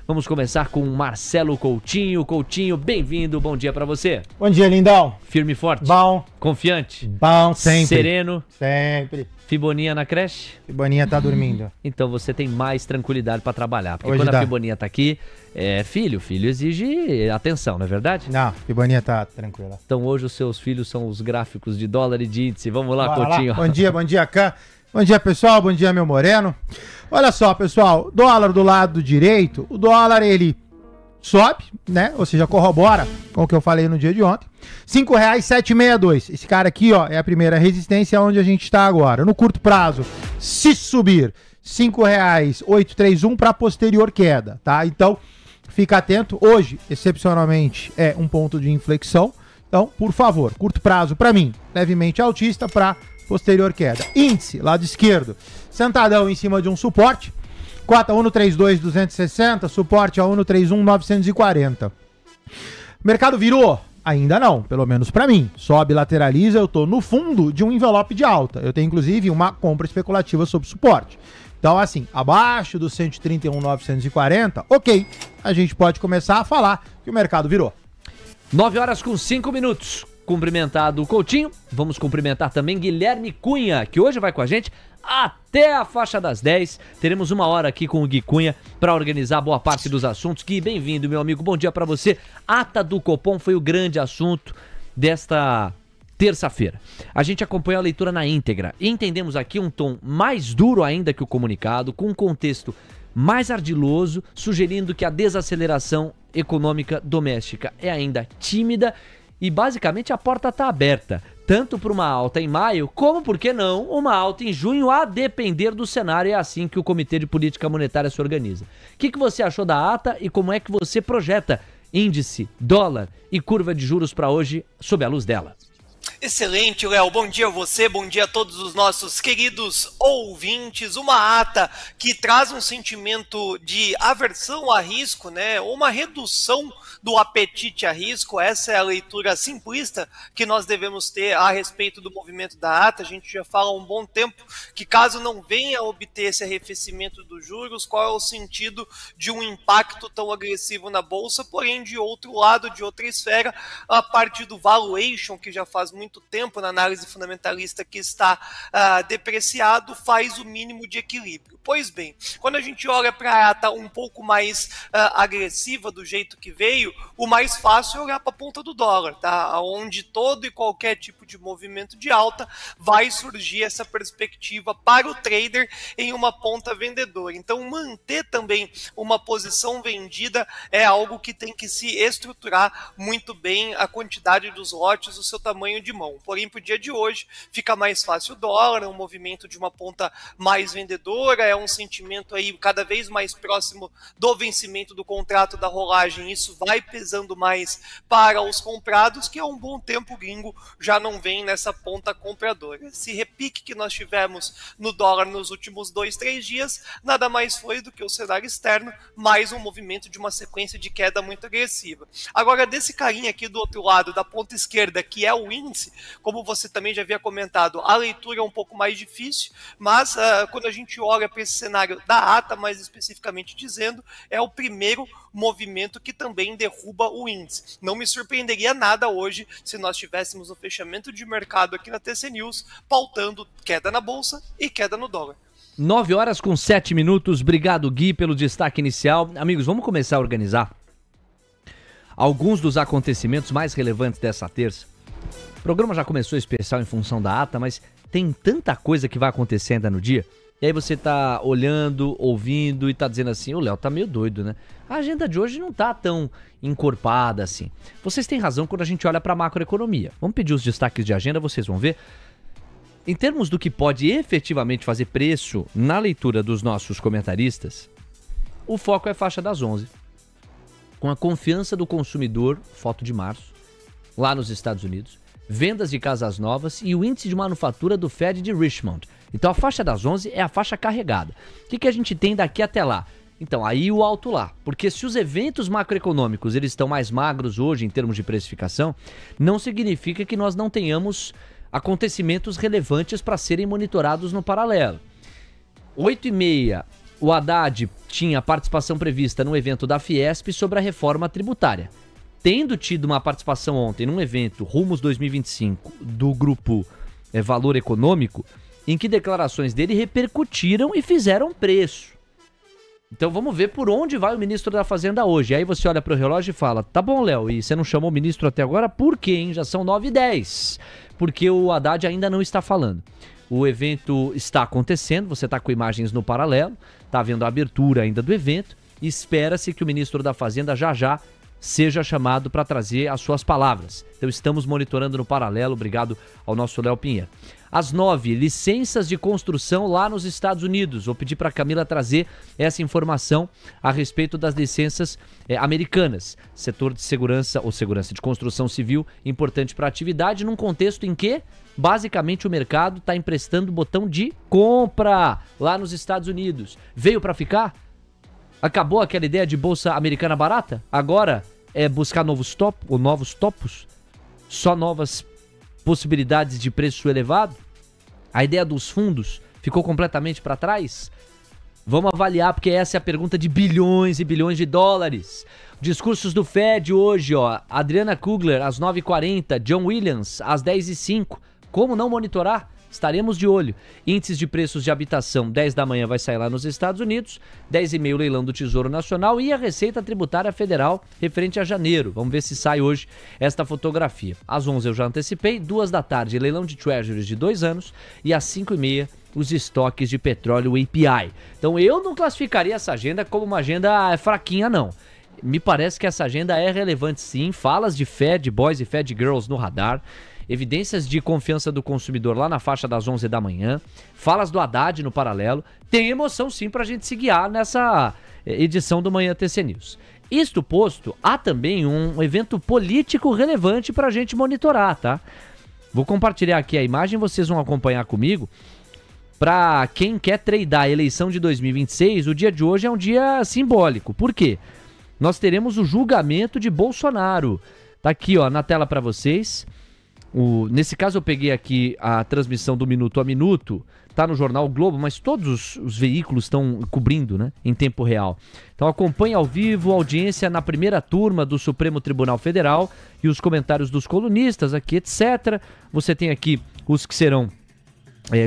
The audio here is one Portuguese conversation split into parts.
Vamos começar com Marcelo Coutinho. Coutinho, bem-vindo, bom dia pra você. Bom dia, lindão. Firme e forte? Bom. Confiante? Bom, sempre. Sereno? Sempre. Fiboninha na creche? Fiboninha tá dormindo. Então você tem mais tranquilidade pra trabalhar. Porque Hoje quando dá. a Fiboninha tá aqui, filho exige atenção, não é verdade? Não, Fiboninha tá tranquila. Então hoje os seus filhos são os gráficos de dólar e de índice. Vamos lá, Bora Coutinho. lá. Bom dia, Cã. Bom dia, pessoal. Bom dia, meu moreno. Olha só, pessoal. Dólar do lado direito. O dólar, ele sobe, né? Ou seja, corrobora com o que eu falei no dia de ontem. R$5,762. Esse cara aqui, ó, é a primeira resistência onde a gente está agora. No curto prazo, se subir, R$5,831 para posterior queda, tá? Então, fica atento. Hoje, excepcionalmente, é um ponto de inflexão. Então, por favor, curto prazo para mim, levemente altista para posterior queda. Índice, lado esquerdo, sentadão em cima de um suporte. Cota 1,32,260, suporte a 1,31,940. Mercado virou? Ainda não, pelo menos para mim. Sobe, lateraliza, eu tô no fundo de um envelope de alta. Eu tenho, inclusive, uma compra especulativa sob suporte. Então, assim, abaixo dos 131,940, ok, a gente pode começar a falar que o mercado virou. 9h05. Cumprimentado o Coutinho, vamos cumprimentar também Guilherme Cunha, que hoje vai com a gente até a faixa das 10. Teremos uma hora aqui com o Gui Cunha para organizar boa parte dos assuntos. Gui, bem-vindo, meu amigo, bom dia para você. Ata do Copom foi o grande assunto desta terça-feira. A gente acompanhou a leitura na íntegra e entendemos aqui um tom mais duro ainda que o comunicado, com um contexto mais ardiloso, sugerindo que a desaceleração econômica doméstica é ainda tímida e basicamente a porta está aberta, tanto para uma alta em maio, como, por que não, uma alta em junho, a depender do cenário. É assim que o Comitê de Política Monetária se organiza. O que você achou da ata e como é que você projeta índice, dólar e curva de juros para hoje sob a luz dela? Excelente, Léo. Bom dia a você, bom dia a todos os nossos queridos ouvintes. Uma ata que traz um sentimento de aversão a risco, né? Uma redução do apetite a risco. Essa é a leitura simplista que nós devemos ter a respeito do movimento da ata. A gente já fala há um bom tempo que, caso não venha a obter esse arrefecimento dos juros, qual é o sentido de um impacto tão agressivo na Bolsa, porém, de outro lado, de outra esfera, a partir do valuation, que já faz muito tempo na análise fundamentalista que está depreciado, faz o mínimo de equilíbrio. Pois bem, quando a gente olha para a ata um pouco mais agressiva do jeito que veio, o mais fácil é olhar para a ponta do dólar, tá? Onde todo e qualquer tipo de movimento de alta vai surgir essa perspectiva para o trader em uma ponta vendedora. Então, manter também uma posição vendida é algo que tem que se estruturar muito bem a quantidade dos lotes, o seu tamanho de mão. Porém, para o dia de hoje, fica mais fácil o dólar, é um movimento de uma ponta mais vendedora, é um sentimento aí cada vez mais próximo do vencimento do contrato da rolagem. Isso vai pesando mais para os comprados, que há um bom tempo o gringo já não vem nessa ponta compradora. Esse repique que nós tivemos no dólar nos últimos 2-3 dias, nada mais foi do que o cenário externo, mais um movimento de uma sequência de queda muito agressiva. Agora, desse carinha aqui do outro lado, da ponta esquerda, que é o índice, como você também já havia comentado, a leitura é um pouco mais difícil, mas quando a gente olha para esse cenário da ata, mais especificamente dizendo, é o primeiro movimento que também derruba o índice. Não me surpreenderia nada hoje se nós tivéssemos o fechamento de mercado aqui na TC News, pautando queda na Bolsa e queda no dólar. 9h07. Obrigado, Gui, pelo destaque inicial. Amigos, vamos começar a organizar alguns dos acontecimentos mais relevantes dessa terça. O programa já começou especial em função da ata, mas tem tanta coisa que vai acontecer ainda no dia. E aí você tá olhando, ouvindo e tá dizendo assim, o Léo tá meio doido, né? A agenda de hoje não tá tão encorpada assim. Vocês têm razão quando a gente olha pra macroeconomia. Vamos pedir os destaques de agenda, vocês vão ver. Em termos do que pode efetivamente fazer preço na leitura dos nossos comentaristas, o foco é a faixa das 11. Com a confiança do consumidor, foto de março, lá nos Estados Unidos, vendas de casas novas e o índice de manufatura do Fed de Richmond. Então a faixa das 11 é a faixa carregada. O que a gente tem daqui até lá? Então aí o alto lá, porque se os eventos macroeconômicos eles estão mais magros hoje em termos de precificação, não significa que nós não tenhamos acontecimentos relevantes para serem monitorados no paralelo. 8h30, o Haddad tinha participação prevista no evento da Fiesp sobre a reforma tributária. Tendo tido uma participação ontem num evento Rumos 2025 do grupo Valor Econômico, em que declarações dele repercutiram e fizeram preço. Então vamos ver por onde vai o ministro da Fazenda hoje. Aí você olha para o relógio e fala, tá bom, Léo, e você não chamou o ministro até agora? Por quê, hein? Já são 9h10. Porque o Haddad ainda não está falando. O evento está acontecendo, você está com imagens no paralelo, está havendo a abertura ainda do evento, e espera-se que o ministro da Fazenda já seja chamado para trazer as suas palavras. Então estamos monitorando no paralelo, obrigado ao nosso Léo Pinheiro. Às 9h, licenças de construção lá nos Estados Unidos. Vou pedir para a Camila trazer essa informação a respeito das licenças americanas. Setor de segurança ou segurança de construção civil, importante para a atividade, num contexto em que, basicamente, o mercado está emprestando botão de compra lá nos Estados Unidos. Veio para ficar? Acabou aquela ideia de bolsa americana barata? Agora é buscar novos topos? Só novas possibilidades de preço elevado? A ideia dos fundos ficou completamente para trás? Vamos avaliar, porque essa é a pergunta de bilhões e bilhões de dólares. Discursos do Fed hoje, ó. Adriana Kugler, às 9h40. John Williams, às 10h05. Como não monitorar? Estaremos de olho. Índices de preços de habitação, 10 da manhã vai sair lá nos Estados Unidos, 10h30 o leilão do Tesouro Nacional e a Receita Tributária Federal referente a janeiro. Vamos ver se sai hoje esta fotografia. Às 11h eu já antecipei, 2 da tarde leilão de Treasuries de 2 anos e às 5h30 os estoques de petróleo API. Então eu não classificaria essa agenda como uma agenda fraquinha, não. Me parece que essa agenda é relevante sim, falas de Fed Boys e Fed Girls no radar, evidências de confiança do consumidor lá na faixa das 11 da manhã, falas do Haddad no paralelo, tem emoção sim pra gente se guiar nessa edição do Manhã TC News. Isto posto, há também um evento político relevante pra gente monitorar, tá? Vou compartilhar aqui a imagem, vocês vão acompanhar comigo. Pra quem quer tradar a eleição de 2026, o dia de hoje é um dia simbólico. Por quê? Nós teremos o julgamento de Bolsonaro. Tá aqui, ó, na tela pra vocês. Nesse caso eu peguei aqui a transmissão do Minuto a Minuto, tá no Jornal Globo, mas todos os veículos estão cobrindo, né, em tempo real. Então acompanhe ao vivo a audiência na primeira turma do Supremo Tribunal Federal e os comentários dos colunistas aqui, etc. Você tem aqui os que serão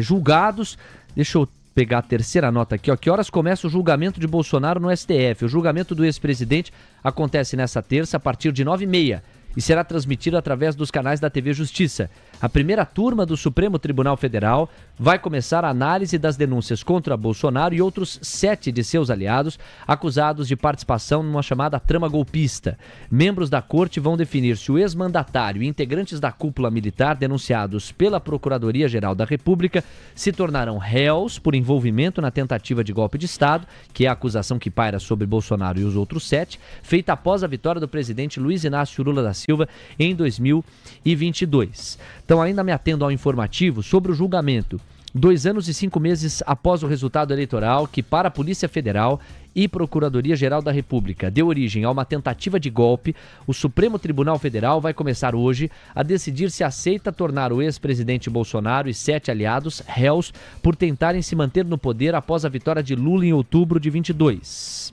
julgados. Deixa eu pegar a terceira nota aqui, ó. Que horas começa o julgamento de Bolsonaro no STF? O julgamento do ex-presidente acontece nessa terça a partir de 9h30. E será transmitido através dos canais da TV Justiça. A primeira turma do Supremo Tribunal Federal vai começar a análise das denúncias contra Bolsonaro e outros 7 de seus aliados acusados de participação numa chamada trama golpista. Membros da corte vão definir se o ex-mandatário e integrantes da cúpula militar denunciados pela Procuradoria-Geral da República se tornarão réus por envolvimento na tentativa de golpe de Estado, que é a acusação que paira sobre Bolsonaro e os outros 7, feita após a vitória do presidente Luiz Inácio Lula da Silva em 2022. Então, ainda me atendo ao informativo sobre o julgamento. 2 anos e 5 meses após o resultado eleitoral que, para a Polícia Federal e Procuradoria-Geral da República, deu origem a uma tentativa de golpe, o Supremo Tribunal Federal vai começar hoje a decidir se aceita tornar o ex-presidente Bolsonaro e 7 aliados réus por tentarem se manter no poder após a vitória de Lula em outubro de 22.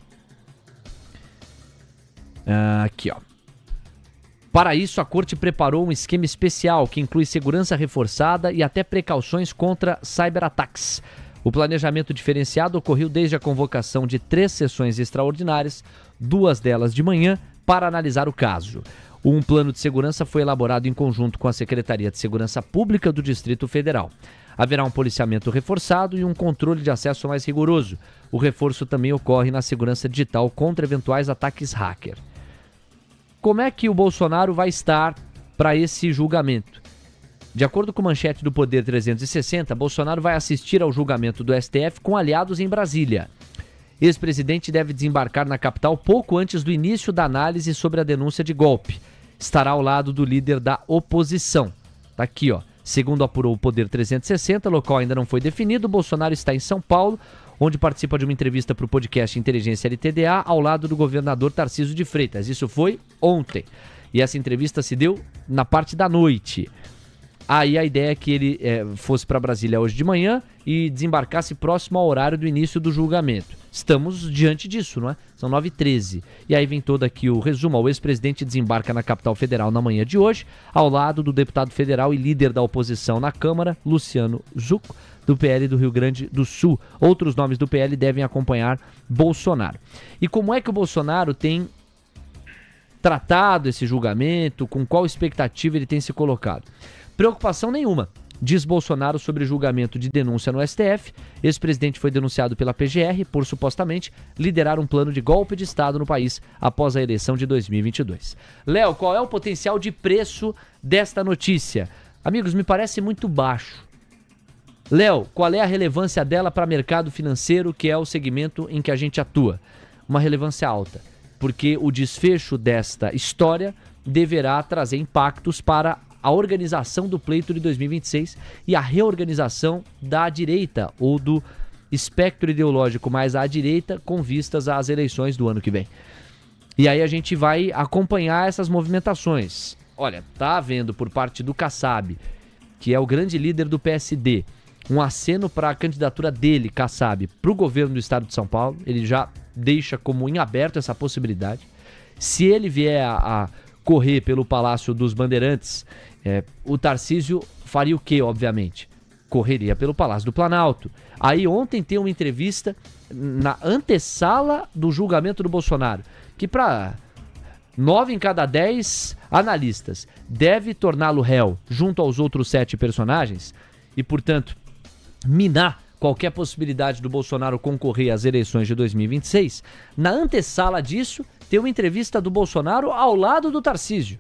Aqui, ó. Para isso, a Corte preparou um esquema especial que inclui segurança reforçada e até precauções contra cyberataques. O planejamento diferenciado ocorreu desde a convocação de 3 sessões extraordinárias, 2 delas de manhã, para analisar o caso. Um plano de segurança foi elaborado em conjunto com a Secretaria de Segurança Pública do Distrito Federal. Haverá um policiamento reforçado e um controle de acesso mais rigoroso. O reforço também ocorre na segurança digital contra eventuais ataques hacker. Como é que o Bolsonaro vai estar para esse julgamento? De acordo com a manchete do Poder 360, Bolsonaro vai assistir ao julgamento do STF com aliados em Brasília. Ex-presidente deve desembarcar na capital pouco antes do início da análise sobre a denúncia de golpe. Estará ao lado do líder da oposição. Tá aqui, ó. Segundo apurou o Poder 360, o local ainda não foi definido. Bolsonaro está em São Paulo, onde participa de uma entrevista para o podcast Inteligência LTDA, ao lado do governador Tarcísio de Freitas. Isso foi ontem. E essa entrevista se deu na parte da noite. Aí a ideia é que ele fosse para Brasília hoje de manhã e desembarcasse próximo ao horário do início do julgamento. Estamos diante disso, não é? São 9h13. E aí vem todo aqui o resumo. O ex-presidente desembarca na capital federal na manhã de hoje, ao lado do deputado federal e líder da oposição na Câmara, Luciano Zucco, do PL do Rio Grande do Sul. Outros nomes do PL devem acompanhar Bolsonaro. E como é que o Bolsonaro tem tratado esse julgamento? Com qual expectativa ele tem se colocado? Preocupação nenhuma, diz Bolsonaro sobre julgamento de denúncia no STF. Ex-presidente foi denunciado pela PGR por supostamente liderar um plano de golpe de Estado no país após a eleição de 2022. Léo, qual é o potencial de preço desta notícia? Amigos, me parece muito baixo. Léo, qual é a relevância dela para o mercado financeiro, que é o segmento em que a gente atua? Uma relevância alta, porque o desfecho desta história deverá trazer impactos para a organização do pleito de 2026 e a reorganização da direita, ou do espectro ideológico mais à direita, com vistas às eleições do ano que vem. E aí a gente vai acompanhar essas movimentações. Olha, tá havendo por parte do Kassab, que é o grande líder do PSD, um aceno para a candidatura dele, Kassab, para o governo do estado de São Paulo. Ele já deixa como em aberto essa possibilidade. Se ele vier a correr pelo Palácio dos Bandeirantes, o Tarcísio faria o quê, obviamente? Correria pelo Palácio do Planalto. Aí ontem tem uma entrevista na antessala do julgamento do Bolsonaro, que para 9 em cada 10 analistas deve torná-lo réu junto aos outros 7 personagens e, portanto, minar qualquer possibilidade do Bolsonaro concorrer às eleições de 2026. Na antessala disso, tem uma entrevista do Bolsonaro ao lado do Tarcísio.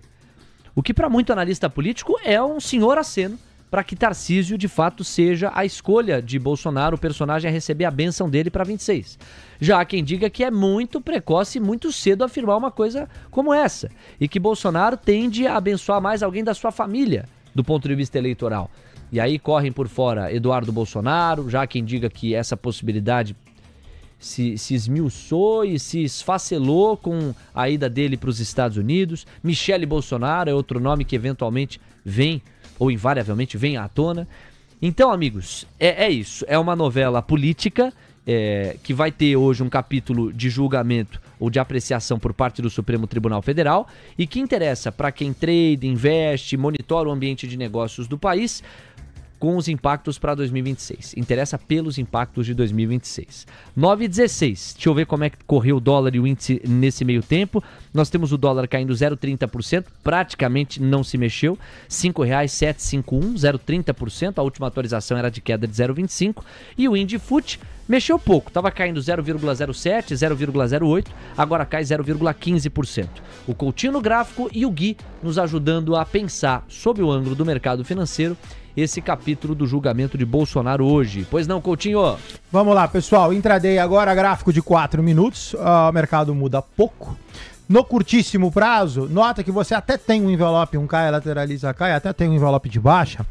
O que para muito analista político é um senhor aceno para que Tarcísio de fato seja a escolha de Bolsonaro, o personagem a receber a bênção dele para 26. Já há quem diga que é muito precoce e muito cedo afirmar uma coisa como essa, e que Bolsonaro tende a abençoar mais alguém da sua família do ponto de vista eleitoral. E aí correm por fora Eduardo Bolsonaro, já há quem diga que essa possibilidade se esmiuçou e se esfacelou com a ida dele para os Estados Unidos. Michele Bolsonaro é outro nome que eventualmente vem, ou invariavelmente vem à tona. Então, amigos, é isso. É uma novela política que vai ter hoje um capítulo de julgamento ou de apreciação por parte do Supremo Tribunal Federal e que interessa para quem trade, investe, monitora o ambiente de negócios do país, com os impactos para 2026. Interessa pelos impactos de 2026. 9h16. Deixa eu ver como é que correu o dólar e o índice nesse meio tempo. Nós temos o dólar caindo 0,30%, praticamente não se mexeu. R$ 5,751, 0,30%. A última atualização era de queda de 0,25%. E o Indifut mexeu pouco, estava caindo 0,07%, 0,08%, agora cai 0,15%. O Coutinho no gráfico e o Gui nos ajudando a pensar, sob o ângulo do mercado financeiro, esse capítulo do julgamento de Bolsonaro hoje. Pois não, Coutinho? Vamos lá, pessoal. Intraday agora, gráfico de 4 minutos. O mercado muda pouco. No curtíssimo prazo, nota que você até tem um envelope, um cai, lateraliza, cai, até tem um envelope de baixa,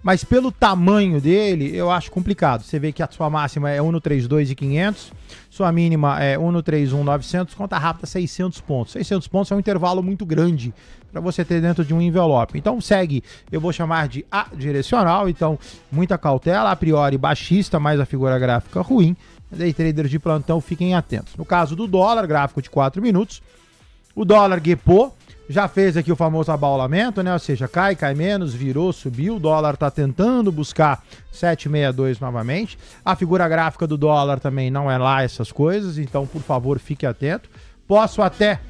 mas pelo tamanho dele, eu acho complicado. Você vê que a sua máxima é 1,32,500, sua mínima é 1,31,900, conta rápida 600 pontos. 600 pontos é um intervalo muito grande para você ter dentro de um envelope. Então segue, eu vou chamar de adirecional, então muita cautela, a priori baixista, mas a figura gráfica ruim. Day traders de plantão, fiquem atentos. No caso do dólar, gráfico de 4 minutos, o dólar guepou, já fez aqui o famoso abaulamento, né? Ou seja, cai menos, virou, subiu. O dólar tá tentando buscar 7,62 novamente. A figura gráfica do dólar também não é lá essas coisas, então, por favor, fique atento. Posso até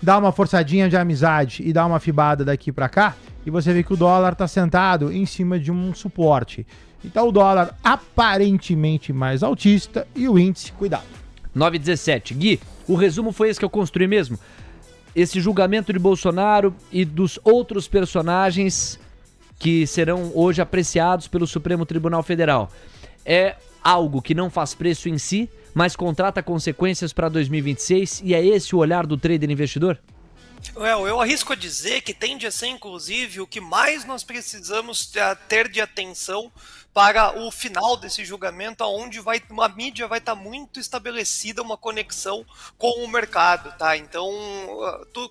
dar uma forçadinha de amizade e dar uma fibada daqui para cá, e você vê que o dólar tá sentado em cima de um suporte. Então, o dólar aparentemente mais altista e o índice, cuidado. 9h17. Gui, o resumo foi esse que eu construí mesmo. Esse julgamento de Bolsonaro e dos outros personagens que serão hoje apreciados pelo Supremo Tribunal Federal é algo que não faz preço em si, mas contrata consequências para 2026, e é esse o olhar do trader investidor? Eu arrisco a dizer que tende a ser, inclusive, o que mais nós precisamos ter de atenção para o final desse julgamento, onde a mídia vai estar muito estabelecida, uma conexão com o mercado, tá? Então,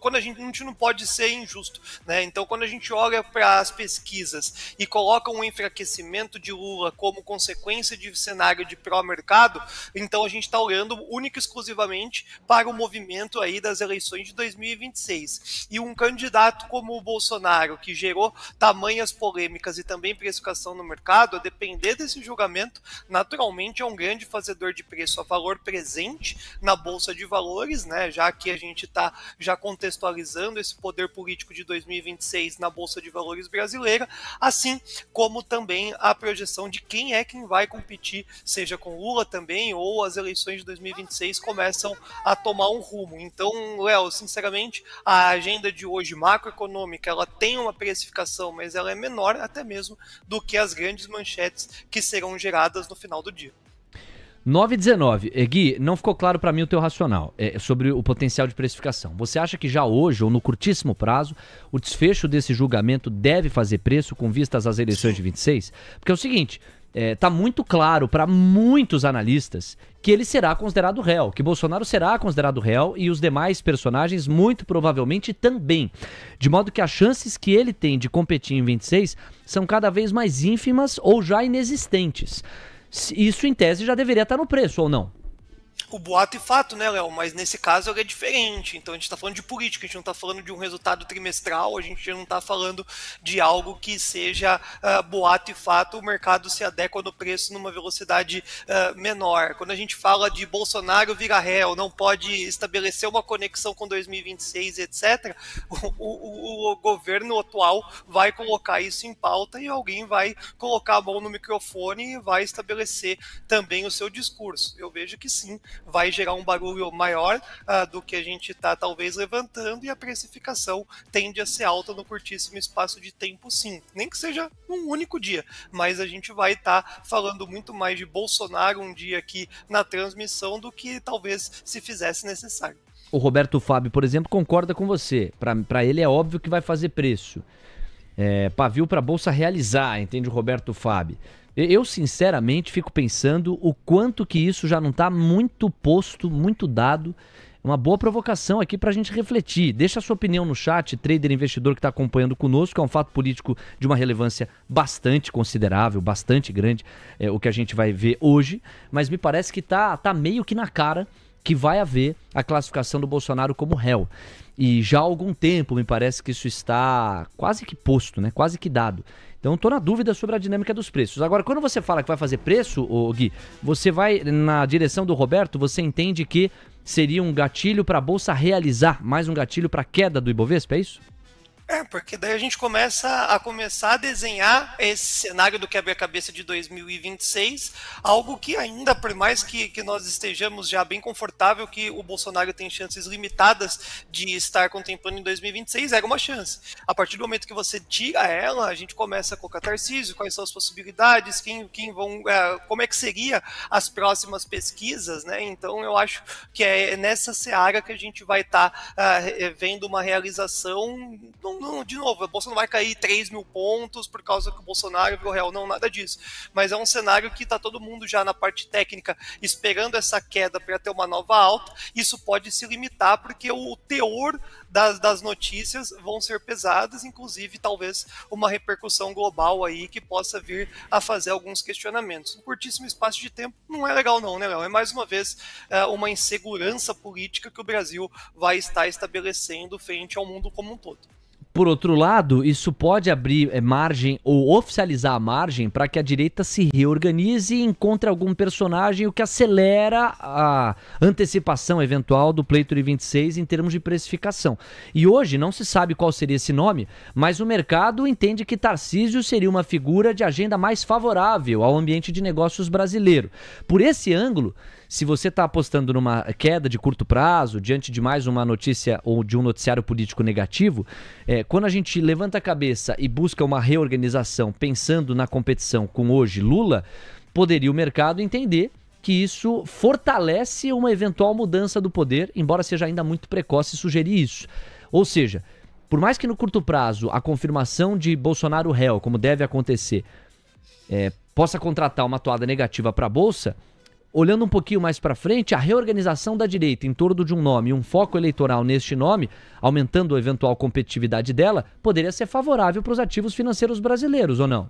quando a gente não pode ser injusto, né? Então, quando a gente olha para as pesquisas e coloca um enfraquecimento de Lula como consequência de cenário de pró-mercado, então a gente está olhando única e exclusivamente para o movimento aí das eleições de 2026. E um candidato como o Bolsonaro, que gerou tamanhas polêmicas e também precificação no mercado, a depender desse julgamento, naturalmente é um grande fazedor de preço a valor presente na Bolsa de Valores, né? Já que a gente está já contextualizando esse poder político de 2026 na Bolsa de Valores brasileira, assim como também a projeção de quem vai competir, seja com Lula também, ou as eleições de 2026 começam a tomar um rumo. Então, Léo, sinceramente, a agenda de hoje macroeconômica, ela tem uma precificação, mas ela é menor até mesmo do que as grandes manchetes que serão geradas no final do dia. 9h19. Gui, não ficou claro para mim o teu racional sobre o potencial de precificação. Você acha que já hoje, ou no curtíssimo prazo, o desfecho desse julgamento deve fazer preço com vistas às eleições de 26? Porque é o seguinte, tá muito claro para muitos analistas que ele será considerado réu, que Bolsonaro será considerado réu e os demais personagens muito provavelmente também. De modo que as chances que ele tem de competir em 26 são cada vez mais ínfimas ou já inexistentes. Isso, em tese, já deveria estar no preço, ou não? O boato e fato, né, Léo? Mas nesse caso ele é diferente. Então a gente está falando de política, a gente não está falando de um resultado trimestral, a gente não está falando de algo que seja boato e fato, o mercado se adequa no preço numa velocidade menor. Quando a gente fala de Bolsonaro vira réu, não pode estabelecer uma conexão com 2026, etc., o governo atual vai colocar isso em pauta e alguém vai colocar a mão no microfone e vai estabelecer também o seu discurso. Eu vejo que sim, vai gerar um barulho maior do que a gente está talvez levantando, e a precificação tende a ser alta no curtíssimo espaço de tempo, sim. Nem que seja um único dia, mas a gente vai estar falando muito mais de Bolsonaro um dia aqui na transmissão do que talvez se fizesse necessário. O Roberto Fábio, por exemplo, concorda com você. Para ele é óbvio que vai fazer preço. Pavio para a Bolsa realizar, entende o Roberto Fábio. Eu, sinceramente, fico pensando o quanto que isso já não está muito posto, muito dado. Uma boa provocação aqui para a gente refletir. Deixa a sua opinião no chat, trader investidor que está acompanhando conosco. É um fato político de uma relevância bastante considerável, bastante grande, o que a gente vai ver hoje. Mas me parece que tá meio que na cara que vai haver a classificação do Bolsonaro como réu. E já há algum tempo me parece que isso está quase que posto, né? Quase que dado. Então estou na dúvida sobre a dinâmica dos preços. Agora, quando você fala que vai fazer preço, Gui, você vai na direção do Roberto, você entende que seria um gatilho para a Bolsa realizar, mais um gatilho para a queda do Ibovespa, é isso? Porque daí a gente começa a desenhar esse cenário do quebra-cabeça de 2026, algo que ainda, por mais que nós estejamos já bem confortável que o Bolsonaro tem chances limitadas de estar contemplando em 2026, era uma chance. A partir do momento que você tira ela, a gente começa a colocar Tarcísio, quais são as possibilidades, como é que seria as próximas pesquisas, né? Então eu acho que é nessa seara que a gente vai estar vendo uma realização. De novo, a Bolsa não vai cair 3 mil pontos por causa que o Bolsonaro virou réu, não, nada disso. Mas é um cenário que está todo mundo já na parte técnica esperando essa queda para ter uma nova alta. Isso pode se limitar porque o teor das notícias vão ser pesadas, inclusive talvez uma repercussão global aí que possa vir a fazer alguns questionamentos. Um curtíssimo espaço de tempo não é legal não, né, Léo? É mais uma vez uma insegurança política que o Brasil vai estar estabelecendo frente ao mundo como um todo. Por outro lado, isso pode abrir margem ou oficializar a margem para que a direita se reorganize e encontre algum personagem, o que acelera a antecipação eventual do pleito de 26 em termos de precificação. E hoje não se sabe qual seria esse nome, mas o mercado entende que Tarcísio seria uma figura de agenda mais favorável ao ambiente de negócios brasileiro. Por esse ângulo, se você está apostando numa queda de curto prazo, diante de mais uma notícia ou de um noticiário político negativo, quando a gente levanta a cabeça e busca uma reorganização pensando na competição com hoje Lula, poderia o mercado entender que isso fortalece uma eventual mudança do poder, embora seja ainda muito precoce sugerir isso. Ou seja, por mais que no curto prazo a confirmação de Bolsonaro réu, como deve acontecer, possa contratar uma toada negativa para a Bolsa, olhando um pouquinho mais para frente, a reorganização da direita em torno de um nome e um foco eleitoral neste nome, aumentando a eventual competitividade dela, poderia ser favorável para os ativos financeiros brasileiros, ou não?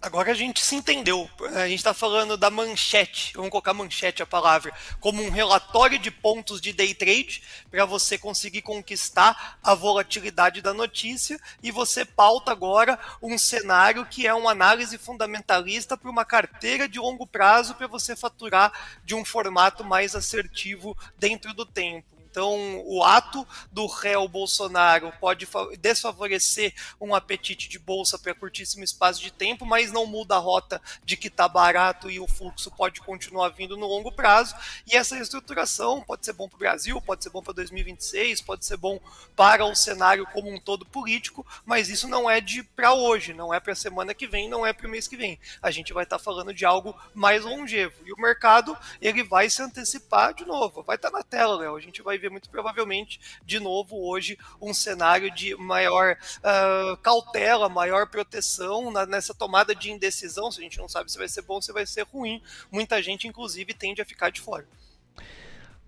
Agora a gente se entendeu. A gente está falando da manchete, vamos colocar manchete a palavra, como um relatório de pontos de day trade para você conseguir conquistar a volatilidade da notícia, e você pauta agora um cenário que é uma análise fundamentalista para uma carteira de longo prazo para você faturar de um formato mais assertivo dentro do tempo. Então, o ato do réu Bolsonaro pode desfavorecer um apetite de bolsa para curtíssimo espaço de tempo, mas não muda a rota de que está barato e o fluxo pode continuar vindo no longo prazo. E essa reestruturação pode ser bom para o Brasil, pode ser bom para 2026, pode ser bom para o cenário como um todo político, mas isso não é para hoje, não é para a semana que vem, não é para o mês que vem. A gente vai estar falando de algo mais longevo. E o mercado, ele vai se antecipar de novo. Vai estar na tela, Léo. A gente vai ver muito provavelmente de novo hoje um cenário de maior cautela, maior proteção nessa tomada de indecisão. Se a gente não sabe se vai ser bom ou se vai ser ruim, muita gente inclusive tende a ficar de fora.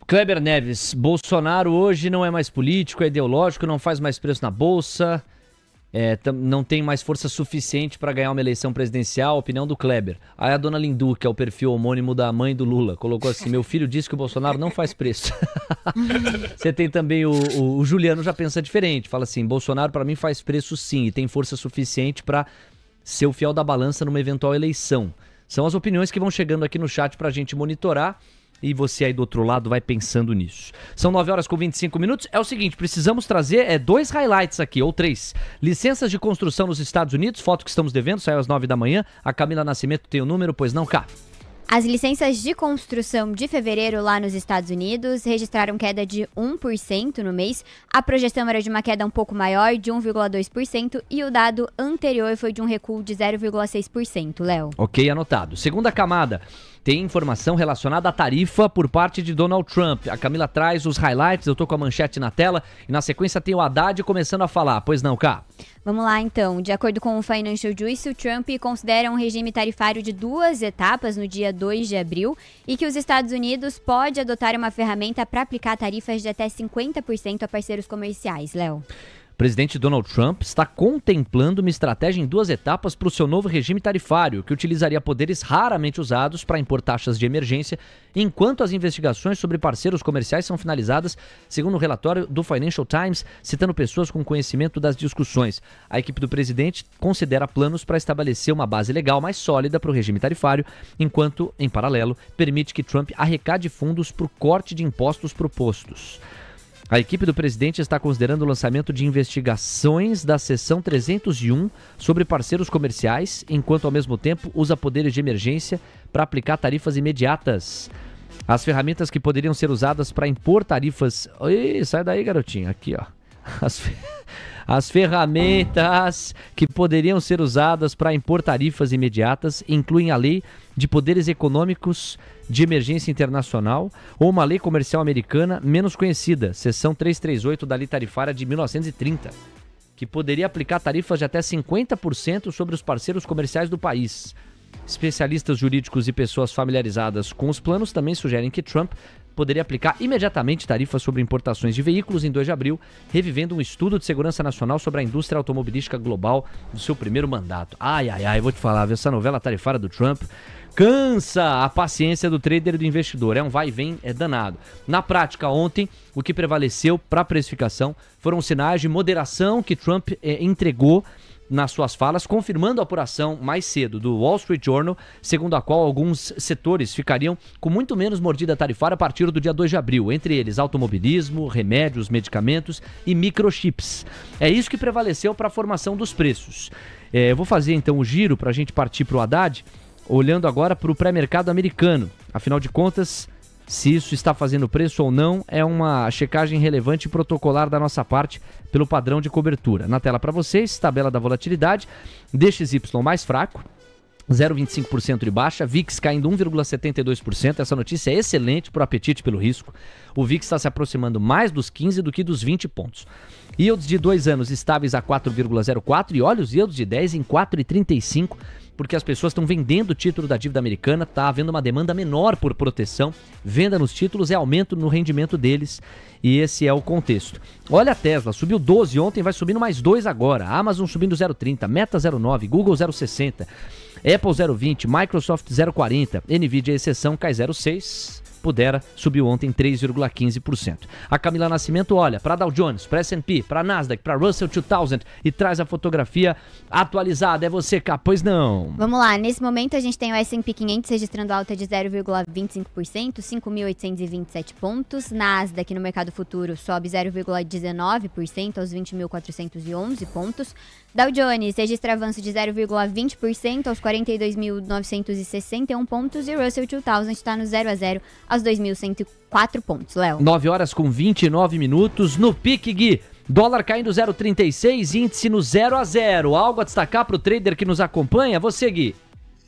Kleber Neves, Bolsonaro hoje não é mais político, é ideológico, não faz mais preço na bolsa, não tem mais força suficiente para ganhar uma eleição presidencial, opinião do Kleber. Aí a dona Lindu, que é o perfil homônimo da mãe do Lula, colocou assim: meu filho disse que o Bolsonaro não faz preço. Você tem também o Juliano, já pensa diferente, fala assim: Bolsonaro para mim faz preço sim e tem força suficiente para ser o fiel da balança numa eventual eleição. São as opiniões que vão chegando aqui no chat para a gente monitorar. E você aí do outro lado vai pensando nisso. São 9h25. É o seguinte, precisamos trazer 2 highlights aqui, ou 3. Licenças de construção nos Estados Unidos, foto que estamos devendo, saiu às 9 da manhã. A Camila Nascimento tem o número, pois não, cá? As licenças de construção de fevereiro lá nos Estados Unidos registraram queda de 1% no mês. A projeção era de uma queda um pouco maior, de 1,2%, e o dado anterior foi de um recuo de 0,6%, Léo. Ok, anotado. Segunda camada, tem informação relacionada à tarifa por parte de Donald Trump. A Camila traz os highlights, eu tô com a manchete na tela, e na sequência tem o Haddad começando a falar. Pois não, cá? Vamos lá, então. De acordo com o Financial Juice, o Trump considera um regime tarifário de 2 etapas no dia 2 de abril e que os Estados Unidos pode adotar uma ferramenta para aplicar tarifas de até 50% a parceiros comerciais, Léo. O presidente Donald Trump está contemplando uma estratégia em 2 etapas para o seu novo regime tarifário, que utilizaria poderes raramente usados para impor taxas de emergência, enquanto as investigações sobre parceiros comerciais são finalizadas, segundo o relatório do Financial Times, citando pessoas com conhecimento das discussões. A equipe do presidente considera planos para estabelecer uma base legal mais sólida para o regime tarifário, enquanto, em paralelo, permite que Trump arrecade fundos para o corte de impostos propostos. A equipe do presidente está considerando o lançamento de investigações da seção 301 sobre parceiros comerciais, enquanto ao mesmo tempo usa poderes de emergência para aplicar tarifas imediatas. As ferramentas que poderiam ser usadas para impor tarifas... Ih, sai daí, garotinho. Aqui, ó. As ferramentas que poderiam ser usadas para impor tarifas imediatas incluem a Lei de Poderes Econômicos de Emergência Internacional ou uma lei comercial americana menos conhecida, seção 338 da Lei Tarifária de 1930, que poderia aplicar tarifas de até 50% sobre os parceiros comerciais do país. Especialistas jurídicos e pessoas familiarizadas com os planos também sugerem que Trump poderia aplicar imediatamente tarifas sobre importações de veículos em 2 de abril, revivendo um estudo de segurança nacional sobre a indústria automobilística global do seu primeiro mandato. Ai, vou te falar, essa novela tarifária do Trump cansa a paciência do trader e do investidor. É um vai e vem, é danado. Na prática, ontem, o que prevaleceu para a precificação foram sinais de moderação que Trump entregou nas suas falas, confirmando a apuração mais cedo do Wall Street Journal, segundo a qual alguns setores ficariam com muito menos mordida tarifária a partir do dia 2 de abril, entre eles automobilismo, remédios, medicamentos e microchips. É isso que prevaleceu para a formação dos preços. Eu vou fazer então o giro para a gente partir para o Haddad, olhando agora para o pré-mercado americano. Afinal de contas, se isso está fazendo preço ou não, é uma checagem relevante e protocolar da nossa parte pelo padrão de cobertura. Na tela para vocês, tabela da volatilidade, DXY mais fraco, 0,25% de baixa, VIX caindo 1,72%. Essa notícia é excelente para o apetite pelo risco. O VIX está se aproximando mais dos 15 do que dos 20 pontos. Yields de 2 anos estáveis a 4,04 e olha os yields de 10 em 4,35, porque as pessoas estão vendendo o título da dívida americana, está havendo uma demanda menor por proteção. Venda nos títulos é aumento no rendimento deles e esse é o contexto. Olha a Tesla, subiu 12 ontem, vai subindo mais 2 agora. Amazon subindo 0,30, Meta 0,9, Google 0,60. Apple 0,20, Microsoft 0,40, Nvidia exceção cai 0,6, Pudera subiu ontem 3,15%. A Camila Nascimento olha para Dow Jones, para S&P, para Nasdaq, para Russell 2000 e traz a fotografia atualizada. É você, Cá? Pois não. Vamos lá, nesse momento a gente tem o S&P 500 registrando alta de 0,25%, 5.827 pontos. Nasdaq no mercado futuro sobe 0,19% aos 20.411 pontos. Dow Jones registra avanço de 0,20% aos 42.961 pontos e Russell 2000 está no 0 a 0 aos 2.104 pontos, Léo. 9 horas com 29 minutos no pique, Gui. Dólar caindo 0,36, índice no 0 a 0. Algo a destacar para o trader que nos acompanha? Você, Gui.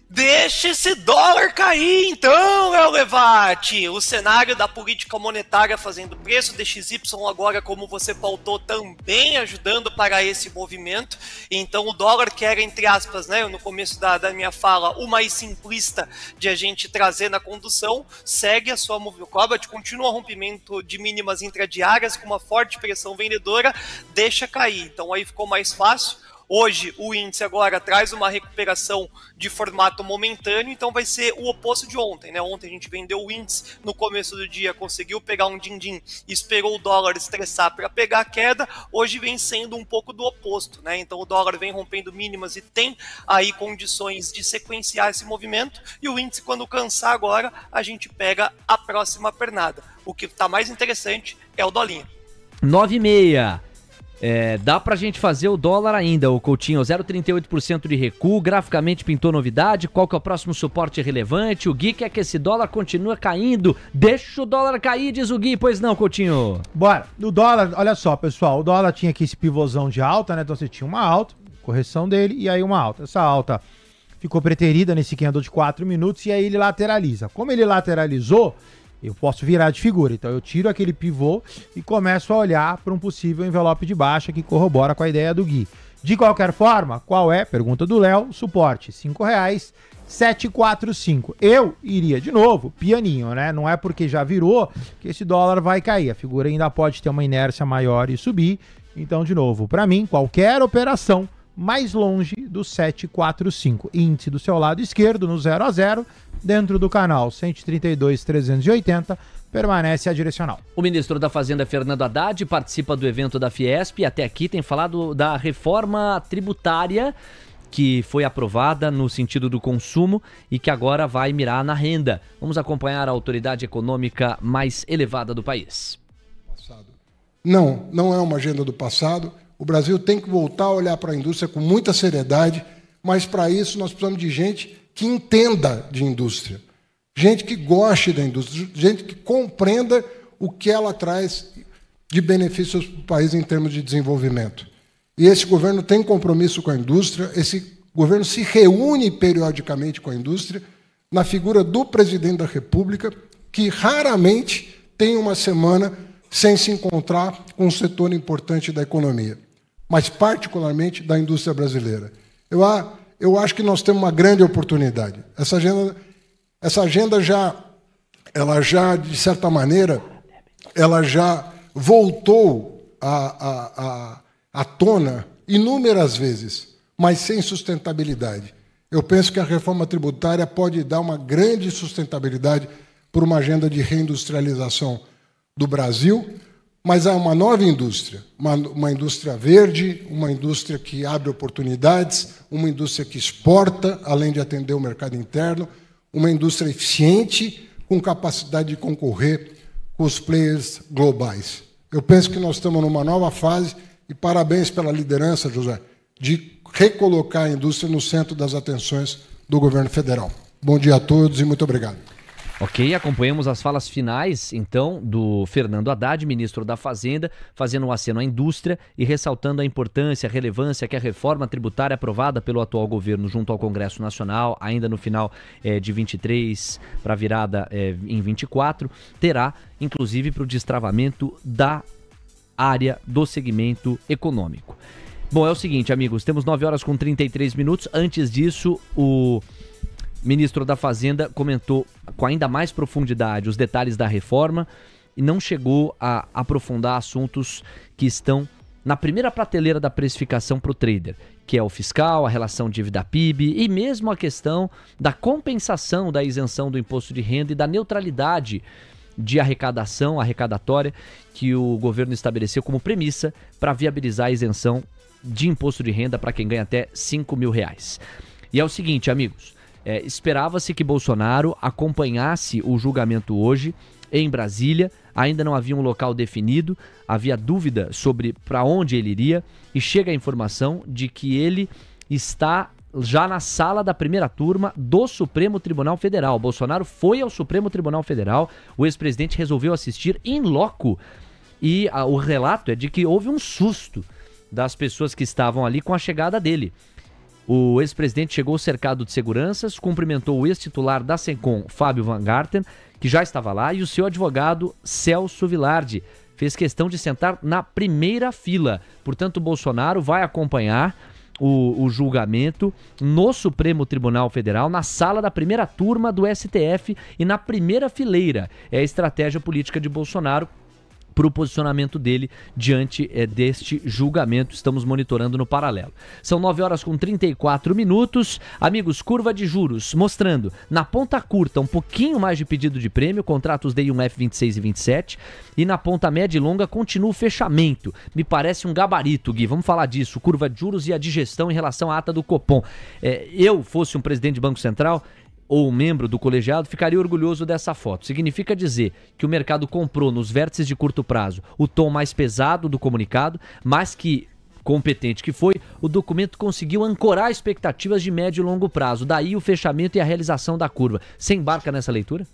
Deixa esse dólar cair então, Léo Levati. O cenário da política monetária fazendo preço, DXY agora, como você pautou, também ajudando para esse movimento. Então o dólar que era, entre aspas, né, no começo da minha fala, o mais simplista de a gente trazer na condução, segue a sua movimento, continua rompimento de mínimas intradiárias com uma forte pressão vendedora, deixa cair. Então aí ficou mais fácil. Hoje o índice agora traz uma recuperação de formato momentâneo, então vai ser o oposto de ontem, né? Ontem a gente vendeu o índice no começo do dia, conseguiu pegar um din-din, esperou o dólar estressar para pegar a queda, hoje vem sendo um pouco do oposto, né? Então o dólar vem rompendo mínimas e tem aí condições de sequenciar esse movimento, e o índice, quando cansar agora, a gente pega a próxima pernada. O que está mais interessante é o dolinha. 9,6. Dá pra gente fazer o dólar ainda, o Coutinho, 0,38% de recuo, graficamente pintou novidade, qual que é o próximo suporte relevante? O Gui quer que esse dólar continue caindo, deixa o dólar cair, diz o Gui, pois não, Coutinho? Bora, o dólar, olha só, pessoal, o dólar tinha aqui esse pivôzão de alta, né, então você tinha uma alta, correção dele, e aí uma alta, essa alta ficou preterida nesse candle de 4 minutos, e aí ele lateraliza. Como ele lateralizou, eu posso virar de figura, então eu tiro aquele pivô e começo a olhar para um possível envelope de baixa que corrobora com a ideia do Gui. De qualquer forma, qual é, pergunta do Léo, suporte, R$5,745. Eu iria de novo, pianinho, né? Não é porque já virou que esse dólar vai cair, a figura ainda pode ter uma inércia maior e subir. Então, de novo, para mim, qualquer operação mais longe do 745, índice do seu lado esquerdo no 0 a 0, dentro do canal 132.380, permanece a direcional. O ministro da Fazenda, Fernando Haddad, participa do evento da Fiesp e até aqui tem falado da reforma tributária que foi aprovada no sentido do consumo e que agora vai mirar na renda. Vamos acompanhar a autoridade econômica mais elevada do país. Não é uma agenda do passado. O Brasil tem que voltar a olhar para a indústria com muita seriedade, mas para isso nós precisamos de gente que entenda de indústria, gente que goste da indústria, gente que compreenda o que ela traz de benefícios para o país em termos de desenvolvimento. E esse governo tem compromisso com a indústria, esse governo se reúne periodicamente com a indústria, na figura do presidente da República, que raramente tem uma semana sem se encontrar com um setor importante da economia, mas particularmente da indústria brasileira. Eu acho que nós temos uma grande oportunidade. Essa agenda já, de certa maneira, ela já voltou à tona inúmeras vezes, mas sem sustentabilidade. Eu penso que a reforma tributária pode dar uma grande sustentabilidade para uma agenda de reindustrialização do Brasil, mas é uma nova indústria, uma indústria verde, uma indústria que abre oportunidades, uma indústria que exporta, além de atender o mercado interno, uma indústria eficiente, com capacidade de concorrer com os players globais. Eu penso que nós estamos numa nova fase, e parabéns pela liderança, José, de recolocar a indústria no centro das atenções do governo federal. Bom dia a todos e muito obrigado. Ok, acompanhamos as falas finais, então, do Fernando Haddad, ministro da Fazenda, fazendo um aceno à indústria e ressaltando a importância, a relevância que a reforma tributária aprovada pelo atual governo junto ao Congresso Nacional, ainda no final de 23 para a virada em 24, terá, inclusive, para o destravamento da área do segmento econômico. Bom, é o seguinte, amigos, temos 9 horas com 33 minutos. Antes disso, o ministro da Fazenda comentou com ainda mais profundidade os detalhes da reforma e não chegou a aprofundar assuntos que estão na primeira prateleira da precificação para o trader, que é o fiscal, a relação dívida-PIB e mesmo a questão da compensação da isenção do imposto de renda e da neutralidade de arrecadatória que o governo estabeleceu como premissa para viabilizar a isenção de imposto de renda para quem ganha até R$5.000. E é o seguinte, amigos, esperava-se que Bolsonaro acompanhasse o julgamento hoje em Brasília, ainda não havia um local definido, havia dúvida sobre para onde ele iria e chega a informação de que ele está já na sala da primeira turma do Supremo Tribunal Federal. Bolsonaro foi ao Supremo Tribunal Federal, o ex-presidente resolveu assistir in loco e o relato é de que houve um susto das pessoas que estavam ali com a chegada dele. O ex-presidente chegou cercado de seguranças, cumprimentou o ex-titular da Sencom, Fábio Van Garten, que já estava lá, e o seu advogado, Celso Vilardi, fez questão de sentar na primeira fila. Portanto, o Bolsonaro vai acompanhar o julgamento no Supremo Tribunal Federal, na sala da primeira turma do STF e na primeira fileira. É a estratégia política de Bolsonaro para o posicionamento dele diante deste julgamento. Estamos monitorando no paralelo. São 9 horas com 34 minutos. Amigos, curva de juros mostrando na ponta curta um pouquinho mais de pedido de prêmio, contratos D1F 26 e 27. E na ponta média e longa continua o fechamento. Me parece um gabarito, Gui. Vamos falar disso. Curva de juros e a digestão em relação à ata do Copom. Eu fosse um presidente de Banco Central ou um membro do colegiado, ficaria orgulhoso dessa foto. Significa dizer que o mercado comprou nos vértices de curto prazo o tom mais pesado do comunicado, mas que, competente que foi, o documento conseguiu ancorar expectativas de médio e longo prazo. Daí o fechamento e a realização da curva. Você embarca nessa leitura?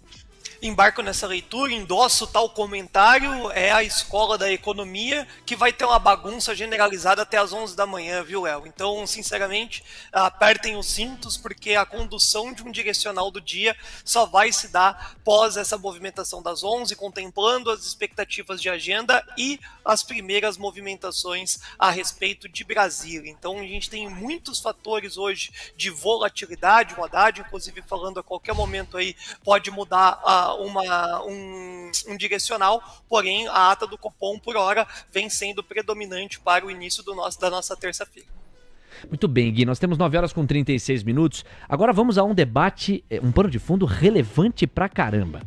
Embarco nessa leitura, endosso tal comentário, é a escola da economia que vai ter uma bagunça generalizada até as 11 da manhã, viu, El? Então, sinceramente, apertem os cintos, porque a condução de um direcional do dia só vai se dar pós essa movimentação das 11, contemplando as expectativas de agenda e as primeiras movimentações a respeito de Brasília. Então, a gente tem muitos fatores hoje de volatilidade, o Haddad, inclusive, falando a qualquer momento aí, pode mudar um direcional, porém a ata do Copom por hora vem sendo predominante para o início da nossa terça-feira. Muito bem, Gui, nós temos 9 horas com 36 minutos. Agora vamos a um debate, um pano de fundo relevante pra caramba.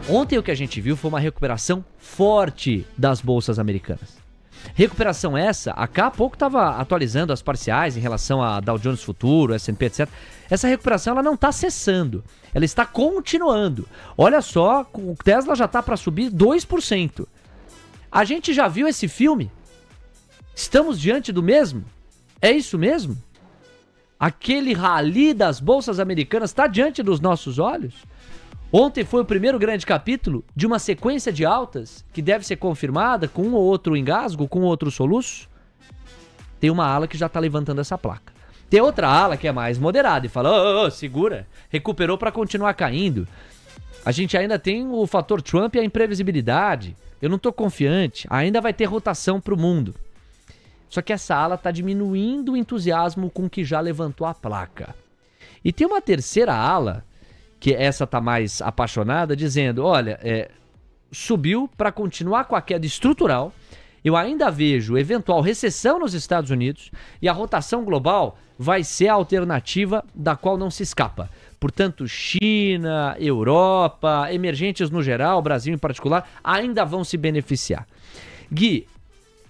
Ontem o que a gente viu foi uma recuperação forte das bolsas americanas. Recuperação essa, a Cá há pouco estava atualizando as parciais em relação a Dow Jones Futuro, S&P, etc. Essa recuperação ela não está cessando, ela está continuando. Olha só, o Tesla já está para subir 2%. A gente já viu esse filme? Estamos diante do mesmo? É isso mesmo? Aquele rally das bolsas americanas está diante dos nossos olhos? Ontem foi o primeiro grande capítulo de uma sequência de altas que deve ser confirmada com um ou outro engasgo, com outro soluço. Tem uma ala que já está levantando essa placa. Tem outra ala que é mais moderada e fala, segura, recuperou para continuar caindo. A gente ainda tem o fator Trump e a imprevisibilidade. Eu não estou confiante, ainda vai ter rotação para o mundo. Só que essa ala está diminuindo o entusiasmo com que já levantou a placa. E tem uma terceira ala, que essa está mais apaixonada, dizendo, olha, subiu para continuar com a queda estrutural, eu ainda vejo eventual recessão nos Estados Unidos e a rotação global vai ser a alternativa da qual não se escapa. Portanto, China, Europa, emergentes no geral, Brasil em particular, ainda vão se beneficiar. Gui,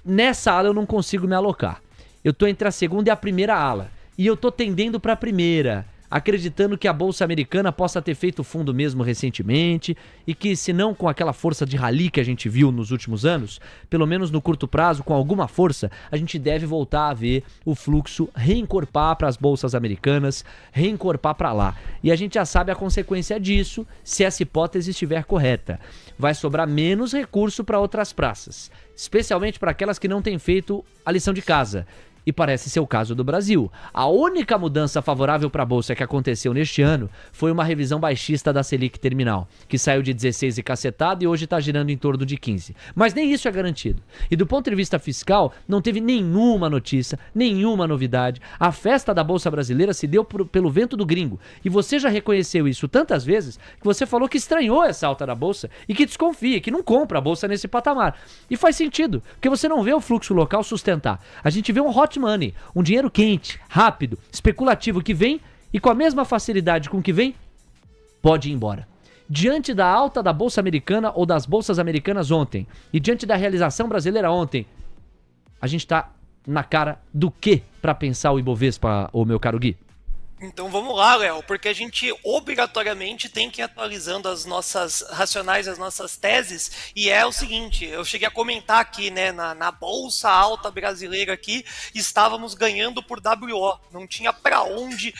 nessa ala eu não consigo me alocar. Eu estou entre a segunda e a primeira ala. E eu estou tendendo para a primeira. acreditando que a Bolsa Americana possa ter feito fundo mesmo recentemente e que, se não com aquela força de rally que a gente viu nos últimos anos, pelo menos no curto prazo, com alguma força, a gente deve voltar a ver o fluxo reencorpar para as bolsas americanas, reencorpar para lá. E a gente já sabe a consequência disso, se essa hipótese estiver correta. Vai sobrar menos recurso para outras praças, especialmente para aquelas que não têm feito a lição de casa. E parece ser o caso do Brasil. A única mudança favorável para a Bolsa que aconteceu neste ano foi uma revisão baixista da Selic terminal, que saiu de 16 e cacetada e hoje está girando em torno de 15. Mas nem isso é garantido. E do ponto de vista fiscal, não teve nenhuma notícia, nenhuma novidade. A festa da Bolsa Brasileira se deu pelo vento do gringo. E você já reconheceu isso tantas vezes que você falou que estranhou essa alta da Bolsa e que desconfia, que não compra a Bolsa nesse patamar. E faz sentido, porque você não vê o fluxo local sustentar. A gente vê um hot money, um dinheiro quente, rápido, especulativo que vem e com a mesma facilidade com que vem, pode ir embora. Diante da alta da Bolsa Americana ou das bolsas americanas ontem e diante da realização brasileira ontem, a gente tá na cara do quê para pensar o Ibovespa, ô meu caro Gui? Então vamos lá, Léo, porque a gente obrigatoriamente tem que ir atualizando as nossas racionais, as nossas teses, e é o seguinte, eu cheguei a comentar aqui, né, na Bolsa Alta Brasileira aqui, estávamos ganhando por WO, não tinha para onde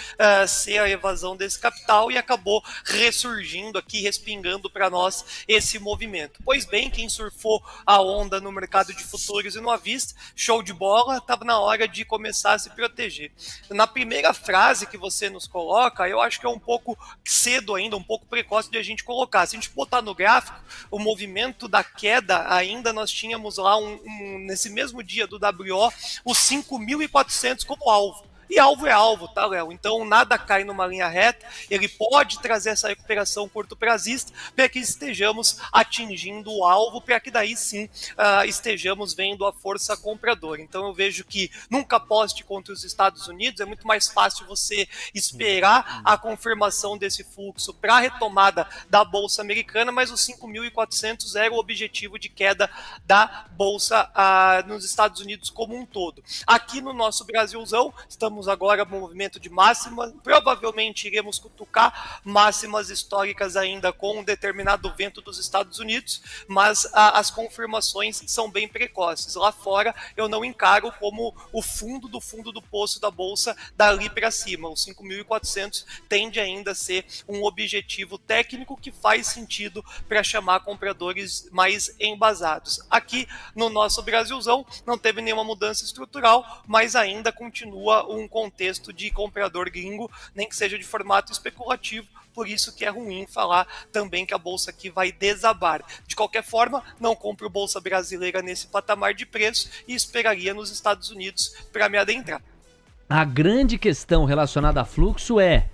ser a evasão desse capital e acabou ressurgindo aqui, respingando para nós esse movimento. Pois bem, quem surfou a onda no mercado de futuros e no à vista, show de bola, estava na hora de começar a se proteger. Na primeira frase que você nos coloca, eu acho que é um pouco cedo ainda, um pouco precoce de a gente colocar. Se a gente botar no gráfico, o movimento da queda, ainda nós tínhamos lá, nesse mesmo dia do WO, os 5.400 como alvo. E alvo é alvo, tá, Léo? Então nada cai numa linha reta, ele pode trazer essa recuperação curto-prazista para que estejamos atingindo o alvo, para que daí sim estejamos vendo a força compradora. Então eu vejo que nunca aposte contra os Estados Unidos, é muito mais fácil você esperar a confirmação desse fluxo para a retomada da Bolsa Americana, mas os 5.400 era o objetivo de queda da Bolsa nos Estados Unidos como um todo. Aqui no nosso Brasilzão, estamos agora no movimento de máxima, provavelmente iremos cutucar máximas históricas ainda com um determinado vento dos Estados Unidos, mas as confirmações são bem precoces. Lá fora eu não encaro como o fundo do poço da Bolsa dali para cima. Os 5.400 tende ainda a ser um objetivo técnico que faz sentido para chamar compradores mais embasados. Aqui no nosso Brasilzão não teve nenhuma mudança estrutural, mas ainda continua um contexto de comprador gringo, nem que seja de formato especulativo, por isso que é ruim falar também que a Bolsa aqui vai desabar. De qualquer forma, não compro Bolsa Brasileira nesse patamar de preço e esperaria nos Estados Unidos para me adentrar. A grande questão relacionada a fluxo é: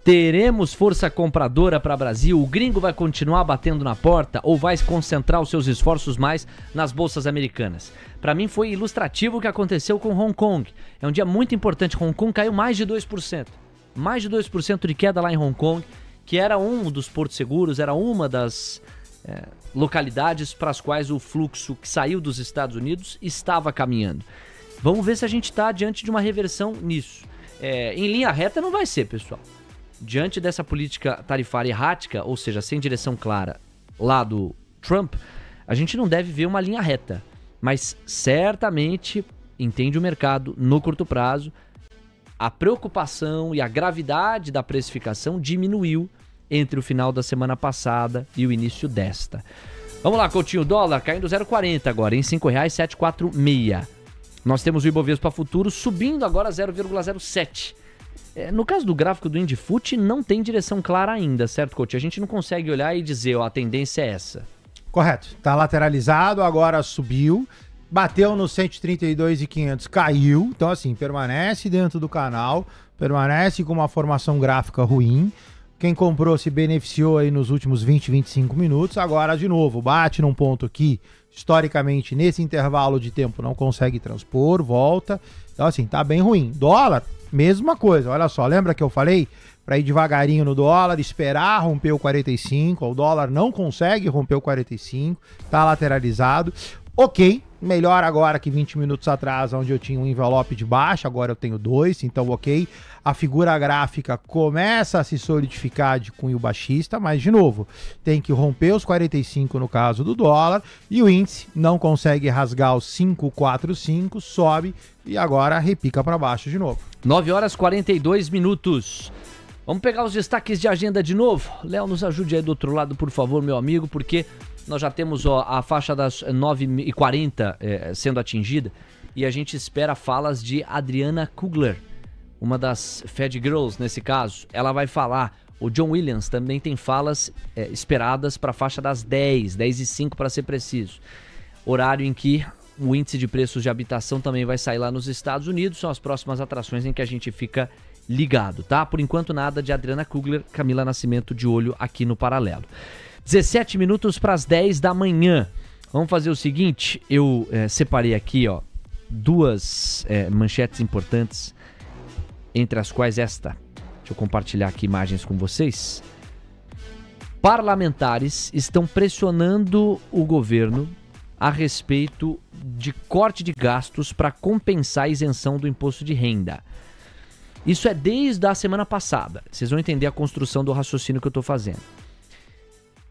teremos força compradora para o Brasil? O gringo vai continuar batendo na porta ou vai concentrar os seus esforços mais nas bolsas americanas? Para mim foi ilustrativo o que aconteceu com Hong Kong. É um dia muito importante. Hong Kong caiu mais de 2%. Mais de 2% de queda lá em Hong Kong, que era um dos portos seguros, era uma das localidades para as quais o fluxo que saiu dos Estados Unidos estava caminhando. Vamos ver se a gente está diante de uma reversão nisso. Em linha reta não vai ser, pessoal. Diante dessa política tarifária errática, ou seja, sem direção clara lá do Trump, a gente não deve ver uma linha reta. Mas certamente, entende o mercado, no curto prazo, a preocupação e a gravidade da precificação diminuiu entre o final da semana passada e o início desta. Vamos lá, Coutinho, dólar caindo 0,40 agora, em R$ 5,746. Nós temos o Ibovespa Futuro subindo agora 0,07. No caso do gráfico do Indifut, não tem direção clara ainda, certo, Coutinho? A gente não consegue olhar e dizer, ó, a tendência é essa. Correto. Tá lateralizado, agora subiu, bateu no 132.500, caiu. Então, assim, permanece dentro do canal, permanece com uma formação gráfica ruim. Quem comprou se beneficiou aí nos últimos 20, 25 minutos. Agora, de novo, bate num ponto que, historicamente, nesse intervalo de tempo não consegue transpor, volta. Então, assim, tá bem ruim. Dólar, mesma coisa. Olha só, lembra que eu falei para ir devagarinho no dólar, esperar romper o 45, o dólar não consegue romper o 45, tá lateralizado. Ok, melhor agora que 20 minutos atrás, onde eu tinha um envelope de baixa, agora eu tenho 2, então ok. A figura gráfica começa a se solidificar de cunho baixista, mas de novo, tem que romper os 45 no caso do dólar, e o índice não consegue rasgar os 545, sobe e agora repica para baixo de novo. 9 horas 42 minutos. Vamos pegar os destaques de agenda de novo? Léo, nos ajude aí do outro lado, por favor, meu amigo, porque nós já temos a faixa das 9h40 sendo atingida e a gente espera falas de Adriana Kugler, uma das Fed Girls nesse caso. Ela vai falar. O John Williams também tem falas esperadas para a faixa das 10h05 para ser preciso. Horário em que o índice de preços de habitação também vai sair lá nos Estados Unidos. São as próximas atrações em que a gente fica ligado, tá? Por enquanto nada de Adriana Kugler, Camila Nascimento de olho aqui no Paralelo. 17 minutos para as 10 da manhã. Vamos fazer o seguinte, eu separei aqui, ó, duas manchetes importantes, entre as quais esta. Deixa eu compartilhar aqui imagens com vocês. Parlamentares estão pressionando o governo a respeito de corte de gastos para compensar a isenção do imposto de renda. Isso é desde a semana passada. Vocês vão entender a construção do raciocínio que eu estou fazendo.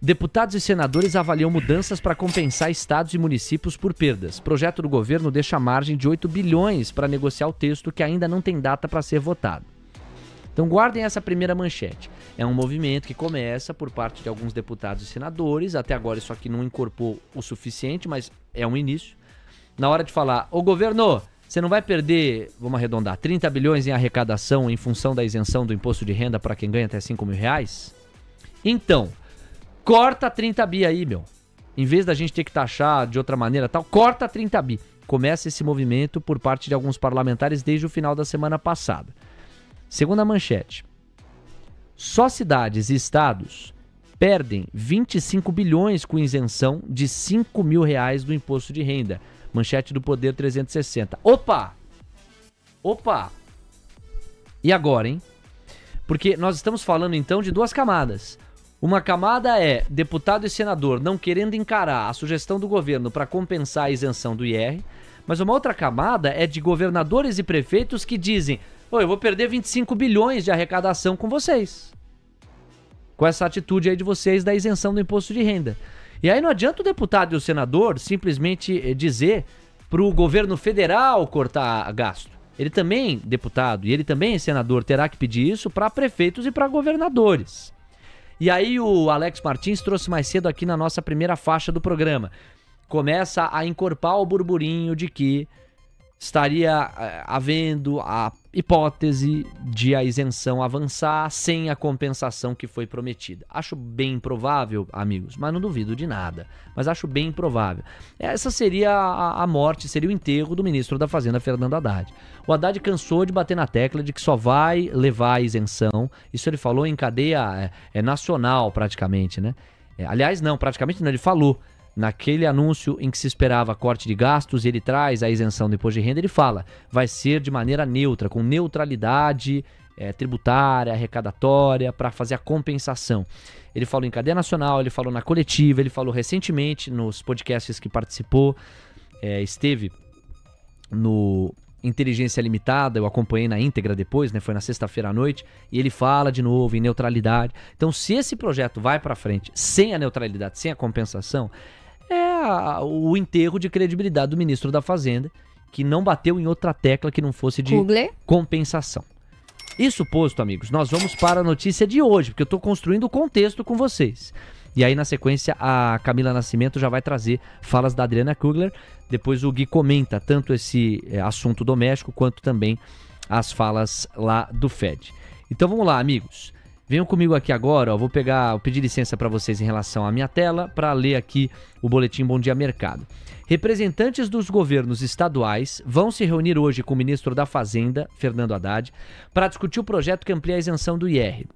Deputados e senadores avaliam mudanças para compensar estados e municípios por perdas. Projeto do governo deixa margem de 8 bilhões para negociar o texto que ainda não tem data para ser votado. Então guardem essa primeira manchete. É um movimento que começa por parte de alguns deputados e senadores. Até agora isso aqui não incorporou o suficiente, mas é um início. Na hora de falar, ô governo, você não vai perder, vamos arredondar, 30 bilhões em arrecadação em função da isenção do imposto de renda para quem ganha até 5 mil reais? Então, corta 30 bi aí, meu. Em vez da gente ter que taxar de outra maneira tal, corta 30 bi. Começa esse movimento por parte de alguns parlamentares desde o final da semana passada. Segunda manchete. Só cidades e estados perdem 25 bilhões com isenção de 5 mil reais do imposto de renda. Manchete do Poder 360. Opa! E agora, hein? Porque nós estamos falando então de duas camadas. Uma camada é deputado e senador não querendo encarar a sugestão do governo para compensar a isenção do IR, mas uma outra camada é de governadores e prefeitos que dizem: eu vou perder 25 bilhões de arrecadação com vocês. Com essa atitude aí de vocês da isenção do imposto de renda. E aí não adianta o deputado e o senador simplesmente dizer para o governo federal cortar gasto. Ele também, deputado, e ele também, senador, terá que pedir isso para prefeitos e para governadores. E aí o Alex Martins trouxe mais cedo aqui na nossa primeira faixa do programa. Começa a encorpar o burburinho de que estaria havendo a hipótese de a isenção avançar sem a compensação que foi prometida. Acho bem improvável, amigos, mas não duvido de nada. Mas acho bem improvável. Essa seria a morte, seria o enterro do ministro da Fazenda, Fernando Haddad. O Haddad cansou de bater na tecla de que só vai levar a isenção. Isso ele falou em cadeia nacional, praticamente, né? Aliás, não, praticamente não, ele falou. Naquele anúncio em que se esperava corte de gastos e ele traz a isenção do imposto de renda, ele fala, vai ser de maneira neutra, com neutralidade tributária, arrecadatória, para fazer a compensação. Ele falou em cadeia nacional, ele falou na coletiva, ele falou recentemente nos podcasts que participou, esteve no Inteligência Limitada, eu acompanhei na íntegra depois, né? Foi na sexta-feira à noite, e ele fala de novo em neutralidade. Então, se esse projeto vai para frente sem a neutralidade, sem a compensação, o enterro de credibilidade do ministro da Fazenda, que não bateu em outra tecla que não fosse de compensação. Isso posto, amigos, nós vamos para a notícia de hoje, porque eu estou construindo o contexto com vocês. E aí, na sequência, a Camila Nascimento já vai trazer falas da Adriana Kugler. Depois o Gui comenta tanto esse assunto doméstico, quanto também as falas lá do Fed. Então vamos lá, amigos. Venham comigo aqui agora, ó, vou pedir licença para vocês em relação à minha tela, para ler aqui o boletim Bom Dia Mercado. Representantes dos governos estaduais vão se reunir hoje com o ministro da Fazenda, Fernando Haddad, para discutir o projeto que amplia a isenção do IR.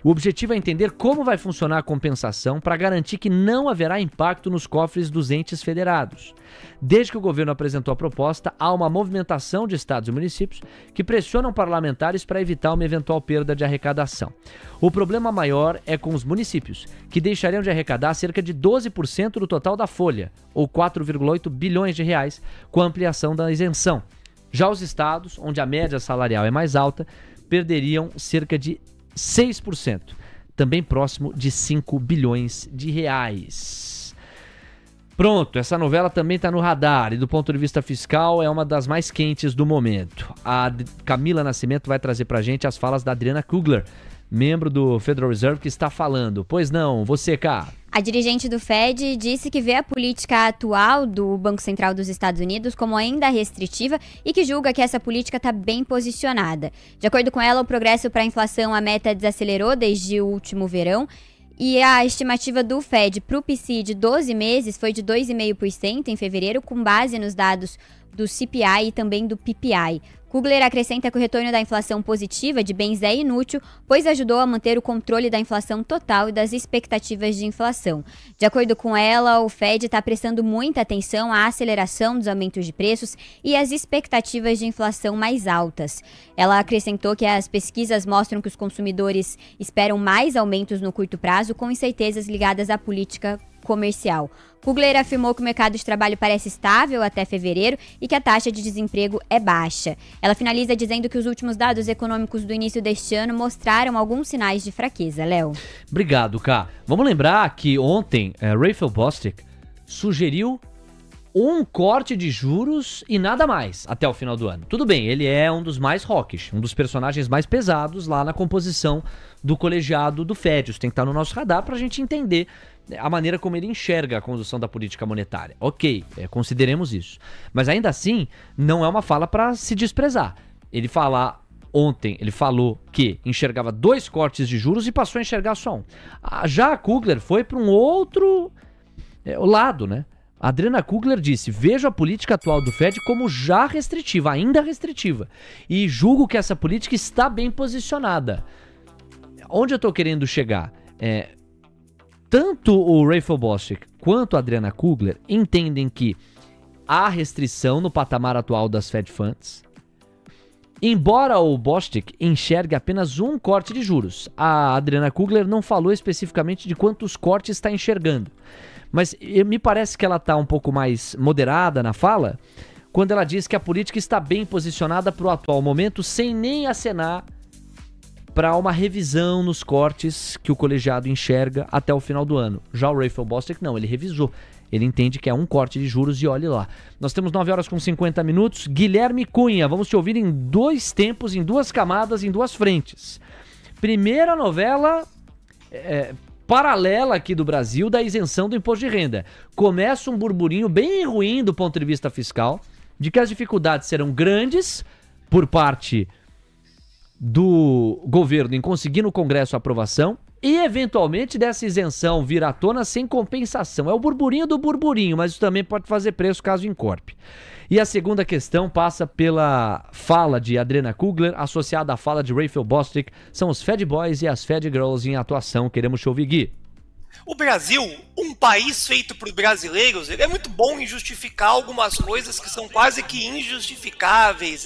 O objetivo é entender como vai funcionar a compensação para garantir que não haverá impacto nos cofres dos entes federados. Desde que o governo apresentou a proposta, há uma movimentação de estados e municípios que pressionam parlamentares para evitar uma eventual perda de arrecadação. O problema maior é com os municípios, que deixariam de arrecadar cerca de 12% do total da folha, ou 4,8 bilhões de reais, com a ampliação da isenção. Já os estados, onde a média salarial é mais alta, perderiam cerca de 6%, também próximo de 5 bilhões de reais. Pronto, essa novela também está no radar e do ponto de vista fiscal é uma das mais quentes do momento. A Camila Nascimento vai trazer pra gente as falas da Adriana Kugler, membro do Federal Reserve, que está falando. Pois não, você, cá. A dirigente do Fed disse que vê a política atual do Banco Central dos Estados Unidos como ainda restritiva e que julga que essa política está bem posicionada. De acordo com ela, o progresso para a inflação, a meta desacelerou desde o último verão e a estimativa do Fed para o PCI de 12 meses foi de 2,5% em fevereiro, com base nos dados do CPI e também do PPI. Kugler acrescenta que o retorno da inflação positiva de bens é inútil, pois ajudou a manter o controle da inflação total e das expectativas de inflação. De acordo com ela, o Fed está prestando muita atenção à aceleração dos aumentos de preços e às expectativas de inflação mais altas. Ela acrescentou que as pesquisas mostram que os consumidores esperam mais aumentos no curto prazo, com incertezas ligadas à política comercial. Kugler afirmou que o mercado de trabalho parece estável até fevereiro e que a taxa de desemprego é baixa. Ela finaliza dizendo que os últimos dados econômicos do início deste ano mostraram alguns sinais de fraqueza. Léo. Obrigado, Ká. Vamos lembrar que ontem Raphael Bostic sugeriu um corte de juros e nada mais até o final do ano. Tudo bem, ele é um dos mais hawkish, um dos personagens mais pesados lá na composição do colegiado do Fed. Isso tem que estar no nosso radar para a gente entender a maneira como ele enxerga a condução da política monetária. Ok, consideremos isso. Mas ainda assim, não é uma fala para se desprezar. Ontem ele falou que enxergava 2 cortes de juros e passou a enxergar só um. Já a Kugler foi para um outro lado, né? A Adriana Kugler disse: vejo a política atual do Fed como já restritiva, ainda restritiva. E julgo que essa política está bem posicionada. Onde eu estou querendo chegar? Tanto o Raphael Bostic quanto a Adriana Kugler entendem que há restrição no patamar atual das Fed Funds. Embora o Bostic enxergue apenas um corte de juros, a Adriana Kugler não falou especificamente de quantos cortes está enxergando. Mas me parece que ela está um pouco mais moderada na fala, quando ela diz que a política está bem posicionada para o atual momento, sem nem acenar para uma revisão nos cortes que o colegiado enxerga até o final do ano. Já o Raphael Bostic não, ele revisou. Ele entende que é um corte de juros e olhe lá. Nós temos 9 horas com 50 minutos. Guilherme Cunha, vamos te ouvir em 2 tempos, em 2 camadas, em 2 frentes. Primeira novela paralela aqui do Brasil da isenção do imposto de renda. Começa um burburinho bem ruim do ponto de vista fiscal, de que as dificuldades serão grandes por parte do governo em conseguir no Congresso a aprovação e, eventualmente, dessa isenção vir à tona sem compensação. É o burburinho do burburinho, mas isso também pode fazer preço caso encorpe. E a segunda questão passa pela fala de Adriana Kugler, associada à fala de Raphael Bostic. São os Fed Boys e as Fed Girls em atuação. Queremos te ouvir, Gui. O Brasil, um país feito por brasileiros, ele é muito bom em justificar algumas coisas que são quase que injustificáveis.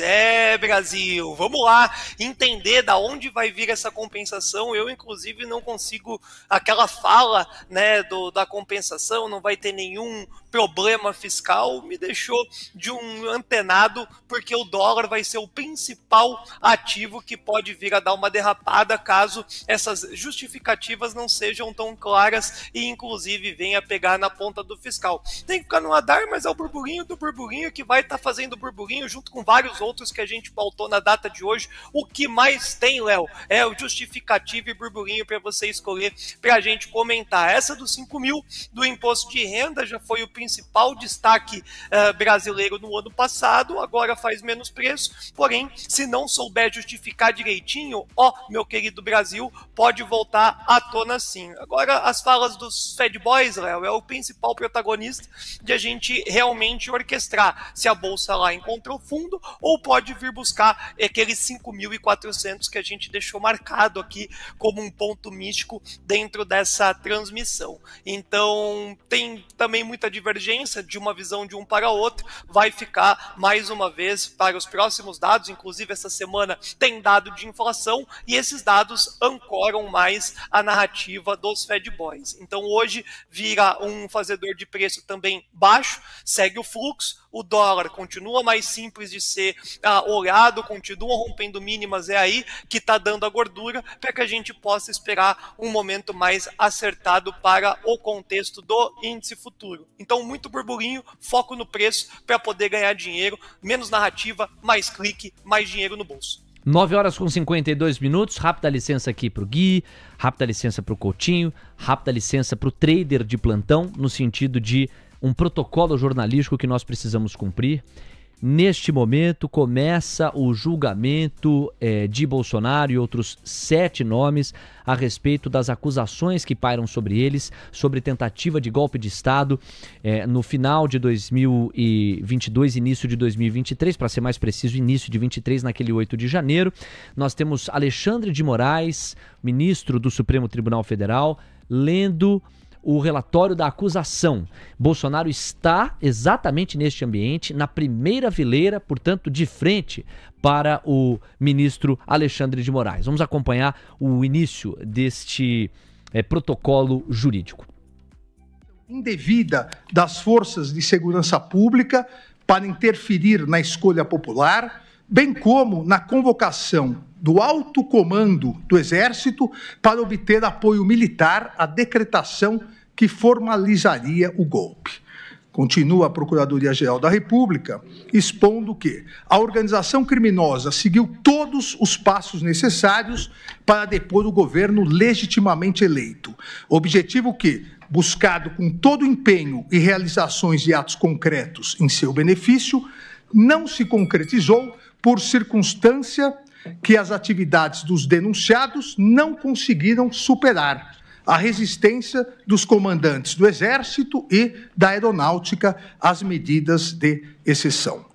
Brasil, vamos lá entender da onde vai vir essa compensação. Eu, inclusive, não consigo, aquela fala, né, da compensação, não vai ter nenhum problema fiscal, me deixou de um antenado, porque o dólar vai ser o principal ativo que pode vir a dar uma derrapada caso essas justificativas não sejam tão claras e, inclusive, venha pegar na ponta do fiscal. Tem que ficar no radar, mas é o burburinho do burburinho que vai estar fazendo burburinho junto com vários outros que a gente pautou na data de hoje. O que mais tem, Léo, é o justificativo e burburinho para você escolher para a gente comentar. Essa dos 5 mil do imposto de renda já foi o principal principal destaque brasileiro no ano passado, agora faz menos preço, porém, se não souber justificar direitinho, meu querido Brasil, pode voltar à tona sim. Agora, as falas dos Fed Boys, Léo, é o principal protagonista de a gente realmente orquestrar se a Bolsa lá encontrou fundo ou pode vir buscar aqueles 5.400 que a gente deixou marcado aqui como um ponto místico dentro dessa transmissão. Então, tem também muita divergência de uma visão de um para outro, vai ficar mais uma vez para os próximos dados, inclusive essa semana tem dado de inflação e esses dados ancoram mais a narrativa dos Fed Boys. Então hoje vira um fazedor de preço também baixo, segue o fluxo, o dólar continua mais simples de ser olhado, continua rompendo mínimas, é aí que está dando a gordura para que a gente possa esperar um momento mais acertado para o contexto do índice futuro. Então muito burburinho, foco no preço para poder ganhar dinheiro, menos narrativa, mais clique, mais dinheiro no bolso. 9 horas com 52 minutos, rápida licença aqui pro Gui, rápida licença pro Coutinho, rápida licença pro trader de plantão, no sentido de um protocolo jornalístico que nós precisamos cumprir. Neste momento começa o julgamento de Bolsonaro e outros 7 nomes a respeito das acusações que pairam sobre eles, sobre tentativa de golpe de Estado no final de 2022, início de 2023, para ser mais preciso, início de 23, naquele 8 de janeiro. Nós temos Alexandre de Moraes, ministro do Supremo Tribunal Federal, lendo o relatório da acusação. Bolsonaro está exatamente neste ambiente, na primeira fileira, portanto, de frente para o ministro Alexandre de Moraes. Vamos acompanhar o início deste protocolo jurídico. Indevida das forças de segurança pública para interferir na escolha popular, bem como na convocação do alto comando do Exército para obter apoio militar à decretação que formalizaria o golpe. Continua a Procuradoria-Geral da República expondo que a organização criminosa seguiu todos os passos necessários para depor o governo legitimamente eleito. Objetivo que, buscado com todo empenho e realizações de atos concretos em seu benefício, não se concretizou por circunstância que as atividades dos denunciados não conseguiram superar a resistência dos comandantes do Exército e da Aeronáutica às medidas de exceção.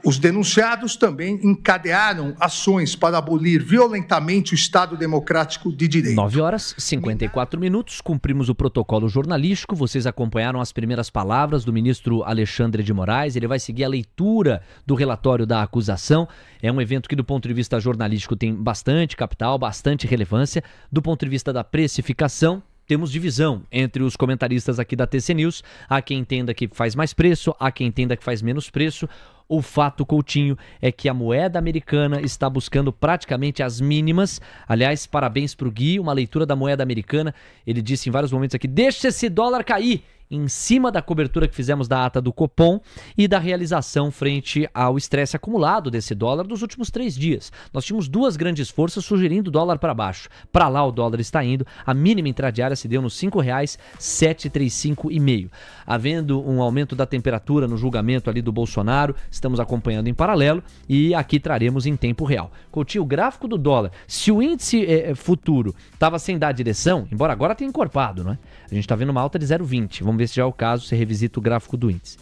Os denunciados também encadearam ações para abolir violentamente o Estado Democrático de Direito. 9 horas, 54 minutos, cumprimos o protocolo jornalístico, vocês acompanharam as primeiras palavras do ministro Alexandre de Moraes, ele vai seguir a leitura do relatório da acusação. É um evento que do ponto de vista jornalístico tem bastante capital, bastante relevância. Do ponto de vista da precificação, temos divisão entre os comentaristas aqui da TC News. Há quem entenda que faz mais preço, há quem entenda que faz menos preço. O fato, Coutinho, é que a moeda americana está buscando praticamente as mínimas. Aliás, parabéns para o Gui, uma leitura da moeda americana. Ele disse em vários momentos aqui, deixa esse dólar cair, em cima da cobertura que fizemos da ata do Copom e da realização frente ao estresse acumulado desse dólar dos últimos 3 dias. Nós tínhamos 2 grandes forças sugerindo o dólar para baixo. Para lá o dólar está indo, a mínima intradiária se deu nos R$ 5,735,5. Havendo um aumento da temperatura no julgamento ali do Bolsonaro, estamos acompanhando em paralelo e aqui traremos em tempo real. Coutinho, o gráfico do dólar, se o índice futuro estava sem dar direção, embora agora tenha encorpado, não é? A gente está vendo uma alta de 0,20. Vamos ver se já é o caso, você revisita o gráfico do índice.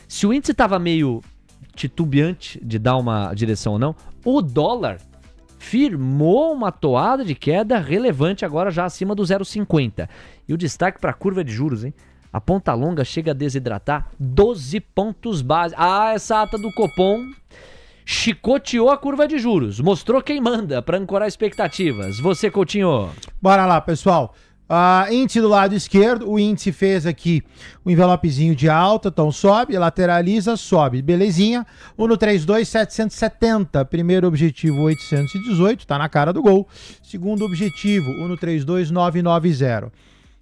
Se o índice estava meio titubeante de dar uma direção ou não, o dólar firmou uma toada de queda relevante agora já acima do 0,50. E o destaque para a curva de juros, hein? A ponta longa chega a desidratar 12 pontos base. Essa ata do Copom chicoteou a curva de juros, mostrou quem manda para ancorar expectativas. Você, Coutinho. Bora lá, pessoal. Índice do lado esquerdo, o índice fez aqui um envelopezinho de alta, então sobe, lateraliza, sobe, belezinha. 1,32,770, primeiro objetivo 818, tá na cara do gol. Segundo objetivo, 1,32,990.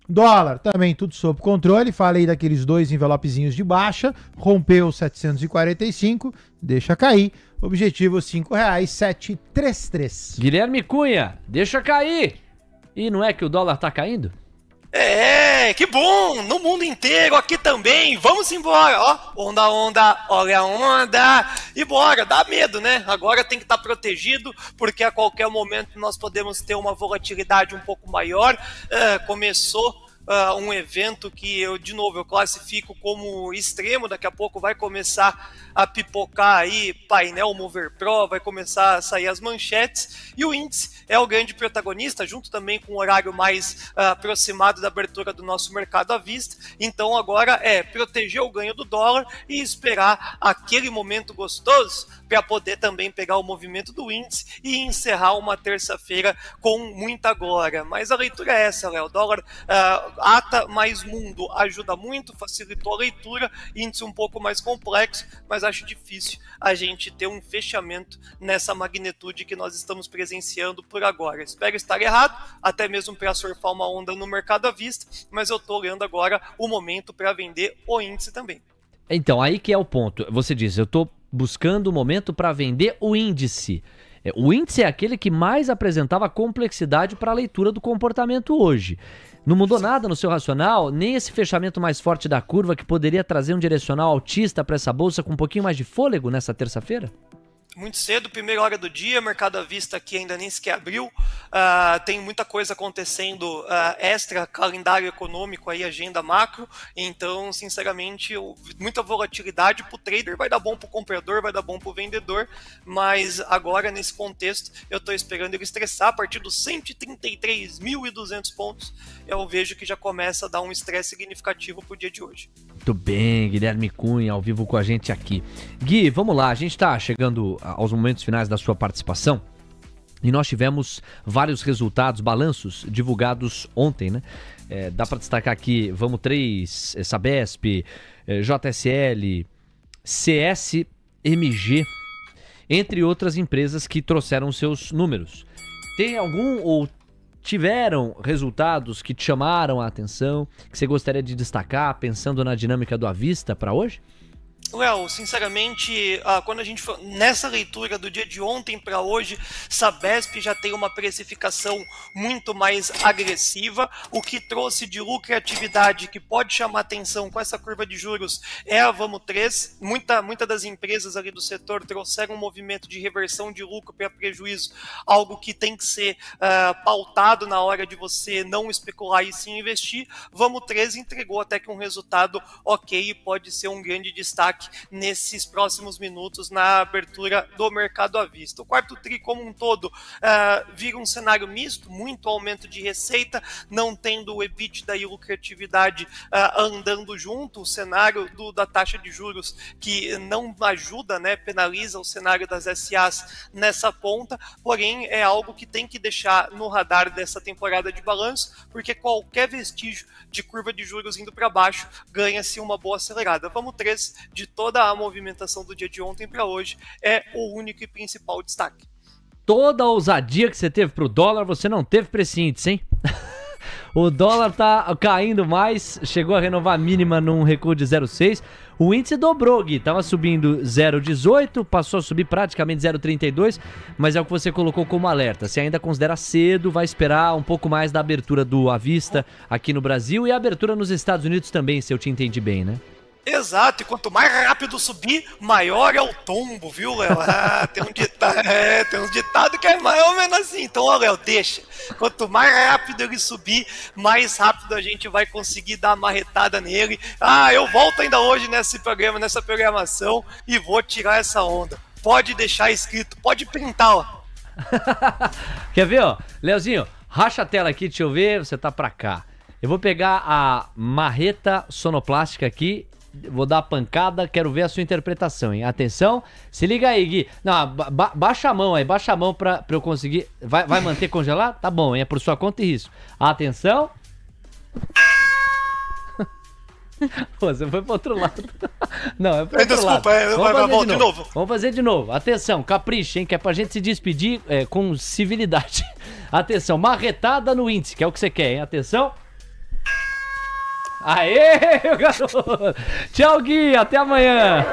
Dólar, também tudo sob controle, falei daqueles 2 envelopezinhos de baixa, rompeu 745, deixa cair, objetivo R$ 5,733. Guilherme Cunha, deixa cair. E não é que o dólar tá caindo? Que bom! No mundo inteiro, aqui também. Vamos embora, ó. Onda, onda, olha a onda. E bora, dá medo, né? Agora tem que estar protegido, porque a qualquer momento nós podemos ter uma volatilidade um pouco maior. Começou um evento que eu classifico como extremo. Daqui a pouco vai começar a pipocar aí painel Mover Pro, vai começar a sair as manchetes, e o índice é o grande protagonista, junto também com o horário mais aproximado da abertura do nosso mercado à vista. Então agora proteger o ganho do dólar e esperar aquele momento gostoso para poder também pegar o movimento do índice e encerrar uma terça-feira com muita glória. Mas a leitura é essa, Léo. Dólar ata mais mundo ajuda muito, facilitou a leitura, índice um pouco mais complexo, mas acho difícil a gente ter um fechamento nessa magnitude que nós estamos presenciando por agora. Espero estar errado, até mesmo para surfar uma onda no mercado à vista, mas eu estou olhando agora o momento para vender o índice também. Então, aí que é o ponto. Você diz, eu estou buscando o momento para vender o índice. O índice é aquele que mais apresentava complexidade para a leitura do comportamento hoje. Não mudou nada no seu racional, nem esse fechamento mais forte da curva que poderia trazer um direcional altista para essa bolsa com um pouquinho mais de fôlego nessa terça-feira? Muito cedo, primeira hora do dia, mercado à vista aqui ainda nem sequer abriu, tem muita coisa acontecendo extra calendário econômico aí, agenda macro, então sinceramente muita volatilidade para o trader, vai dar bom para o comprador, vai dar bom para o vendedor, mas agora nesse contexto eu estou esperando ele estressar a partir dos 133.200 pontos, eu vejo que já começa a dar um estresse significativo para o dia de hoje. Muito bem, Guilherme Cunha, ao vivo com a gente aqui. Gui, vamos lá, a gente está chegando aos momentos finais da sua participação e nós tivemos vários resultados, balanços divulgados ontem, né? Dá para destacar aqui, vamos 3, Sabesp, JSL, CSMG, entre outras empresas que trouxeram seus números. Tem algum ou tiveram resultados que te chamaram a atenção, que você gostaria de destacar, pensando na dinâmica do à vista para hoje? Léo, sinceramente, quando a gente for nessa leitura do dia de ontem para hoje, Sabesp já tem uma precificação muito mais agressiva. O que trouxe de lucratividade que pode chamar atenção com essa curva de juros é a Vamos 3. Muita das empresas ali do setor trouxeram um movimento de reversão de lucro para prejuízo, algo que tem que ser pautado na hora de você não especular e sim investir. Vamos 3 entregou até que um resultado ok e pode ser um grande destaque nesses próximos minutos na abertura do mercado à vista. O quarto tri como um todo vira um cenário misto, muito aumento de receita, não tendo o EBITDA e lucratividade andando junto, o cenário da taxa de juros que não ajuda, né, penaliza o cenário das SAs nessa ponta, porém é algo que tem que deixar no radar dessa temporada de balanço, porque qualquer vestígio de curva de juros indo para baixo ganha-se uma boa acelerada. Vamos 3 de toda a movimentação do dia de ontem para hoje é o único e principal destaque. Toda a ousadia que você teve pro dólar, você não teve para esse índice, hein? O dólar tá caindo mais, chegou a renovar a mínima num recuo de 0,6. O índice dobrou, Gui, tava subindo 0,18, passou a subir praticamente 0,32, mas é o que você colocou como alerta. Você ainda considera cedo, vai esperar um pouco mais da abertura do à vista aqui no Brasil e a abertura nos Estados Unidos também, se eu te entendi bem, né? Exato, e quanto mais rápido subir, maior é o tombo, viu, Léo? Tem uns ditados que é mais ou menos assim. Então, ó, Léo, deixa. Quanto mais rápido ele subir, mais rápido a gente vai conseguir dar uma marretada nele. Eu volto ainda hoje nessa programação e vou tirar essa onda. Pode deixar escrito, pode printar, ó. Quer ver, ó? Leozinho, racha a tela aqui, deixa eu ver, você tá pra cá. Eu vou pegar a marreta sonoplástica aqui, vou dar a pancada, quero ver a sua interpretação, hein? Atenção, se liga aí, Gui. Não, baixa a mão aí, baixa a mão pra eu conseguir. Vai manter congelado? Tá bom, hein? É por sua conta e risco. Atenção. Pô, você foi pro outro lado. Não, é pro outro lado. Desculpa, de novo. Vamos fazer de novo. Atenção, capricha, hein? Que é pra gente se despedir com civilidade. Atenção, marretada no índice, que é o que você quer, hein? Atenção. Aê, garoto! Tchau, Gui, até amanhã!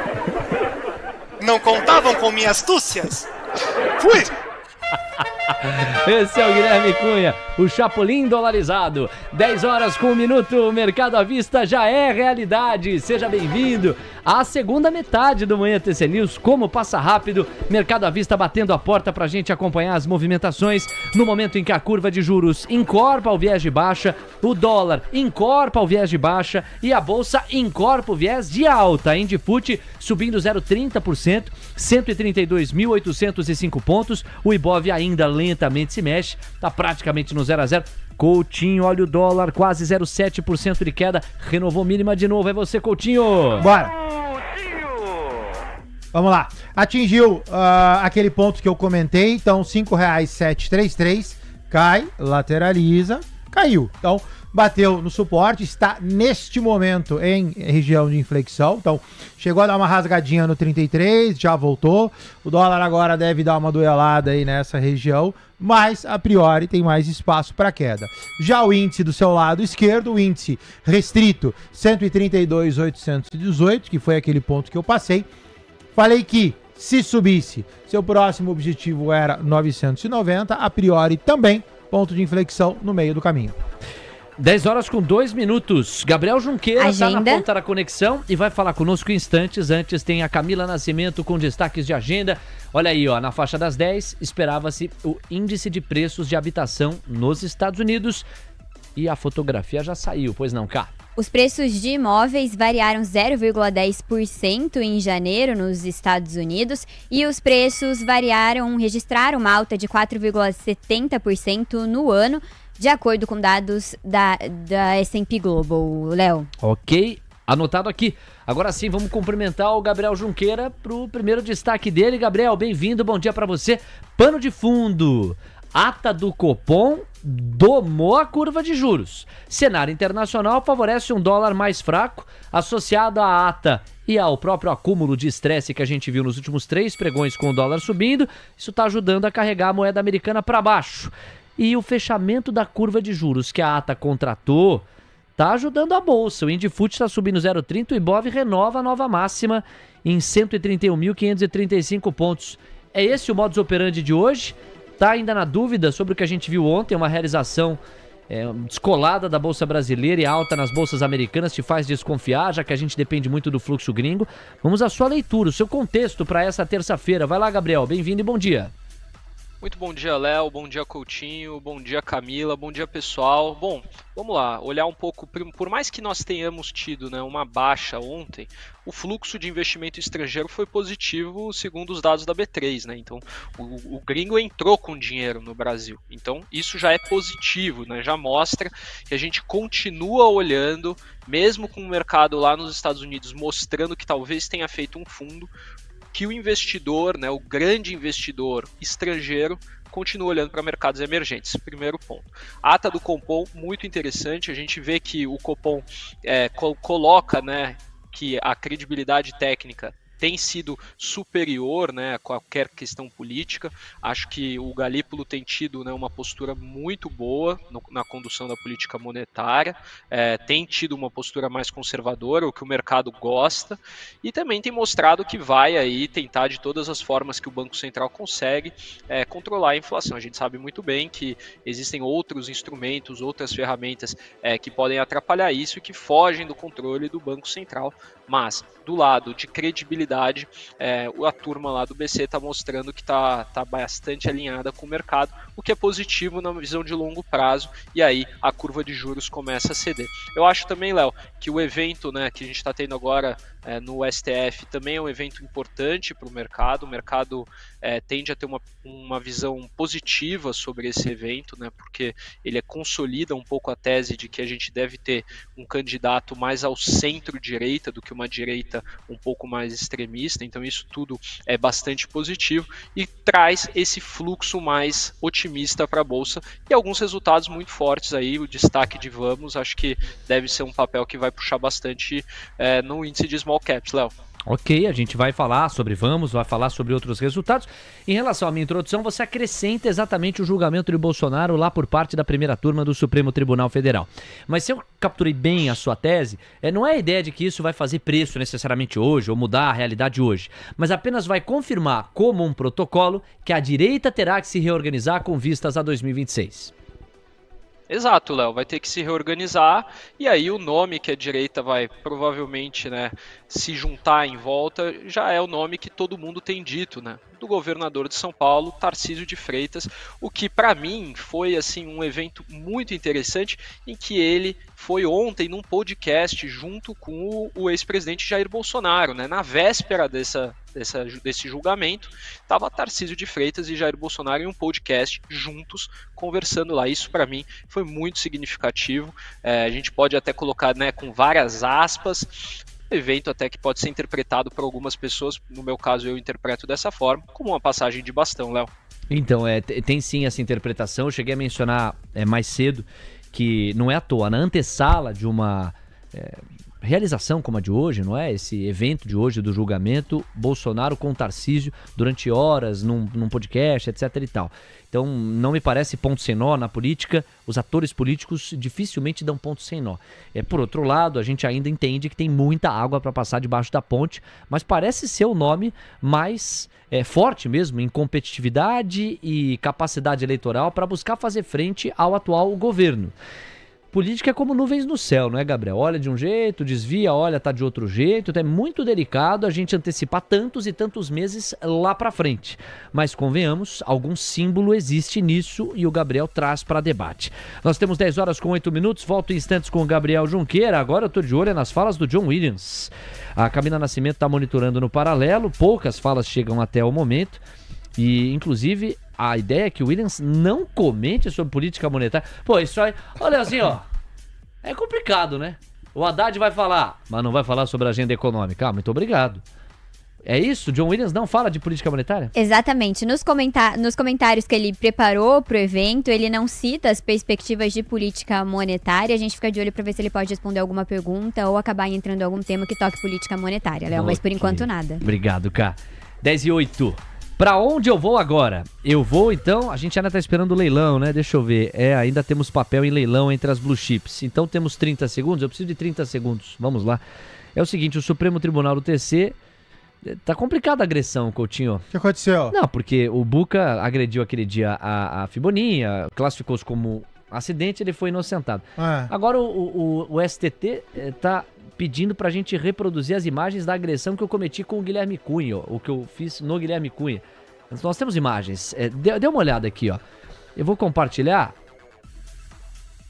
Não contavam com minhas astúcias? Fui! Esse é o Guilherme Cunha, o Chapolin dolarizado. 10 horas com 1 minuto, o Mercado à Vista já é realidade. Seja bem-vindo à segunda metade do Manhã TC News. Como passa rápido, Mercado à Vista batendo a porta pra gente acompanhar as movimentações no momento em que a curva de juros encorpa o viés de baixa, o dólar encorpa o viés de baixa e a bolsa encorpa o viés de alta. Indifut subindo 0,30%, 132.805 pontos. O Ibov ainda lentamente se mexe, tá praticamente no 0 a 0. Coutinho, olha o dólar, quase 0,7% de queda, renovou mínima de novo, é você, Coutinho. Bora. Vamos lá. Atingiu aquele ponto que eu comentei, então R$ 5,733, cai, lateraliza, caiu. Então, bateu no suporte, está neste momento em região de inflexão, então chegou a dar uma rasgadinha no 33, já voltou, o dólar agora deve dar uma duelada aí nessa região, mas a priori tem mais espaço para queda. Já o índice do seu lado esquerdo, o índice restrito 132.818, que foi aquele ponto que eu passei, falei que se subisse, seu próximo objetivo era 990, a priori também ponto de inflexão no meio do caminho. 10 horas com 2 minutos. Gabriel Junqueira está na ponta da conexão e vai falar conosco em instantes. Antes tem a Camila Nascimento com destaques de agenda. Olha aí, ó, na faixa das 10 esperava-se o índice de preços de habitação nos Estados Unidos e a fotografia já saiu, pois não, Cá? Os preços de imóveis variaram 0,10% em janeiro nos Estados Unidos e os preços registraram uma alta de 4,70% no ano, de acordo com dados da S&P Global, Léo. Ok, anotado aqui. Agora sim, vamos cumprimentar o Gabriel Junqueira para o primeiro destaque dele. Gabriel, bem-vindo, bom dia para você. Pano de fundo, ata do Copom domou a curva de juros. Cenário internacional favorece um dólar mais fraco, associado à ata e ao próprio acúmulo de estresse que a gente viu nos últimos 3 pregões com o dólar subindo. Isso está ajudando a carregar a moeda americana para baixo. E o fechamento da curva de juros que a ata contratou está ajudando a bolsa. O Indifut está subindo 0,30 e o Ibov renova a nova máxima em 131.535 pontos. É esse o modus operandi de hoje? Está ainda na dúvida sobre o que a gente viu ontem, uma realização descolada da Bolsa Brasileira e alta nas bolsas americanas te faz desconfiar, já que a gente depende muito do fluxo gringo. Vamos à sua leitura, o seu contexto para essa terça-feira. Vai lá, Gabriel, bem-vindo e bom dia. Muito bom dia, Léo, bom dia, Coutinho, bom dia, Camila, bom dia, pessoal. Bom, vamos lá, olhar um pouco, por mais que nós tenhamos tido, né, uma baixa ontem, o fluxo de investimento estrangeiro foi positivo segundo os dados da B3, né? Então, o gringo entrou com dinheiro no Brasil. Então, isso já é positivo, né? Já mostra que a gente continua olhando, mesmo com o mercado lá nos Estados Unidos mostrando que talvez tenha feito um fundo, que o investidor, né, o grande investidor estrangeiro, continua olhando para mercados emergentes. Primeiro ponto. A ata do Copom, muito interessante. A gente vê que o Copom coloca, né, que a credibilidade técnica tem sido superior, né, a qualquer questão política. Acho que o Galípolo tem tido, né, uma postura muito boa na condução da política monetária, tem tido uma postura mais conservadora, o que o mercado gosta, e também tem mostrado que vai aí tentar de todas as formas que o Banco Central consegue controlar a inflação. A gente sabe muito bem que existem outros instrumentos, outras ferramentas que podem atrapalhar isso e que fogem do controle do Banco Central, mas do lado de credibilidade, a turma lá do BC está mostrando que está bastante alinhada com o mercado, o que é positivo na visão de longo prazo, e aí a curva de juros começa a ceder. Eu acho também, Léo, que o evento, né, que a gente está tendo agora no STF também é um evento importante para o mercado tende a ter uma visão positiva sobre esse evento, né, porque ele consolida um pouco a tese de que a gente deve ter um candidato mais ao centro-direita do que uma direita um pouco mais extremista, então isso tudo é bastante positivo e traz esse fluxo mais otimista para a Bolsa e alguns resultados muito fortes aí, o destaque de Vamos, acho que deve ser um papel que vai puxar bastante no índice de small caps, Léo. Ok, a gente vai falar sobre vai falar sobre outros resultados. Em relação à minha introdução, você acrescenta exatamente o julgamento de Bolsonaro lá por parte da primeira turma do Supremo Tribunal Federal. Mas se eu capturei bem a sua tese, não é a ideia de que isso vai fazer preço necessariamente hoje ou mudar a realidade hoje, mas apenas vai confirmar como um protocolo que a direita terá que se reorganizar com vistas a 2026. Exato, Léo, vai ter que se reorganizar e aí o nome que a direita vai provavelmente, né, se juntar em volta já é o nome que todo mundo tem dito, né, do governador de São Paulo, Tarcísio de Freitas, o que para mim foi assim um evento muito interessante em que ele foi ontem num podcast junto com o ex-presidente Jair Bolsonaro, né, na véspera desse julgamento, estava Tarcísio de Freitas e Jair Bolsonaro em um podcast juntos, conversando lá. Isso para mim foi muito significativo. A gente pode até colocar, né, com várias aspas, evento até que pode ser interpretado por algumas pessoas, no meu caso eu interpreto dessa forma, como uma passagem de bastão, Léo. Então, tem sim essa interpretação. Eu cheguei a mencionar mais cedo que não é à toa, na antessala de uma realização como a de hoje, não é? Esse evento de hoje do julgamento, Bolsonaro com Tarcísio durante horas num podcast, etc e tal. Então não me parece ponto sem nó na política, os atores políticos dificilmente dão ponto sem nó. Por outro lado, a gente ainda entende que tem muita água para passar debaixo da ponte, mas parece ser o nome mais forte mesmo em competitividade e capacidade eleitoral para buscar fazer frente ao atual governo. Política é como nuvens no céu, não é, Gabriel? Olha de um jeito, desvia, olha, tá de outro jeito. Então é muito delicado a gente antecipar tantos e tantos meses lá pra frente. Mas convenhamos, algum símbolo existe nisso e o Gabriel traz para debate. Nós temos 10 horas com 8 minutos, volto em instantes com o Gabriel Junqueira. Agora eu tô de olho nas falas do John Williams. A Camila Nascimento tá monitorando no paralelo, poucas falas chegam até o momento. E, inclusive, a ideia é que o Williams não comente sobre política monetária. Pô, isso aí... Olha assim, ó. É complicado, né? O Haddad vai falar, mas não vai falar sobre a agenda econômica. Ah, muito obrigado. É isso? John Williams não fala de política monetária? Exatamente. Nos comentários que ele preparou pro evento, ele não cita as perspectivas de política monetária. A gente fica de olho para ver se ele pode responder alguma pergunta ou acabar entrando em algum tema que toque política monetária, Léo. Mas por enquanto nada. Obrigado, Cá. 10:08. Pra onde eu vou agora? Eu vou, então, a gente ainda tá esperando o leilão, né? Deixa eu ver. Ainda temos papel em leilão entre as blue chips. Então temos 30 segundos, eu preciso de 30 segundos. Vamos lá. É o seguinte, o Supremo Tribunal do TC... Tá complicada a agressão, Coutinho. O que aconteceu? Não, porque o Buca agrediu aquele dia a Fiboninha, classificou-se como acidente, ele foi inocentado. Agora o STT tá pedindo pra gente reproduzir as imagens da agressão que eu cometi com o Guilherme Cunha, o que eu fiz no Guilherme Cunha. Nós temos imagens. Dê uma olhada aqui, ó. Eu vou compartilhar.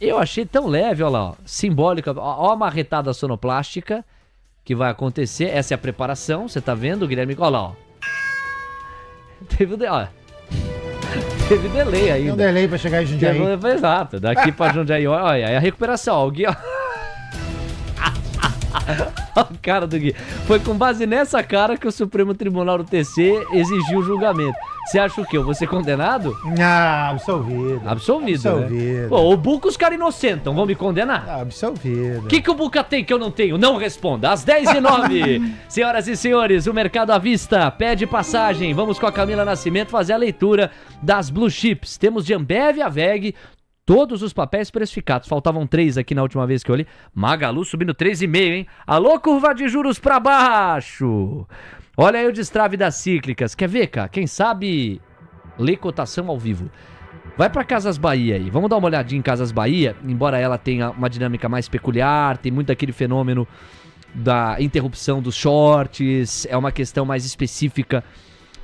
Eu achei tão leve, olha lá, ó, simbólica. Ó a marretada sonoplástica que vai acontecer. Essa é a preparação, você tá vendo, Guilherme? Olha lá, ó. Teve delay ainda. Tem um delay pra chegar em Jundiaí. Exato, daqui pra Jundiaí. Olha, é a recuperação, ó. O Gui, ó. O cara do Gui. Foi com base nessa cara que o Supremo Tribunal do TC exigiu o julgamento. Você acha o quê? Eu vou ser condenado? Ah, absolvido. Absolvido, né? Pô, o Buca os caras inocentam, vão me condenar? Absolvido. O que o Buca tem que eu não tenho? Não responda. Às 10:09. Senhoras e senhores, o Mercado à Vista pede passagem. Vamos com a Camila Nascimento fazer a leitura das Blue Chips. Temos de Ambev e Aveg, todos os papéis precificados. Faltavam 3 aqui na última vez que eu li. Magalu subindo 3,5, hein? Alô, curva de juros pra baixo. Olha aí o destrave das cíclicas. Quer ver, cara? Quem sabe lê cotação ao vivo. Vai pra Casas Bahia aí. Vamos dar uma olhadinha em Casas Bahia. Embora ela tenha uma dinâmica mais peculiar, tem muito aquele fenômeno da interrupção dos shorts. É uma questão mais específica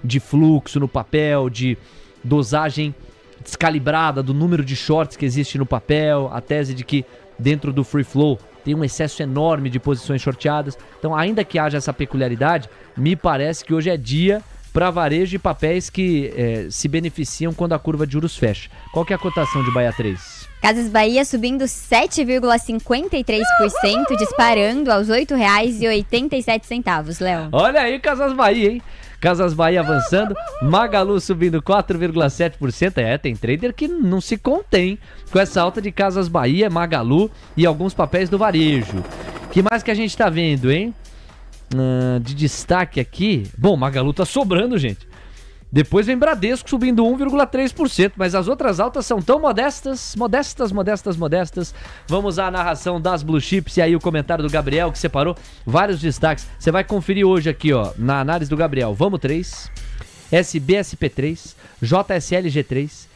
de fluxo no papel, de dosagem descalibrada do número de shorts que existe no papel, a tese de que dentro do free flow tem um excesso enorme de posições shorteadas. Então, ainda que haja essa peculiaridade, me parece que hoje é dia para varejo de papéis que se beneficiam quando a curva de juros fecha. Qual que é a cotação de Bahia 3? Casas Bahia subindo 7,53%, disparando aos R$ 8,87, Léo. Olha aí, Casas Bahia, hein? Casas Bahia avançando, Magalu subindo 4,7%. Tem trader que não se contém com essa alta de Casas Bahia, Magalu e alguns papéis do varejo. Que mais que a gente tá vendo, hein? de destaque aqui. Bom, Magalu tá sobrando, gente. Depois vem Bradesco subindo 1,3%, mas as outras altas são tão modestas. Vamos à narração das Blue Chips e aí o comentário do Gabriel, que separou vários destaques. Você vai conferir hoje aqui, ó, na análise do Gabriel. Vamos 3, SBSP3, JSLG3,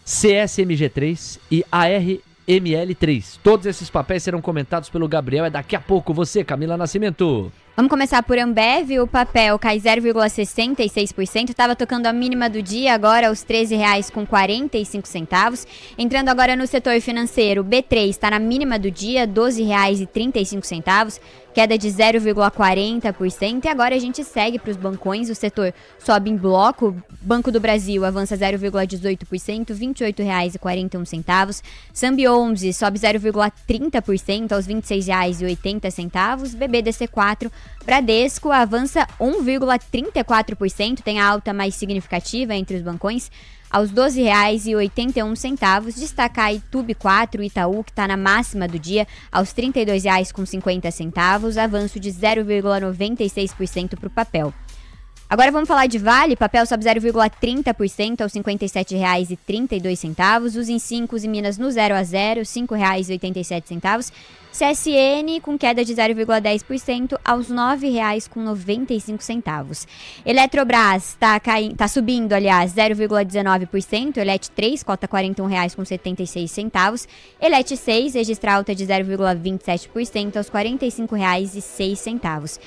CSMG3 e ARML3. Todos esses papéis serão comentados pelo Gabriel. É daqui a pouco. Você, Camila Nascimento. Vamos começar por Ambev, o papel cai 0,66%, estava tocando a mínima do dia, agora aos R$ 13,45. Entrando agora no setor financeiro, o B3 está na mínima do dia, R$ 12,35, queda de 0,40%. E agora a gente segue para os bancões, o setor sobe em bloco, Banco do Brasil avança 0,18%, R$ 28,41. Sambi11 sobe 0,30% aos R$ 26,80. BBDC4, Bradesco avança 1,34%, tem a alta mais significativa entre os bancões, aos R$ 12,81. Destacar Itube 4, Itaú, que está na máxima do dia, aos R$ 32,50, avanço de 0,96% para o papel. Agora vamos falar de Vale, papel sobe 0,30% aos R$ 57,32, os Insincos e Minas no 0 a 0, R$ 5,87, CSN com queda de 0,10% aos R$ 9,95. Eletrobras tá subindo, aliás, 0,19%, Elet 3 cota R$ 41,76, Elet 6 registra alta de 0,27% aos R$ 45,06.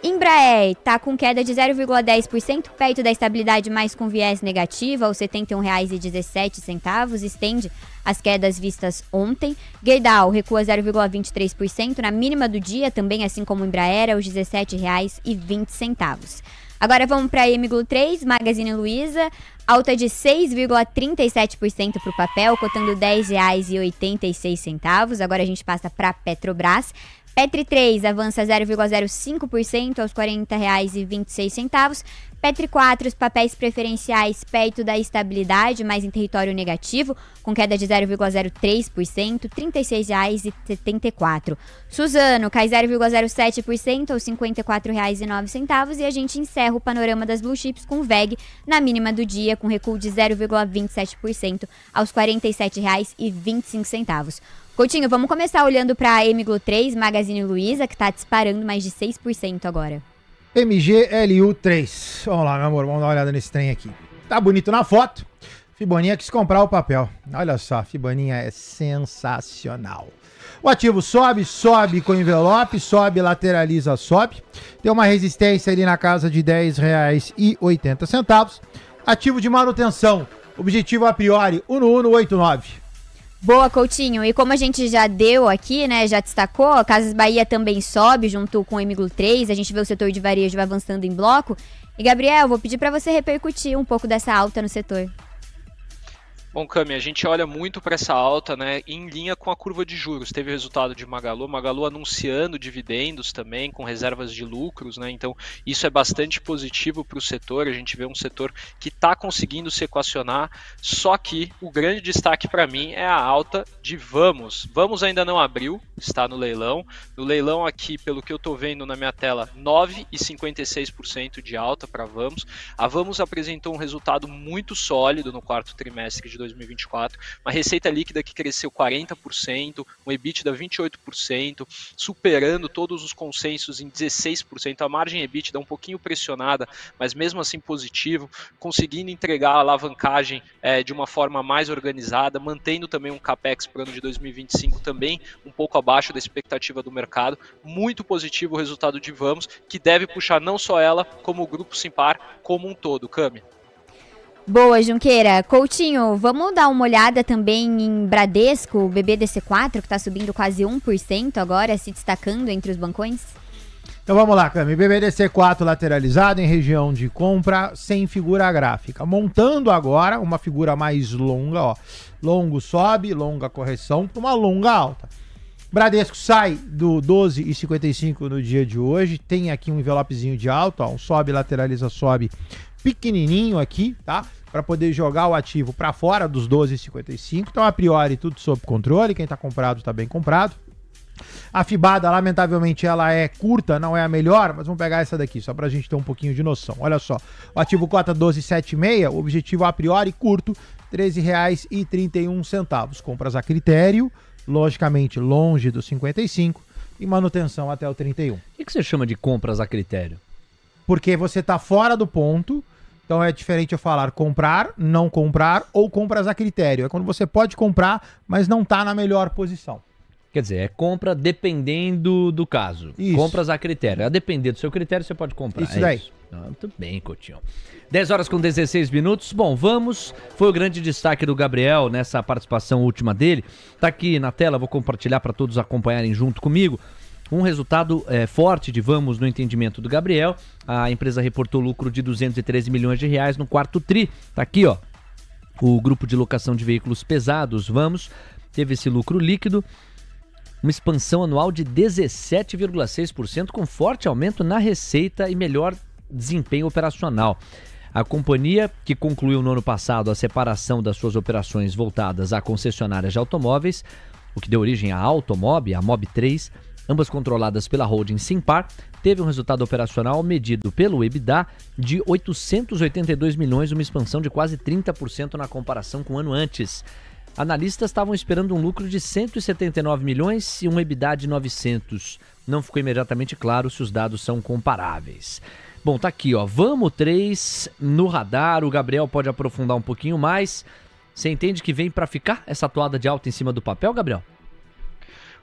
Embraer está com queda de 0,10%, perto da estabilidade, mas com viés negativo, aos R$ 71,17, estende as quedas vistas ontem. Gerdau recua 0,23%, na mínima do dia, também assim como Embraer, aos R$ 17,20. Agora vamos para a Emiglu 3, Magazine Luiza, alta de 6,37% para o papel, cotando R$ 10,86. Agora a gente passa para Petrobras. Petri 3 avança 0,05% aos R$ 40,26. Petri 4, os papéis preferenciais perto da estabilidade, mas em território negativo, com queda de 0,03%, R$ 36,74. Suzano cai 0,07% aos R$ 54,09. E a gente encerra o panorama das Blue Chips com VEG na mínima do dia, com recuo de 0,27% aos R$ 47,25. Coutinho, vamos começar olhando para a Emiglu 3, Magazine Luiza, que está disparando mais de 6% agora. MGLU3. Vamos lá, meu amor, vamos dar uma olhada nesse trem aqui. Tá bonito na foto. Fiboninha quis comprar o papel. Olha só, Fiboninha é sensacional. O ativo sobe com envelope, sobe, lateraliza, sobe. Tem uma resistência ali na casa de R$ 10,80. Ativo de manutenção, objetivo a priori, 1189. Boa, Coutinho. E como a gente já deu aqui, né, já destacou, a Casas Bahia também sobe junto com o Emiglu 3, a gente vê o setor de varejo avançando em bloco. E, Gabriel, vou pedir para você repercutir um pouco dessa alta no setor. Bom, Cami, a gente olha muito para essa alta, né, em linha com a curva de juros. Teve o resultado de Magalu anunciando dividendos também, com reservas de lucros, né, então isso é bastante positivo para o setor. A gente vê um setor que está conseguindo se equacionar, só que o grande destaque para mim é a alta de Vamos. Vamos ainda não abriu, está no leilão. No leilão aqui, pelo que eu estou vendo na minha tela, 9,56% de alta para Vamos. A Vamos apresentou um resultado muito sólido no quarto trimestre de 2024, uma receita líquida que cresceu 40%, um EBITDA 28%, superando todos os consensos em 16%, a margem EBITDA um pouquinho pressionada, mas mesmo assim positivo, conseguindo entregar a alavancagem de uma forma mais organizada, mantendo também um capex para o ano de 2025 também um pouco abaixo da expectativa do mercado. Muito positivo o resultado de Vamos, que deve puxar não só ela, como o Grupo Simpar como um todo. Cami. Boa, Junqueira. Coutinho, vamos dar uma olhada também em Bradesco, o BBDC4, que está subindo quase 1% agora, se destacando entre os bancões? Então vamos lá, Cami. BBDC4 lateralizado em região de compra sem figura gráfica. Montando agora uma figura mais longa, ó. Longo sobe, longa correção para uma longa alta. Bradesco sai do 12,55 no dia de hoje. Tem aqui um envelopezinho de alta, ó. Um sobe, lateraliza, sobe pequenininho aqui, tá? Para poder jogar o ativo para fora dos 12,55. Então, a priori, tudo sob controle. Quem tá comprado tá bem comprado. A FIBADA, lamentavelmente, ela é curta, não é a melhor, mas vamos pegar essa daqui, só pra gente ter um pouquinho de noção. Olha só, o ativo cota 12,76, o objetivo a priori curto, R$13,31. Compras a critério, logicamente longe dos 55, e manutenção até o 31. O que você chama de compras a critério? Porque você tá fora do ponto, então é diferente eu falar comprar, não comprar ou compras a critério. É quando você pode comprar, mas não tá na melhor posição. Quer dizer, é compra dependendo do caso. Isso. Compras a critério. A depender do seu critério, você pode comprar. Isso daí. Isso. Muito bem, Coutinho. 10 horas com 16 minutos. Bom, vamos. Foi o grande destaque do Gabriel nessa participação última dele. Tá aqui na tela, vou compartilhar para todos acompanharem junto comigo. Um resultado forte de Vamos no entendimento do Gabriel. A empresa reportou lucro de 213 milhões de reais no quarto tri. Tá aqui, ó. O grupo de locação de veículos pesados, Vamos, teve esse lucro líquido. Uma expansão anual de 17,6%, com forte aumento na receita e melhor desempenho operacional. A companhia, que concluiu no ano passado a separação das suas operações voltadas a concessionárias de automóveis, o que deu origem à Automob, a Mob3, ambas controladas pela holding Simpar, teve um resultado operacional medido pelo EBITDA de 882 milhões, uma expansão de quase 30% na comparação com o ano antes. Analistas estavam esperando um lucro de 179 milhões e um EBITDA de 900. Não ficou imediatamente claro se os dados são comparáveis. Bom, tá aqui, ó. Vamos 3 no radar. O Gabriel pode aprofundar um pouquinho mais. Você entende que vem para ficar essa toada de alta em cima do papel, Gabriel?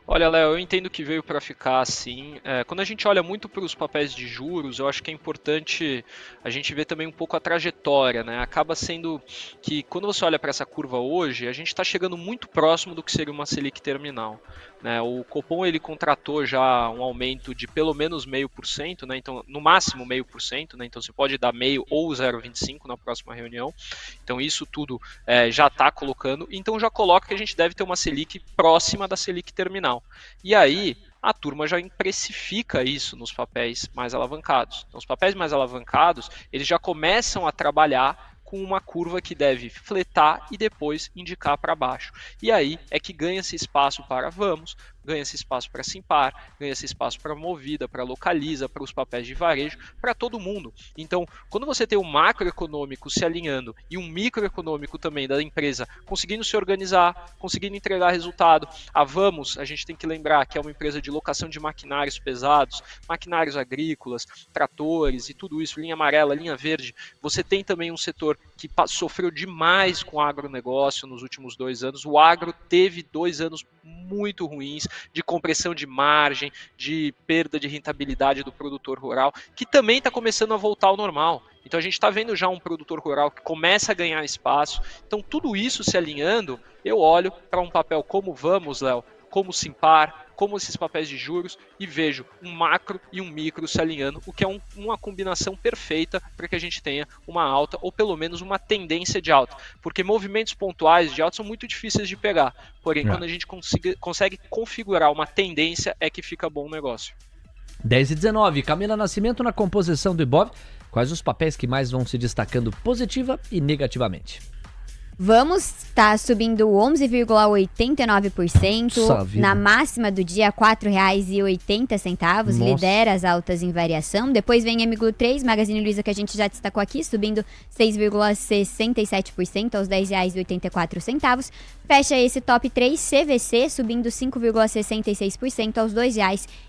Olha, Léo, eu entendo que veio para ficar assim. Quando a gente olha muito para os papéis de juros, eu acho que é importante a gente ver também um pouco a trajetória, né? Acaba sendo que quando você olha para essa curva hoje, a gente está chegando muito próximo do que seria uma Selic terminal. Né? O Copom ele contratou já um aumento de pelo menos 0,5%, né? Então, no máximo 0,5%, né? Então você pode dar 0,5% ou 0,25% na próxima reunião. Então isso tudo já está colocando. Então já coloca que a gente deve ter uma Selic próxima da Selic terminal. E aí a turma já precifica isso nos papéis mais alavancados. Então os papéis mais alavancados eles já começam a trabalhar com uma curva que deve fletar e depois indicar para baixo. E aí é que ganha-se espaço para Vamos, ganha-se espaço para Simpar, ganha-se espaço para Movida, para Localiza, para os papéis de varejo, para todo mundo. Então, quando você tem um macroeconômico se alinhando e um microeconômico também da empresa conseguindo se organizar, conseguindo entregar resultado, a Vamos, a gente tem que lembrar que é uma empresa de locação de maquinários pesados, maquinários agrícolas, tratores e tudo isso, linha amarela, linha verde. Você tem também um setor que sofreu demais com o agronegócio nos últimos 2 anos. O agro teve 2 anos muito ruins, de compressão de margem, de perda de rentabilidade do produtor rural, que também está começando a voltar ao normal. Então a gente está vendo já um produtor rural que começa a ganhar espaço. Então tudo isso se alinhando, eu olho para um papel como Vamos, Léo, como Simpar, como esses papéis de juros e vejo um macro e um micro se alinhando, o que é uma combinação perfeita para que a gente tenha uma alta ou pelo menos uma tendência de alta, porque movimentos pontuais de alta são muito difíceis de pegar, porém quando a gente consegue configurar uma tendência é que fica bom o negócio. 10h19, Camila Nascimento na composição do Ibov, quais os papéis que mais vão se destacando positiva e negativamente? Vamos estar subindo 11,89%, na máxima do dia R$ 4,80, lidera as altas em variação. Depois vem Emiglu 3, Magazine Luiza, que a gente já destacou aqui, subindo 6,67% aos R$ 10,84. Fecha esse top 3, CVC, subindo 5,66% aos R$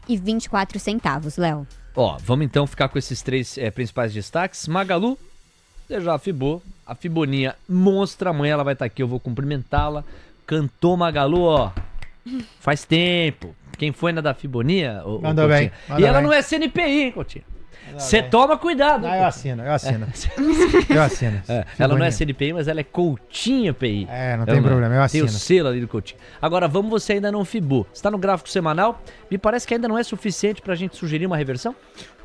2,24, Léo. Ó, vamos então ficar com esses 3 principais destaques. Magalu, já afibou. A Fiboninha monstra, amanhã ela vai estar aqui, eu vou cumprimentá-la. Cantou Magalu, ó. Faz tempo. Quem foi na da Fiboninha? Mandou bem. E ela não é CNPI, hein, Coutinho? Você toma cuidado. Não, eu assino. Eu assino. Ela não é CNPI, mas ela é Coutinho PI. Não tem problema, eu assino. Tem o selo ali do Coutinho. Agora, vamos, você ainda não fibou. Você tá no gráfico semanal, me parece que ainda não é suficiente pra gente sugerir uma reversão?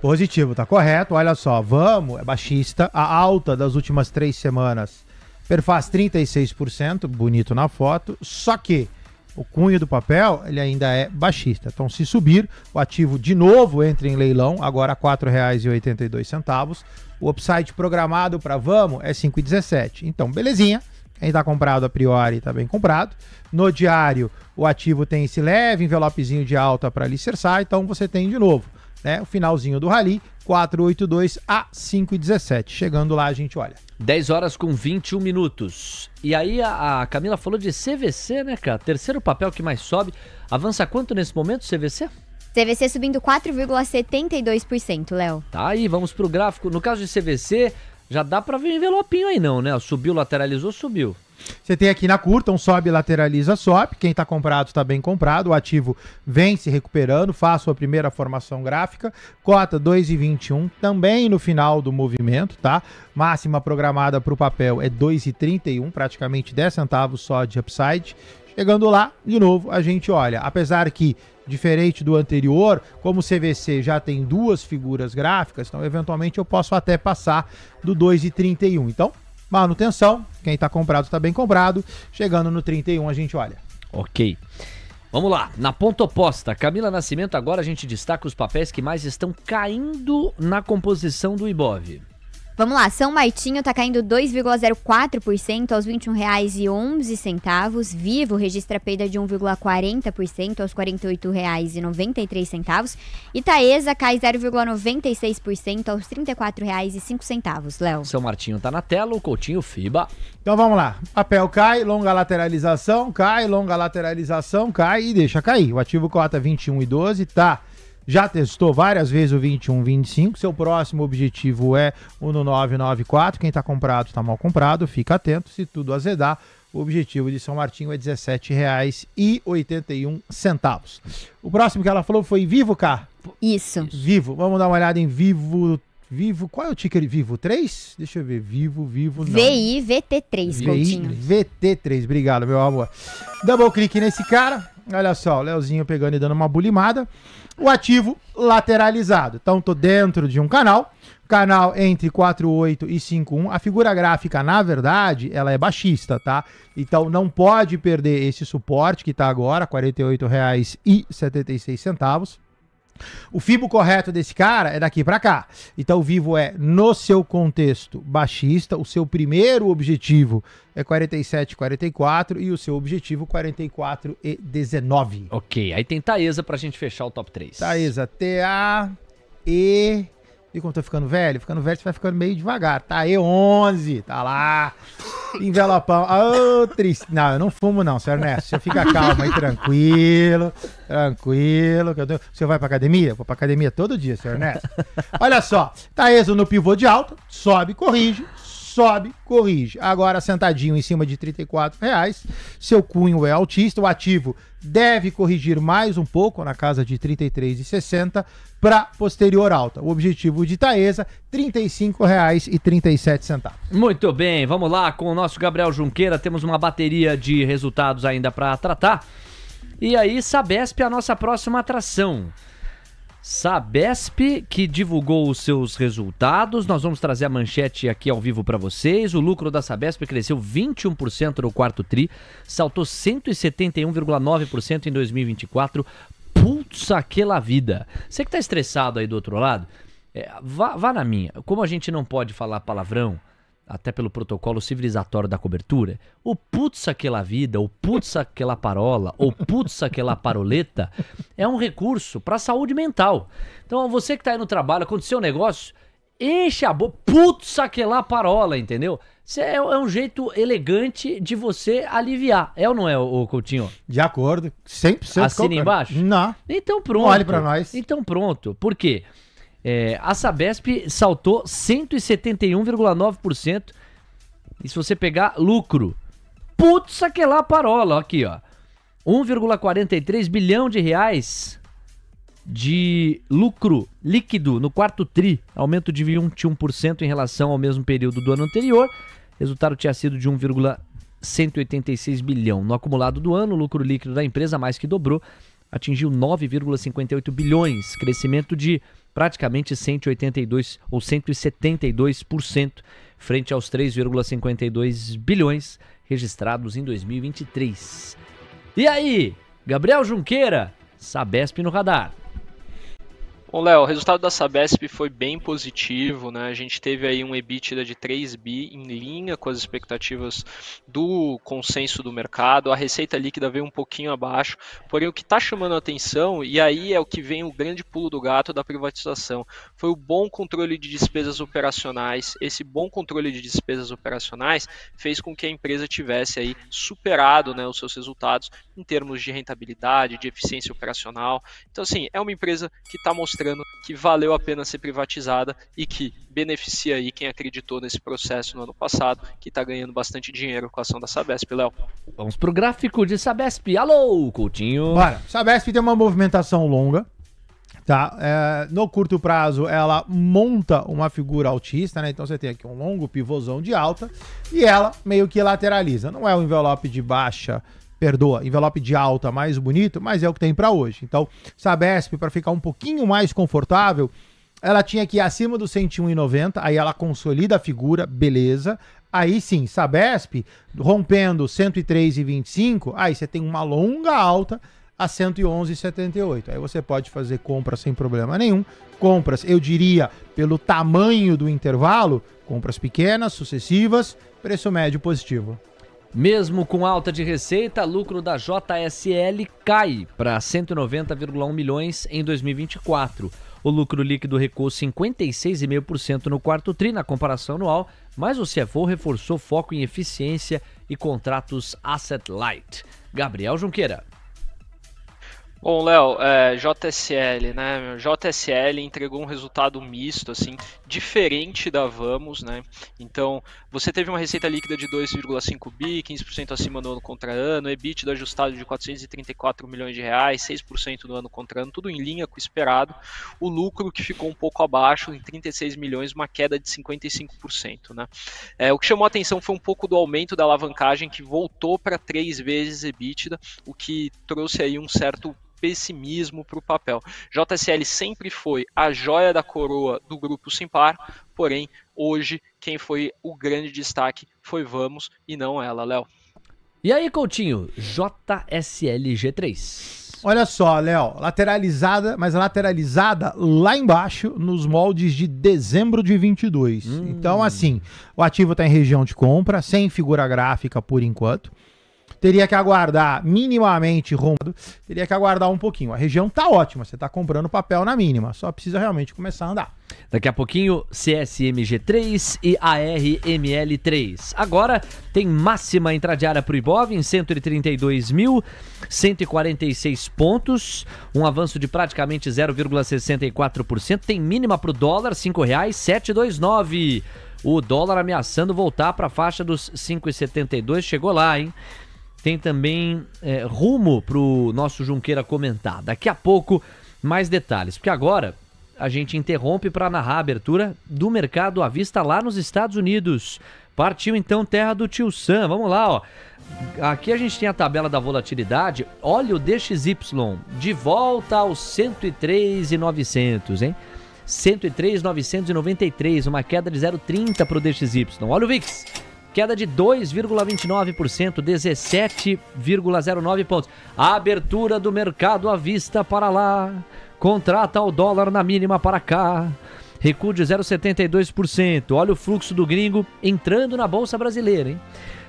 Positivo, tá correto. Olha só, Vamos, é baixista. A alta das últimas 3 semanas perfaz 36%, bonito na foto, só que o cunho do papel, ele ainda é baixista. Então, se subir, o ativo de novo entra em leilão, agora a R$ 4,82. O upside programado para Vamos é 5,17. Então, belezinha. Quem está comprado a priori está bem comprado. No diário, o ativo tem esse leve envelopezinho de alta para alicerçar, então você tem de novo, né, o finalzinho do rally, 482 a 5,17. Chegando lá, a gente olha. 10 horas com 21 minutos. E aí a Camila falou de CVC, né, cara? Terceiro papel que mais sobe. Avança quanto nesse momento, CVC? CVC subindo 4,72%, Léo. Tá aí, vamos pro gráfico. No caso de CVC, já dá pra ver um envelopinho aí não, né? Subiu, lateralizou, subiu. Você tem aqui na curta um sobe, lateraliza, sobe. Quem está comprado está bem comprado. O ativo vem se recuperando. Faço a primeira formação gráfica. Cota 2,21, também no final do movimento, tá? Máxima programada para o papel é 2,31, praticamente 10 centavos só de upside. Chegando lá, de novo, a gente olha. Apesar que, diferente do anterior, como o CVC já tem duas figuras gráficas, então eventualmente eu posso até passar do 2,31. Então, manutenção, quem está comprado está bem comprado. Chegando no 31 a gente olha. Ok. Vamos lá, na ponta oposta, Camila Nascimento, agora a gente destaca os papéis que mais estão caindo na composição do Ibov. Vamos lá, São Martinho está caindo 2,04% aos R$ 21,11. Vivo registra perda de 1,40% aos R$ 48,93. E Taesa cai 0,96% aos R$ 34,05, Léo. São Martinho tá na tela, o Coutinho FIBA. Então vamos lá, papel cai, longa lateralização, cai e deixa cair. O ativo cota 21,12, tá? Já testou várias vezes o 21,25. Seu próximo objetivo é o no 994. Quem está comprado está mal comprado. Fica atento. Se tudo azedar, o objetivo de São Martinho é R$ 17,81. O próximo que ela falou foi Vivo, K. Isso. Vivo. Vamos dar uma olhada em Vivo. Vivo. Qual é o ticker? Vivo 3? Deixa eu ver. Vivo. Não. VIVT3, Coutinho. VT3. Obrigado, meu amor. Double clique nesse cara. Olha só, o Leozinho pegando e dando uma bulimada. O ativo lateralizado. Então, tô dentro de um canal entre 4,8 e 5,1. A figura gráfica, na verdade, ela é baixista, tá? Então, não pode perder esse suporte que tá agora, R$ 48,76. O FIBO correto desse cara é daqui para cá. Então o Vivo é, no seu contexto, baixista. O seu primeiro objetivo é 47,44 e o seu objetivo 44,19. Ok, aí tem Taesa pra gente fechar o top 3. Taesa, T-A-E... E como eu tô ficando velho? Ficando velho você vai ficando meio devagar. Tá, E11, tá lá. Envelopão. Oh, triste. Não, eu não fumo não, seu Ernesto. Você fica calmo aí, tranquilo. Você vai pra academia? Vou pra academia todo dia, seu Ernesto. Olha só, Taesa no pivô de alta, sobe, corrige. Agora sentadinho em cima de R$ 34,00. Seu cunho é altista. O ativo deve corrigir mais um pouco, na casa de R$ 33,60, para posterior alta. O objetivo de Taesa, R$ 35,37. Muito bem, vamos lá com o nosso Gabriel Junqueira. Temos uma bateria de resultados ainda para tratar. E aí, Sabesp, a nossa próxima atração. Sabesp, que divulgou os seus resultados. Nós vamos trazer a manchete aqui ao vivo para vocês. O lucro da Sabesp cresceu 21% no quarto tri, saltou 171,9% em 2024. Putz, aquela vida. Você que tá estressado aí do outro lado, vá na minha. Como a gente não pode falar palavrão, até pelo protocolo civilizatório da cobertura, o putz aquela vida, o putz aquela parola, ou putz aquela paroleta, é um recurso para a saúde mental. Então você que tá aí no trabalho, aconteceu um negócio, enche a boca, putz aquela parola, entendeu? Isso é um jeito elegante de você aliviar. É ou não é, o Coutinho? De acordo, 100%. Assina embaixo? Não. Então pronto. Olhe para nós. Então pronto. Por quê? A Sabesp saltou 171,9%. E se você pegar lucro, putz, aquela parola, aqui ó, 1,43 bilhão de reais de lucro líquido no quarto tri, aumento de 21% em relação ao mesmo período do ano anterior. O resultado tinha sido de 1,186 bilhão. No acumulado do ano, o lucro líquido da empresa mais que dobrou, atingiu 9,58 bilhões, crescimento de praticamente 182 ou 172% frente aos 3,52 bilhões registrados em 2023. E aí, Gabriel Junqueira, Sabesp no radar. Bom, Léo, o resultado da Sabesp foi bem positivo, né? A gente teve aí um EBITDA de 3 bi em linha com as expectativas do consenso do mercado. A receita líquida veio um pouquinho abaixo, porém o que está chamando a atenção, e aí é o que vem o grande pulo do gato da privatização, foi o bom controle de despesas operacionais. Esse bom controle de despesas operacionais fez com que a empresa tivesse aí superado, né, os seus resultados em termos de rentabilidade, de eficiência operacional. Então, assim, é uma empresa que está mostrando que valeu a pena ser privatizada e que beneficia aí quem acreditou nesse processo no ano passado, que está ganhando bastante dinheiro com a ação da Sabesp, Léo. Vamos pro gráfico de Sabesp. Alô, Coutinho. Bora. Sabesp tem uma movimentação longa, tá? No curto prazo, ela monta uma figura altista, né? Então você tem aqui um longo pivôzão de alta e ela meio que lateraliza. Não é um envelope de baixa, envelope de alta mais bonito, mas é o que tem para hoje. Então, Sabesp, para ficar um pouquinho mais confortável, ela tinha que ir acima do 101,90, aí ela consolida a figura, beleza. Aí sim, Sabesp, rompendo 103,25, aí você tem uma longa alta a 111,78. Aí você pode fazer compras sem problema nenhum. Compras, eu diria, pelo tamanho do intervalo, compras pequenas, sucessivas, preço médio positivo. Mesmo com alta de receita, lucro da JSL cai para 190,1 milhões em 2024. O lucro líquido recuou 56,5% no quarto tri na comparação anual, mas o CFO reforçou foco em eficiência e contratos asset light. Gabriel Junqueira. Bom, Léo, JSL, né? JSL entregou um resultado misto, assim, diferente da Vamos, né? Então, você teve uma receita líquida de 2,5 bi, 15% acima do ano contra ano, EBITDA ajustado de 434 milhões de reais, 6% no ano contra ano, tudo em linha com o esperado. O lucro que ficou um pouco abaixo, em 36 milhões, uma queda de 55%, né? O que chamou a atenção foi um pouco do aumento da alavancagem, que voltou para 3 vezes EBITDA, o que trouxe aí um certo pessimismo para o papel. JSL sempre foi a joia da coroa do grupo Simpar, porém, hoje, quem foi o grande destaque foi Vamos e não ela, Léo. E aí, Coutinho, JSL G3. Olha só, Léo, lateralizada, mas lateralizada lá embaixo nos moldes de dezembro de 22. Então, assim, o ativo está em região de compra, sem figura gráfica por enquanto. Teria que aguardar minimamente rompado, teria que aguardar um pouquinho. A região tá ótima, você tá comprando papel na mínima, só precisa realmente começar a andar. Daqui a pouquinho, CSMG3 e ARML3. Agora tem máxima intradiária para o Ibov em 132.146 pontos, um avanço de praticamente 0,64%. Tem mínima para o dólar, R$ 5,729. O dólar ameaçando voltar para a faixa dos 5,72, chegou lá, hein? Tem também rumo para o nosso Junqueira comentar. Daqui a pouco, mais detalhes, porque agora a gente interrompe para narrar a abertura do mercado à vista lá nos Estados Unidos. Partiu então terra do Tio Sam, vamos lá, ó. Aqui a gente tem a tabela da volatilidade. Olha o DXY, de volta aos 103.900, hein? 103.993, uma queda de 0,30 para o DXY. Olha o VIX. Queda de 2,29%, 17,09 pontos. A abertura do mercado à vista para lá. Contrata o dólar na mínima para cá. Recuo de 0,72%. Olha o fluxo do gringo entrando na Bolsa Brasileira, hein?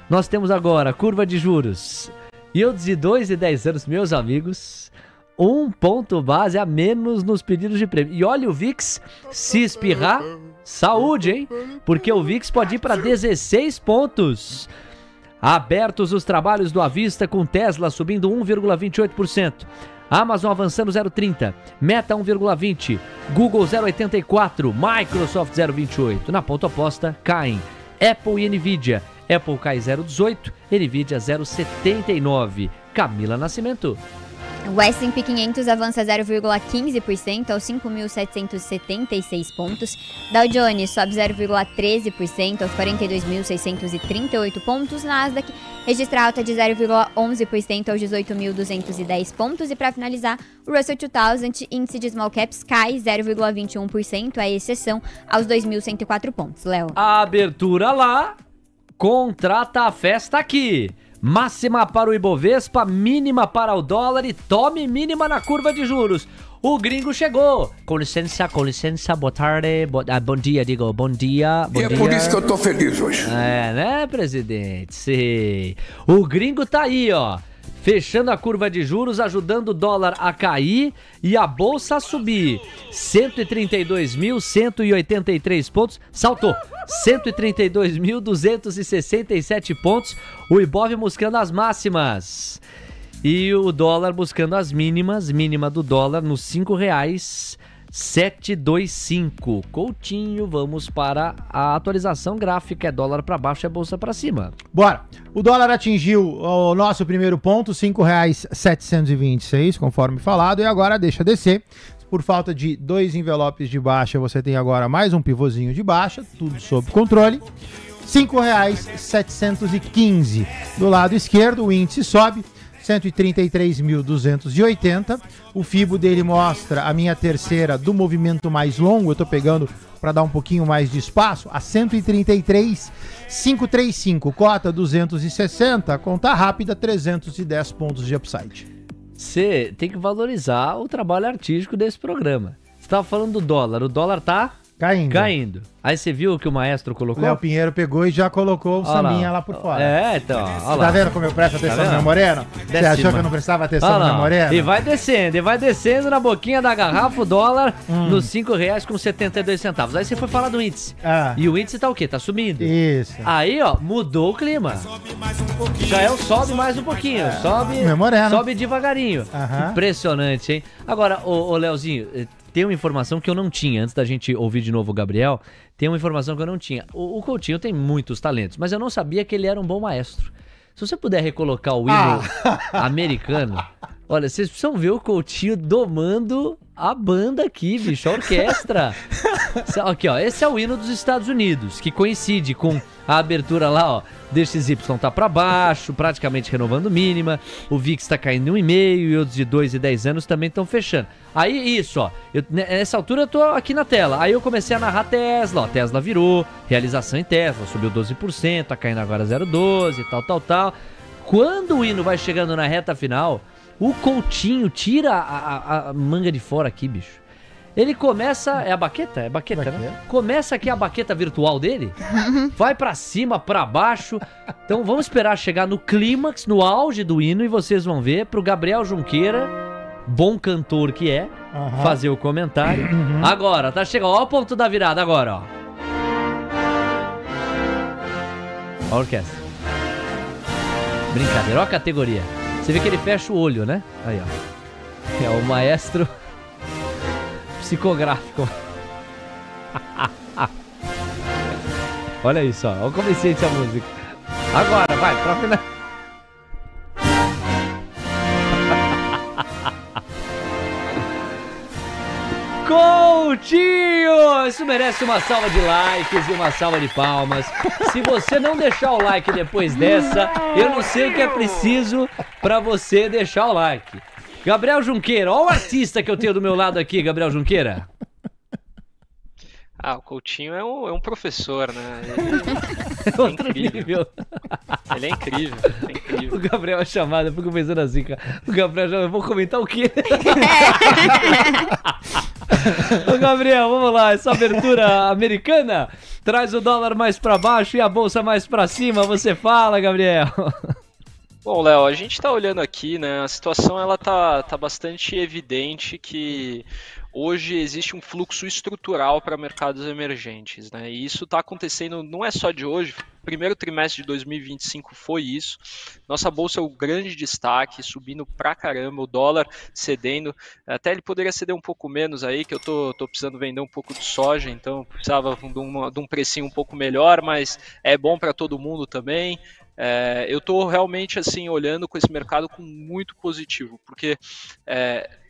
Nós temos agora curva de juros. Yields de 2 e 10 anos, meus amigos. 1 ponto base a menos nos pedidos de prêmio. E olha o VIX se espirrar. Saúde, hein? Porque o VIX pode ir para 16 pontos. Abertos os trabalhos do à vista, com Tesla subindo 1,28%. Amazon avançando 0,30%. Meta 1,20%. Google 0,84%. Microsoft 0,28%. Na ponta oposta, caem Apple e Nvidia. Apple cai 0,18%. Nvidia 0,79%. Camila Nascimento. O S&P 500 avança 0,15% aos 5.776 pontos. Dow Jones sobe 0,13% aos 42.638 pontos. Nasdaq registra alta de 0,11% aos 18.210 pontos. E para finalizar, o Russell 2000, índice de small caps, cai 0,21%, a exceção aos 2.104 pontos. Léo. A abertura lá, contrata a festa aqui. Máxima para o Ibovespa, mínima para o dólar e tome mínima na curva de juros. O gringo chegou. Com licença, boa tarde, bom dia, digo, bom dia. E é por isso que eu tô feliz hoje. É, né, presidente? Sei. O gringo tá aí, ó. Fechando a curva de juros, ajudando o dólar a cair e a bolsa a subir. 132.183 pontos. Saltou. 132.267 pontos. O Ibov buscando as máximas. E o dólar buscando as mínimas. Mínima do dólar nos R$5,725. Coutinho, vamos para a atualização gráfica. É dólar para baixo, é bolsa para cima. Bora. O dólar atingiu o nosso primeiro ponto, R$5,726, conforme falado, e agora deixa descer. Por falta de 2 envelopes de baixa, você tem agora mais um pivôzinho de baixa, tudo sob controle. R$5,715. Do lado esquerdo, o índice sobe. 133.280. O FIBO dele mostra a minha terceira do movimento mais longo. Eu tô pegando para dar um pouquinho mais de espaço. A 133.535. Cota 260. Conta rápida, 310 pontos de upside. Você tem que valorizar o trabalho artístico desse programa. Você tava falando do dólar. O dólar tá caindo. Aí você viu o que o maestro colocou? Léo Pinheiro pegou e já colocou o sambinha lá por fora. É, então. Você tá vendo como eu presto atenção no meu moreno? Você achou que eu não prestava atenção no meu moreno? E vai descendo na boquinha da garrafa o dólar nos R$5,72. Aí você foi falar do índice. E o índice tá o quê? Tá subindo. Isso. Aí, ó, mudou o clima. Já é o sobe mais um pouquinho. Sobe devagarinho. Impressionante, hein? Agora, ô Leozinho, tem uma informação que eu não tinha, antes da gente ouvir de novo o Gabriel, tem uma informação que eu não tinha. O Coutinho tem muitos talentos, mas eu não sabia que ele era um bom maestro. Se você puder recolocar o hino americano, olha, vocês precisam ver o Coutinho domando a banda aqui, bicho, a orquestra. Aqui, ó, esse é o hino dos Estados Unidos, que coincide com a abertura lá, ó, DXY tá pra baixo, praticamente renovando mínima, o VIX tá caindo em 1,5 e outros de 2 e 10 anos também estão fechando. Aí, isso, ó, nessa altura eu tô aqui na tela, aí eu comecei a narrar Tesla, ó, Tesla virou, realização em Tesla, subiu 12%, tá caindo agora 0,12 e tal. Quando o hino vai chegando na reta final, o Coutinho tira a manga de fora aqui, bicho. Ele começa... É a baqueta? É baqueta, né? Começa aqui a baqueta virtual dele. Vai pra cima, pra baixo. Então vamos esperar chegar no clímax, no auge do hino, e vocês vão ver pro Gabriel Junqueira, bom cantor que é, fazer o comentário. Agora, tá chegando. Ó o ponto da virada agora, ó. Ó a orquestra. Brincadeira, ó a categoria. Você vê que ele fecha o olho, né? Aí, ó. É o maestro psicográfico. Olha isso, ó. Olha o comecinho dessa música. Agora, vai, pra final. Coutinho! Isso merece uma salva de likes e uma salva de palmas. Se você não deixar o like depois dessa, eu não sei o que é preciso pra você deixar o like. Gabriel Junqueira, olha o artista que eu tenho do meu lado aqui, Gabriel Junqueira. O Coutinho é um professor, né? É outro nível. Ele é incrível, O Gabriel é chamado, eu fico pensando assim, cara. O Gabriel já... Eu vou comentar o quê? Ô Gabriel, vamos lá, essa abertura americana traz o dólar mais pra baixo e a bolsa mais pra cima, você fala, Gabriel. Bom, Léo, a gente tá olhando aqui, né, a situação ela tá bastante evidente que hoje existe um fluxo estrutural para mercados emergentes, né, e isso tá acontecendo, não é só de hoje, primeiro trimestre de 2025 foi isso, nossa bolsa é o grande destaque, subindo pra caramba, o dólar cedendo, até ele poderia ceder um pouco menos aí, que eu tô precisando vender um pouco de soja, então precisava de um precinho um pouco melhor, mas é bom para todo mundo também. Eu estou realmente assim olhando com esse mercado com muito positivo, porque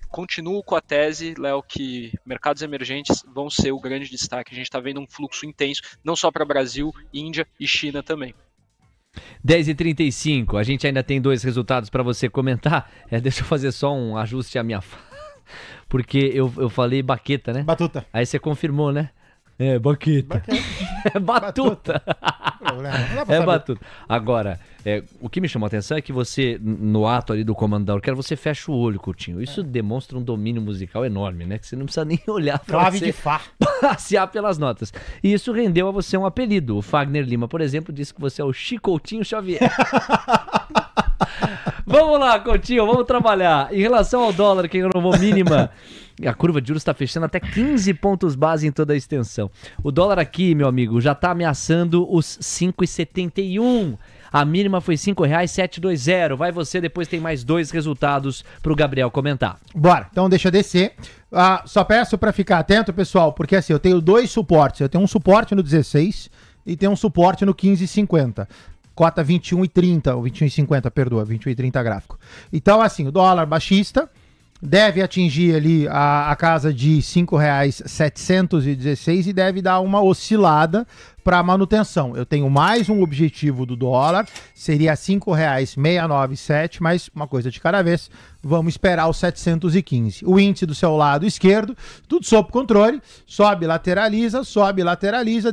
continuo com a tese, Léo, que mercados emergentes vão ser o grande destaque. A gente está vendo um fluxo intenso, não só para Brasil, Índia e China também. 10h35, a gente ainda tem 2 resultados para você comentar. Deixa eu fazer só um ajuste à minha fala, porque eu falei baqueta, né? Batuta. Aí você confirmou, né? Baqueta. Batuta. Batuta. Agora, o que me chamou a atenção é que você, no ato ali do comando da orquestra, você fecha o olho, Coutinho. Isso demonstra um domínio musical enorme, né? Que você não precisa nem olhar pra Clave você de Fá. passear pelas notas. E isso rendeu a você um apelido. O Fagner Lima, por exemplo, disse que você é o Chicoutinho Xavier. Vamos lá, Coutinho, vamos trabalhar. Em relação ao dólar, que renovou mínima, a curva de juros está fechando até 15 pontos base em toda a extensão. O dólar aqui, meu amigo, já está ameaçando os 5,71. A mínima foi R$ 5,720. Vai você, depois tem mais 2 resultados para o Gabriel comentar. Bora, então deixa eu descer. Só peço para ficar atento, pessoal, porque assim, eu tenho 2 suportes. Eu tenho um suporte no 16 e tenho um suporte no 15,50. Cota 21,30, ou 21,50, perdoa, 21,30 gráfico. Então, assim, o dólar baixista deve atingir ali a casa de R$ 5,716 e deve dar uma oscilada para manutenção. Eu tenho mais um objetivo do dólar, seria R$ 5,697, mas uma coisa de cada vez, vamos esperar os 715. O índice do seu lado esquerdo, tudo sob controle, sobe, lateraliza,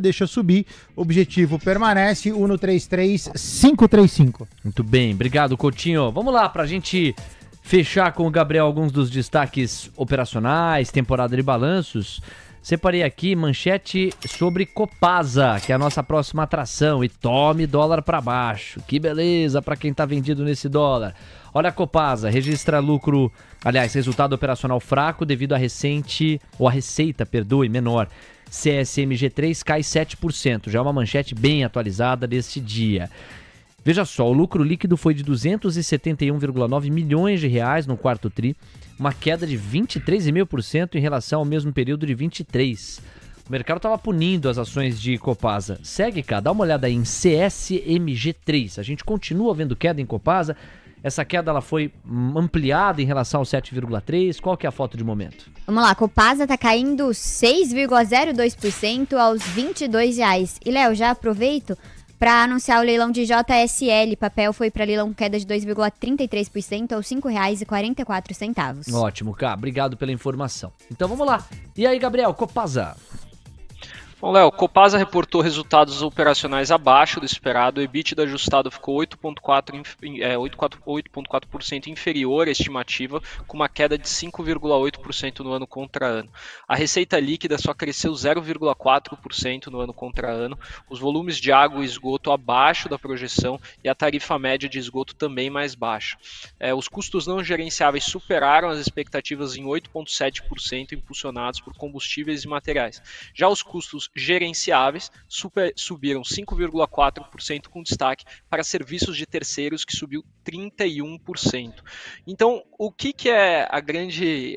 deixa subir, objetivo permanece, 133,535. Muito bem, obrigado, Coutinho. Vamos lá, pra gente fechar com o Gabriel alguns dos destaques operacionais, temporada de balanços. Separei aqui manchete sobre Copasa, que é a nossa próxima atração, e tome dólar para baixo. Que beleza para quem tá vendido nesse dólar. Olha a Copasa, registra lucro, resultado operacional fraco devido à receita, menor. CSMG3 cai 7%, já é uma manchete bem atualizada desse dia. Veja só, o lucro líquido foi de 271,9 milhões de reais no quarto tri, uma queda de 23,5% em relação ao mesmo período de 23. O mercado estava punindo as ações de Copasa. Segue cá, dá uma olhada aí em CSMG3. A gente continua vendo queda em Copasa. Essa queda ela foi ampliada em relação ao 7,3%. Qual que é a foto de momento? Vamos lá, Copasa tá caindo 6,02% aos R$ 22,00. E, Léo, já aproveito para anunciar o leilão de JSL. Papel foi para leilão queda de 2,33% aos R$ 5,44. Ótimo, Cá. Obrigado pela informação. Então vamos lá. E aí, Gabriel, Copasa? Bom, Léo, Copasa reportou resultados operacionais abaixo do esperado. O EBITDA ajustado ficou 8,4% inferior à estimativa, com uma queda de 5,8% no ano contra ano. A receita líquida só cresceu 0,4% no ano contra ano. Os volumes de água e esgoto abaixo da projeção e a tarifa média de esgoto também mais baixa. Os custos não gerenciáveis superaram as expectativas em 8,7%, impulsionados por combustíveis e materiais. Já os custos gerenciáveis subiram 5,4%, com destaque para serviços de terceiros, que subiu 31%. Então, o que é a grande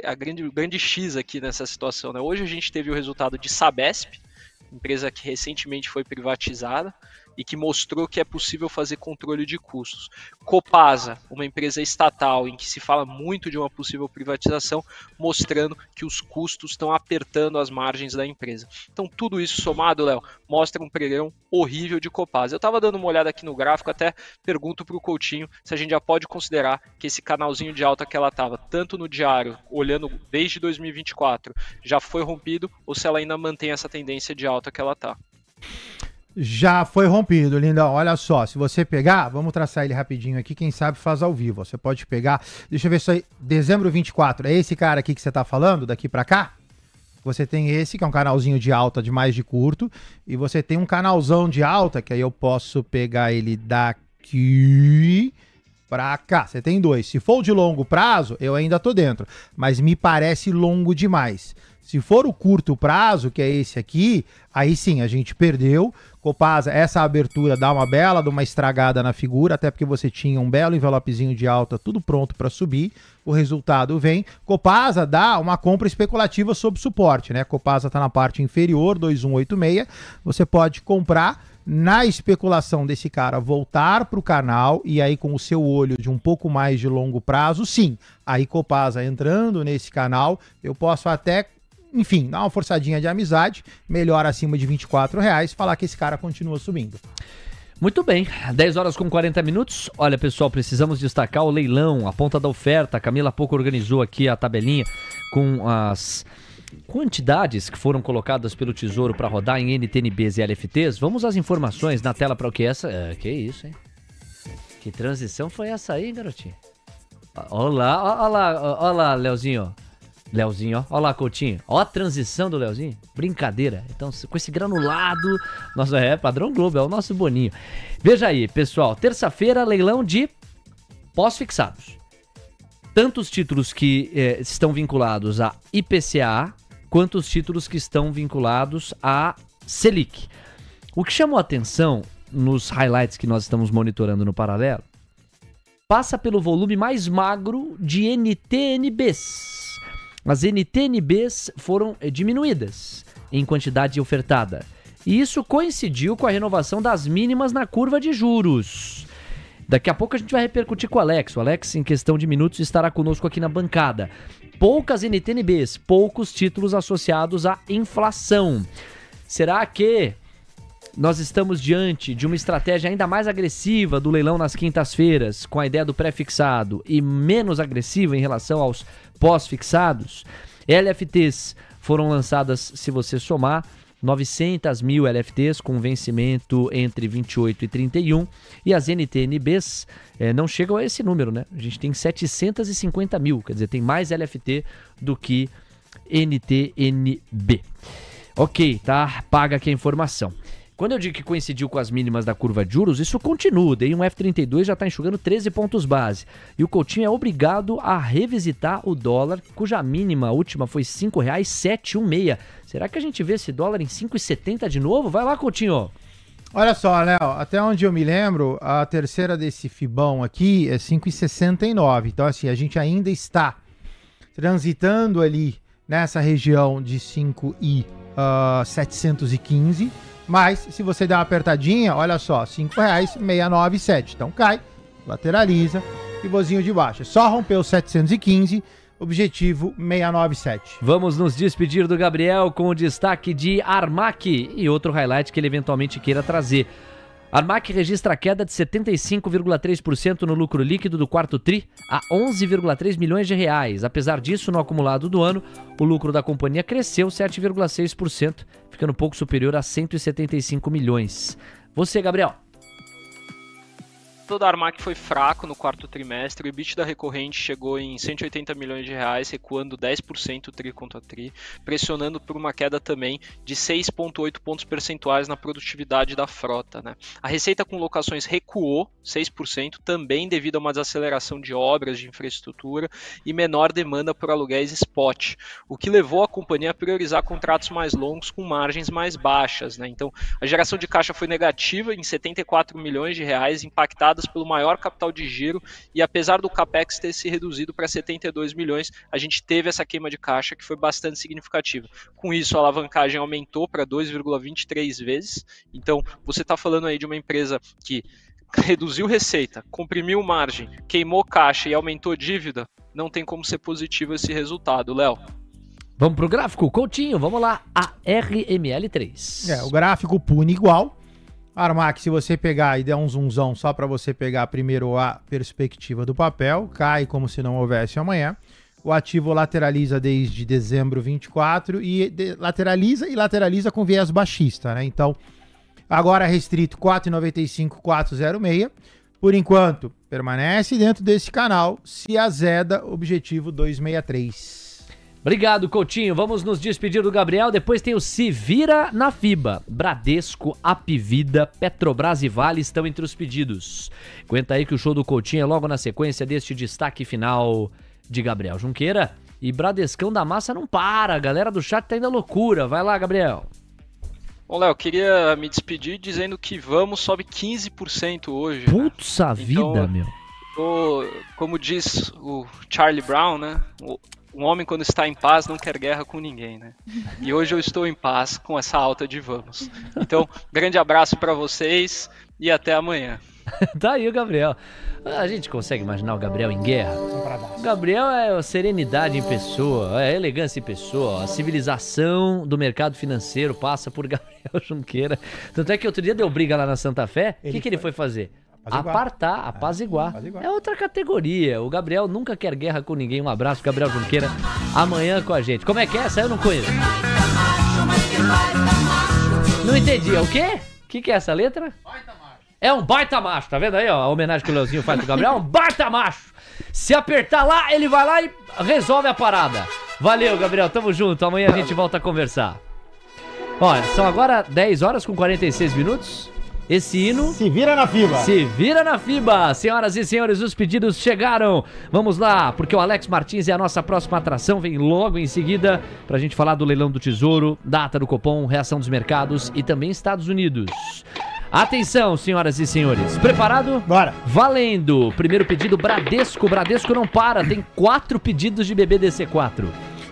X aqui nessa situação, né? Hoje a gente teve o resultado de Sabesp, empresa que recentemente foi privatizada e que mostrou que é possível fazer controle de custos. Copasa, uma empresa estatal em que se fala muito de uma possível privatização, mostrando que os custos estão apertando as margens da empresa. Então, tudo isso somado, Léo, mostra um pregão horrível de Copasa. Eu estava dando uma olhada aqui no gráfico, até pergunto para o Coutinho se a gente já pode considerar que esse canalzinho de alta que ela estava, tanto no diário, olhando desde 2024, já foi rompido, ou se ela ainda mantém essa tendência de alta que ela está. Já foi rompido, lindão. Olha só, se você pegar, vamos traçar ele rapidinho aqui, quem sabe faz ao vivo. Você pode pegar, deixa eu ver isso aí, dezembro 24, é esse cara aqui que você tá falando, daqui pra cá? Você tem esse, que é um canalzinho de alta de mais de curto, e você tem um canalzão de alta, que aí eu posso pegar ele daqui pra cá. Você tem 2. Se for de longo prazo, eu ainda tô dentro, mas me parece longo demais. Se for o curto prazo, que é esse aqui, aí sim, a gente perdeu. Copasa, essa abertura dá uma bela, dá uma estragada na figura, até porque você tinha um belo envelopezinho de alta, tudo pronto para subir. O resultado vem. Copasa dá uma compra especulativa sob suporte, né? Copasa está na parte inferior, 2186. Você pode comprar na especulação desse cara voltar para o canal e aí com o seu olho de um pouco mais de longo prazo, sim. Aí Copasa entrando nesse canal, eu posso até, enfim, dar uma forçadinha de amizade, melhor acima de R$24, falar que esse cara continua subindo. Muito bem, 10 horas com 40 minutos. Olha, pessoal, precisamos destacar o leilão, a ponta da oferta. A Camila há pouco organizou aqui a tabelinha com quantidades que foram colocadas pelo Tesouro para rodar em NTNBs e LFTs. Vamos às informações na tela para o que é essa... que isso, hein? Que transição foi essa aí, garotinho? Olha lá, Leozinho. Leozinho, ó lá, Coutinho. Ó a transição do Leozinho. Brincadeira. Então, com esse granulado... Nossa, padrão Globo, é o nosso boninho. Veja aí, pessoal. Terça-feira, leilão de pós-fixados. Tanto os títulos que estão vinculados a IPCA, quanto os títulos que estão vinculados a Selic. O que chamou a atenção nos highlights que nós estamos monitorando no paralelo, passa pelo volume mais magro de NTNBs. As NTNBs foram diminuídas em quantidade ofertada. E isso coincidiu com a renovação das mínimas na curva de juros. Daqui a pouco a gente vai repercutir com o Alex. O Alex, em questão de minutos, estará conosco aqui na bancada. Poucas NTNBs, poucos títulos associados à inflação. Será que nós estamos diante de uma estratégia ainda mais agressiva do leilão nas quintas-feiras, com a ideia do pré-fixado, e menos agressiva em relação aos pós-fixados? LFTs foram lançadas, se você somar, 900 mil LFTs com vencimento entre 28 e 31, e as NTNBs não chegam a esse número, né? A gente tem 750 mil, quer dizer, tem mais LFT do que NTNB. Ok, tá? Paga aqui a informação. Quando eu digo que coincidiu com as mínimas da curva de juros, isso continua. Daí um F32 já está enxugando 13 pontos base. E o Coutinho é obrigado a revisitar o dólar, cuja mínima última foi R$ 5,716. Será que a gente vê esse dólar em 5,70 de novo? Vai lá, Coutinho. Olha só, Léo, até onde eu me lembro, a terceira desse Fibão aqui é 5,69. Então, assim, a gente ainda está transitando ali nessa região de 5,715. Mas, se você der uma apertadinha, olha só, R$ 5,697. Então cai, lateraliza, pivôzinho de baixo. É só romper o 715, objetivo 697. Vamos nos despedir do Gabriel com o destaque de Armac e outro highlight que ele eventualmente queira trazer. Armac registra queda de 75,3% no lucro líquido do quarto TRI a 11,3 milhões de reais. Apesar disso, no acumulado do ano, o lucro da companhia cresceu 7,6%, ficando pouco superior a 175 milhões. Você, Gabriel? O da Armac foi fraco no quarto trimestre, o EBITDA recorrente chegou em 180 milhões de reais, recuando 10% TRI contra TRI, pressionando por uma queda também de 6,8 pontos percentuais na produtividade da frota, né? A receita com locações recuou 6%, também devido a uma desaceleração de obras de infraestrutura e menor demanda por aluguéis spot, o que levou a companhia a priorizar contratos mais longos com margens mais baixas, né? Então, a geração de caixa foi negativa em 74 milhões de reais, impactada pelo maior capital de giro, e apesar do capex ter se reduzido para 72 milhões, a gente teve essa queima de caixa que foi bastante significativa. Com isso, a alavancagem aumentou para 2,23 vezes. Então, você está falando aí de uma empresa que reduziu receita, comprimiu margem, queimou caixa e aumentou dívida. Não tem como ser positivo esse resultado, Léo. Vamos pro gráfico, Coutinho, vamos lá, a RML3. O gráfico pune igual. Armac, se você pegar e der um zoomzão só para você pegar primeiro a perspectiva do papel, cai como se não houvesse amanhã. O ativo lateraliza desde dezembro 24 e lateraliza com viés baixista, né? Então, agora restrito 4,95, 4,06. Por enquanto, permanece dentro desse canal, se azeda, objetivo 2,63. Obrigado, Coutinho. Vamos nos despedir do Gabriel. Depois tem o Se Vira na FIBA. Bradesco, Apvida, Petrobras e Vale estão entre os pedidos. Aguenta aí que o show do Coutinho é logo na sequência deste destaque final de Gabriel Junqueira. E Bradescão da Massa não para. A galera do chat tá indo à loucura. Vai lá, Gabriel. Bom, Léo, queria me despedir dizendo que Vamos sobe 15% hoje. Putz, a vida, então, meu. Como diz o Charlie Brown, né? Um homem, quando está em paz, não quer guerra com ninguém, né? E hoje eu estou em paz com essa alta de Vamos. Então, grande abraço para vocês e até amanhã. Tá aí o Gabriel. A gente consegue imaginar o Gabriel em guerra? O Gabriel é a serenidade em pessoa, é a elegância em pessoa, a civilização do mercado financeiro passa por Gabriel Junqueira. Tanto é que outro dia deu briga lá na Santa Fé. O que ele foi fazer? Apartar, apaziguar. É outra categoria. O Gabriel nunca quer guerra com ninguém. Um abraço, Gabriel Junqueira. Amanhã com a gente. Como é que é essa? Eu não conheço. Não entendi. É o quê? O que é essa letra? É um baita macho. Tá vendo aí, ó? A homenagem que o Leozinho faz pro Gabriel. É um baita macho. Se apertar lá, ele vai lá e resolve a parada. Valeu, Gabriel. Tamo junto. Amanhã a gente volta a conversar. Olha, são agora 10 horas com 46 minutos. Esse hino... Se vira na FIBA. Se vira na FIBA. Senhoras e senhores, os pedidos chegaram. Vamos lá, porque o Alex Martins é a nossa próxima atração. Vem logo em seguida pra gente falar do leilão do Tesouro, data do Copom, reação dos mercados e também Estados Unidos. Atenção, senhoras e senhores. Preparado? Bora. Valendo. Primeiro pedido, Bradesco. Bradesco não para. Tem 4 pedidos de BBDC4.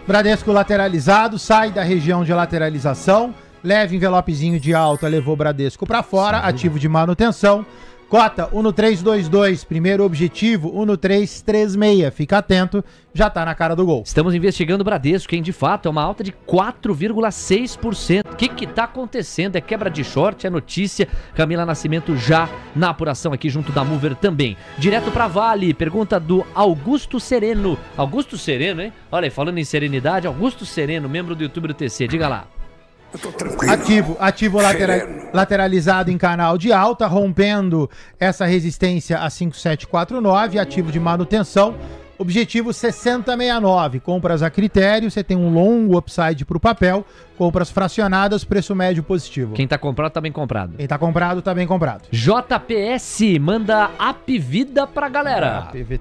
Bradesco lateralizado, sai da região de lateralização, leve envelopezinho de alta, levou Bradesco para fora, ativo de manutenção, cota 1,322, primeiro objetivo 1,336, fica atento, já tá na cara do gol. Estamos investigando o Bradesco, hein? De fato, é uma alta de 4,6%. O que tá acontecendo? É quebra de short, é notícia. Camila Nascimento já na apuração aqui junto da Mover também. Direto pra Vale, pergunta do Augusto Sereno. Augusto Sereno, hein? Olha aí, falando em serenidade, Augusto Sereno, membro do YouTube do TC, diga lá. Eu tô tranquilo. Ativo lateralizado em canal de alta, rompendo essa resistência a 5749, ativo de manutenção. Objetivo 6069, compras a critério, você tem um longo upside pro papel, compras fracionadas, preço médio positivo. Quem tá comprado tá bem comprado. Quem tá comprado tá bem comprado. JPS, manda Apvida pra galera. PV3.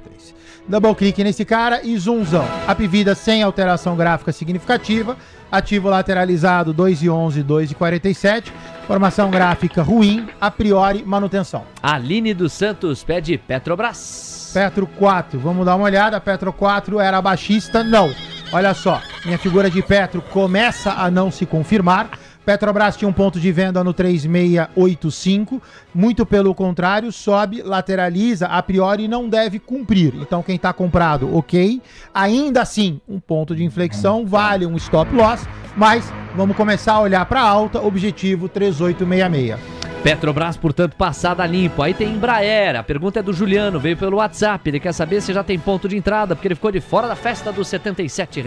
Double clique nesse cara e zoomzão. Apvida sem alteração gráfica significativa, ativo lateralizado 2,11, 2,47, formação gráfica ruim, a priori manutenção. Aline dos Santos pede Petrobras. Petro 4, vamos dar uma olhada. Petro 4 era baixista? Não. Olha só, minha figura de Petro começa a não se confirmar. Petrobras tinha um ponto de venda no 3685, muito pelo contrário, sobe, lateraliza, a priori não deve cumprir. Então quem está comprado, ok. Ainda assim, um ponto de inflexão vale um stop loss, mas vamos começar a olhar para alta, objetivo 3866. Petrobras, portanto, passada limpo. Aí tem Embraer. A pergunta é do Juliano, veio pelo WhatsApp. Ele quer saber se já tem ponto de entrada, porque ele ficou de fora da festa dos R$77.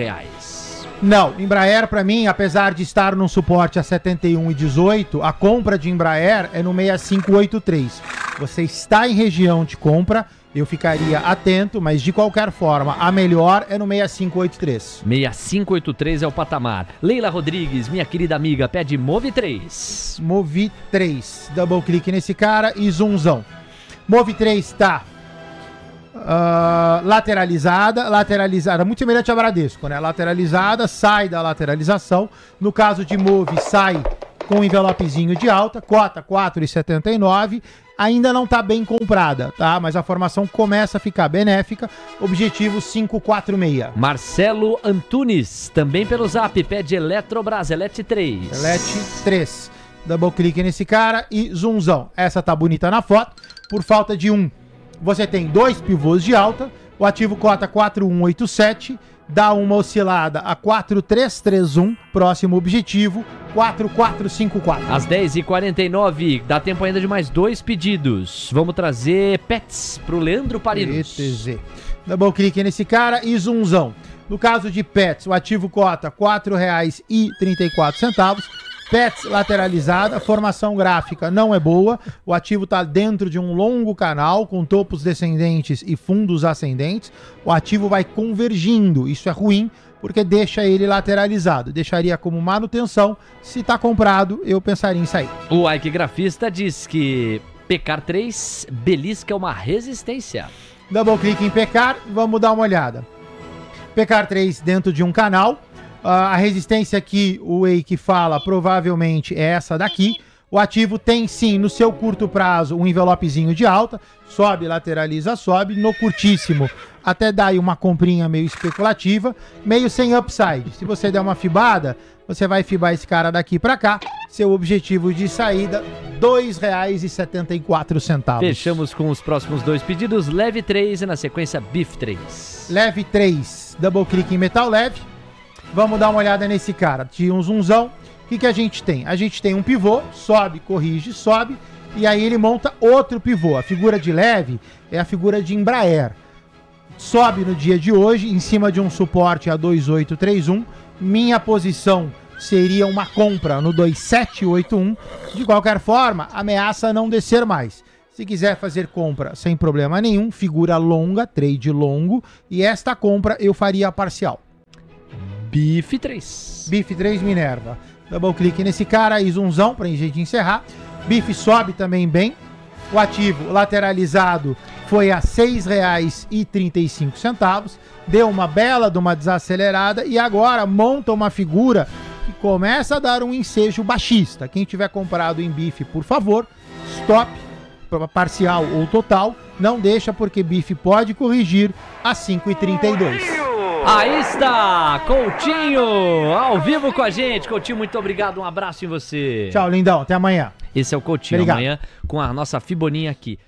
Não, Embraer para mim, apesar de estar num suporte a 71,18, a compra de Embraer é no 6583. Você está em região de compra, eu ficaria atento, mas de qualquer forma, a melhor é no 6583. 6583 é o patamar. Leila Rodrigues, minha querida amiga, pede Move 3. Move 3. Double clique nesse cara e zoomzão. Move 3 tá lateralizada, muito semelhante a Bradesco, né? Lateralizada, sai da lateralização. No caso de Move, sai com um envelopezinho de alta, cota 4,79. Ainda não tá bem comprada, tá? Mas a formação começa a ficar benéfica. Objetivo 546. Marcelo Antunes, também pelo Zap, pede Eletrobras, Elet 3. Elet 3. Double clique nesse cara e zoomzão. Essa tá bonita na foto. Por falta de um, você tem 2 pivôs de alta. O ativo cota 4187. Dá uma oscilada a 4331. Próximo objetivo 4454. Às 10h49, dá tempo ainda de mais 2 pedidos. Vamos trazer Pets pro Leandro Parinos. ETZ. Double clique nesse cara e zoomzão. No caso de Pets, o ativo cota R$4,34. Pets lateralizada, formação gráfica não é boa, o ativo está dentro de um longo canal com topos descendentes e fundos ascendentes, o ativo vai convergindo, isso é ruim porque deixa ele lateralizado, deixaria como manutenção, se está comprado eu pensaria em sair. O Ike Grafista diz que Pecar 3 belisca uma resistência. Double clique em Pecar, vamos dar uma olhada. Pecar 3 dentro de um canal. A resistência que o Eike fala provavelmente é essa daqui. O ativo tem sim no seu curto prazo um envelopezinho de alta, sobe, lateraliza, sobe, no curtíssimo até dá aí uma comprinha meio especulativa, meio sem upside. Se você der uma fibada, você vai fibar esse cara daqui para cá, seu objetivo de saída R$2,74. Fechamos com os próximos 2 pedidos, Leve 3 e na sequência BIF 3. Leve 3, double clique em metal leve. Vamos dar uma olhada nesse cara. Tinha um zoomzão. O que a gente tem? A gente tem um pivô, sobe, corrige, sobe. e aí ele monta outro pivô. A figura de leve é a figura de Embraer. Sobe no dia de hoje, em cima de um suporte a 2831. Minha posição seria uma compra no 2781. De qualquer forma, ameaça não descer mais. Se quiser fazer compra sem problema nenhum, figura longa, trade longo, e esta compra eu faria parcial. BIF 3. BIF 3 Minerva. Double clique nesse cara, isumzão pra gente encerrar. BIF sobe também bem. O ativo lateralizado foi a R$ 6,35. Deu uma bela de uma desacelerada e agora monta uma figura que começa a dar um ensejo baixista. Quem tiver comprado em BIF, por favor, stop, parcial ou total. Não deixa porque BIF pode corrigir a 5,32. Aí está, Coutinho, ao vivo com a gente. Coutinho, muito obrigado, um abraço em você. Tchau, lindão, até amanhã. Esse é o Coutinho, Obrigado. Amanhã com a nossa Fiboninha aqui.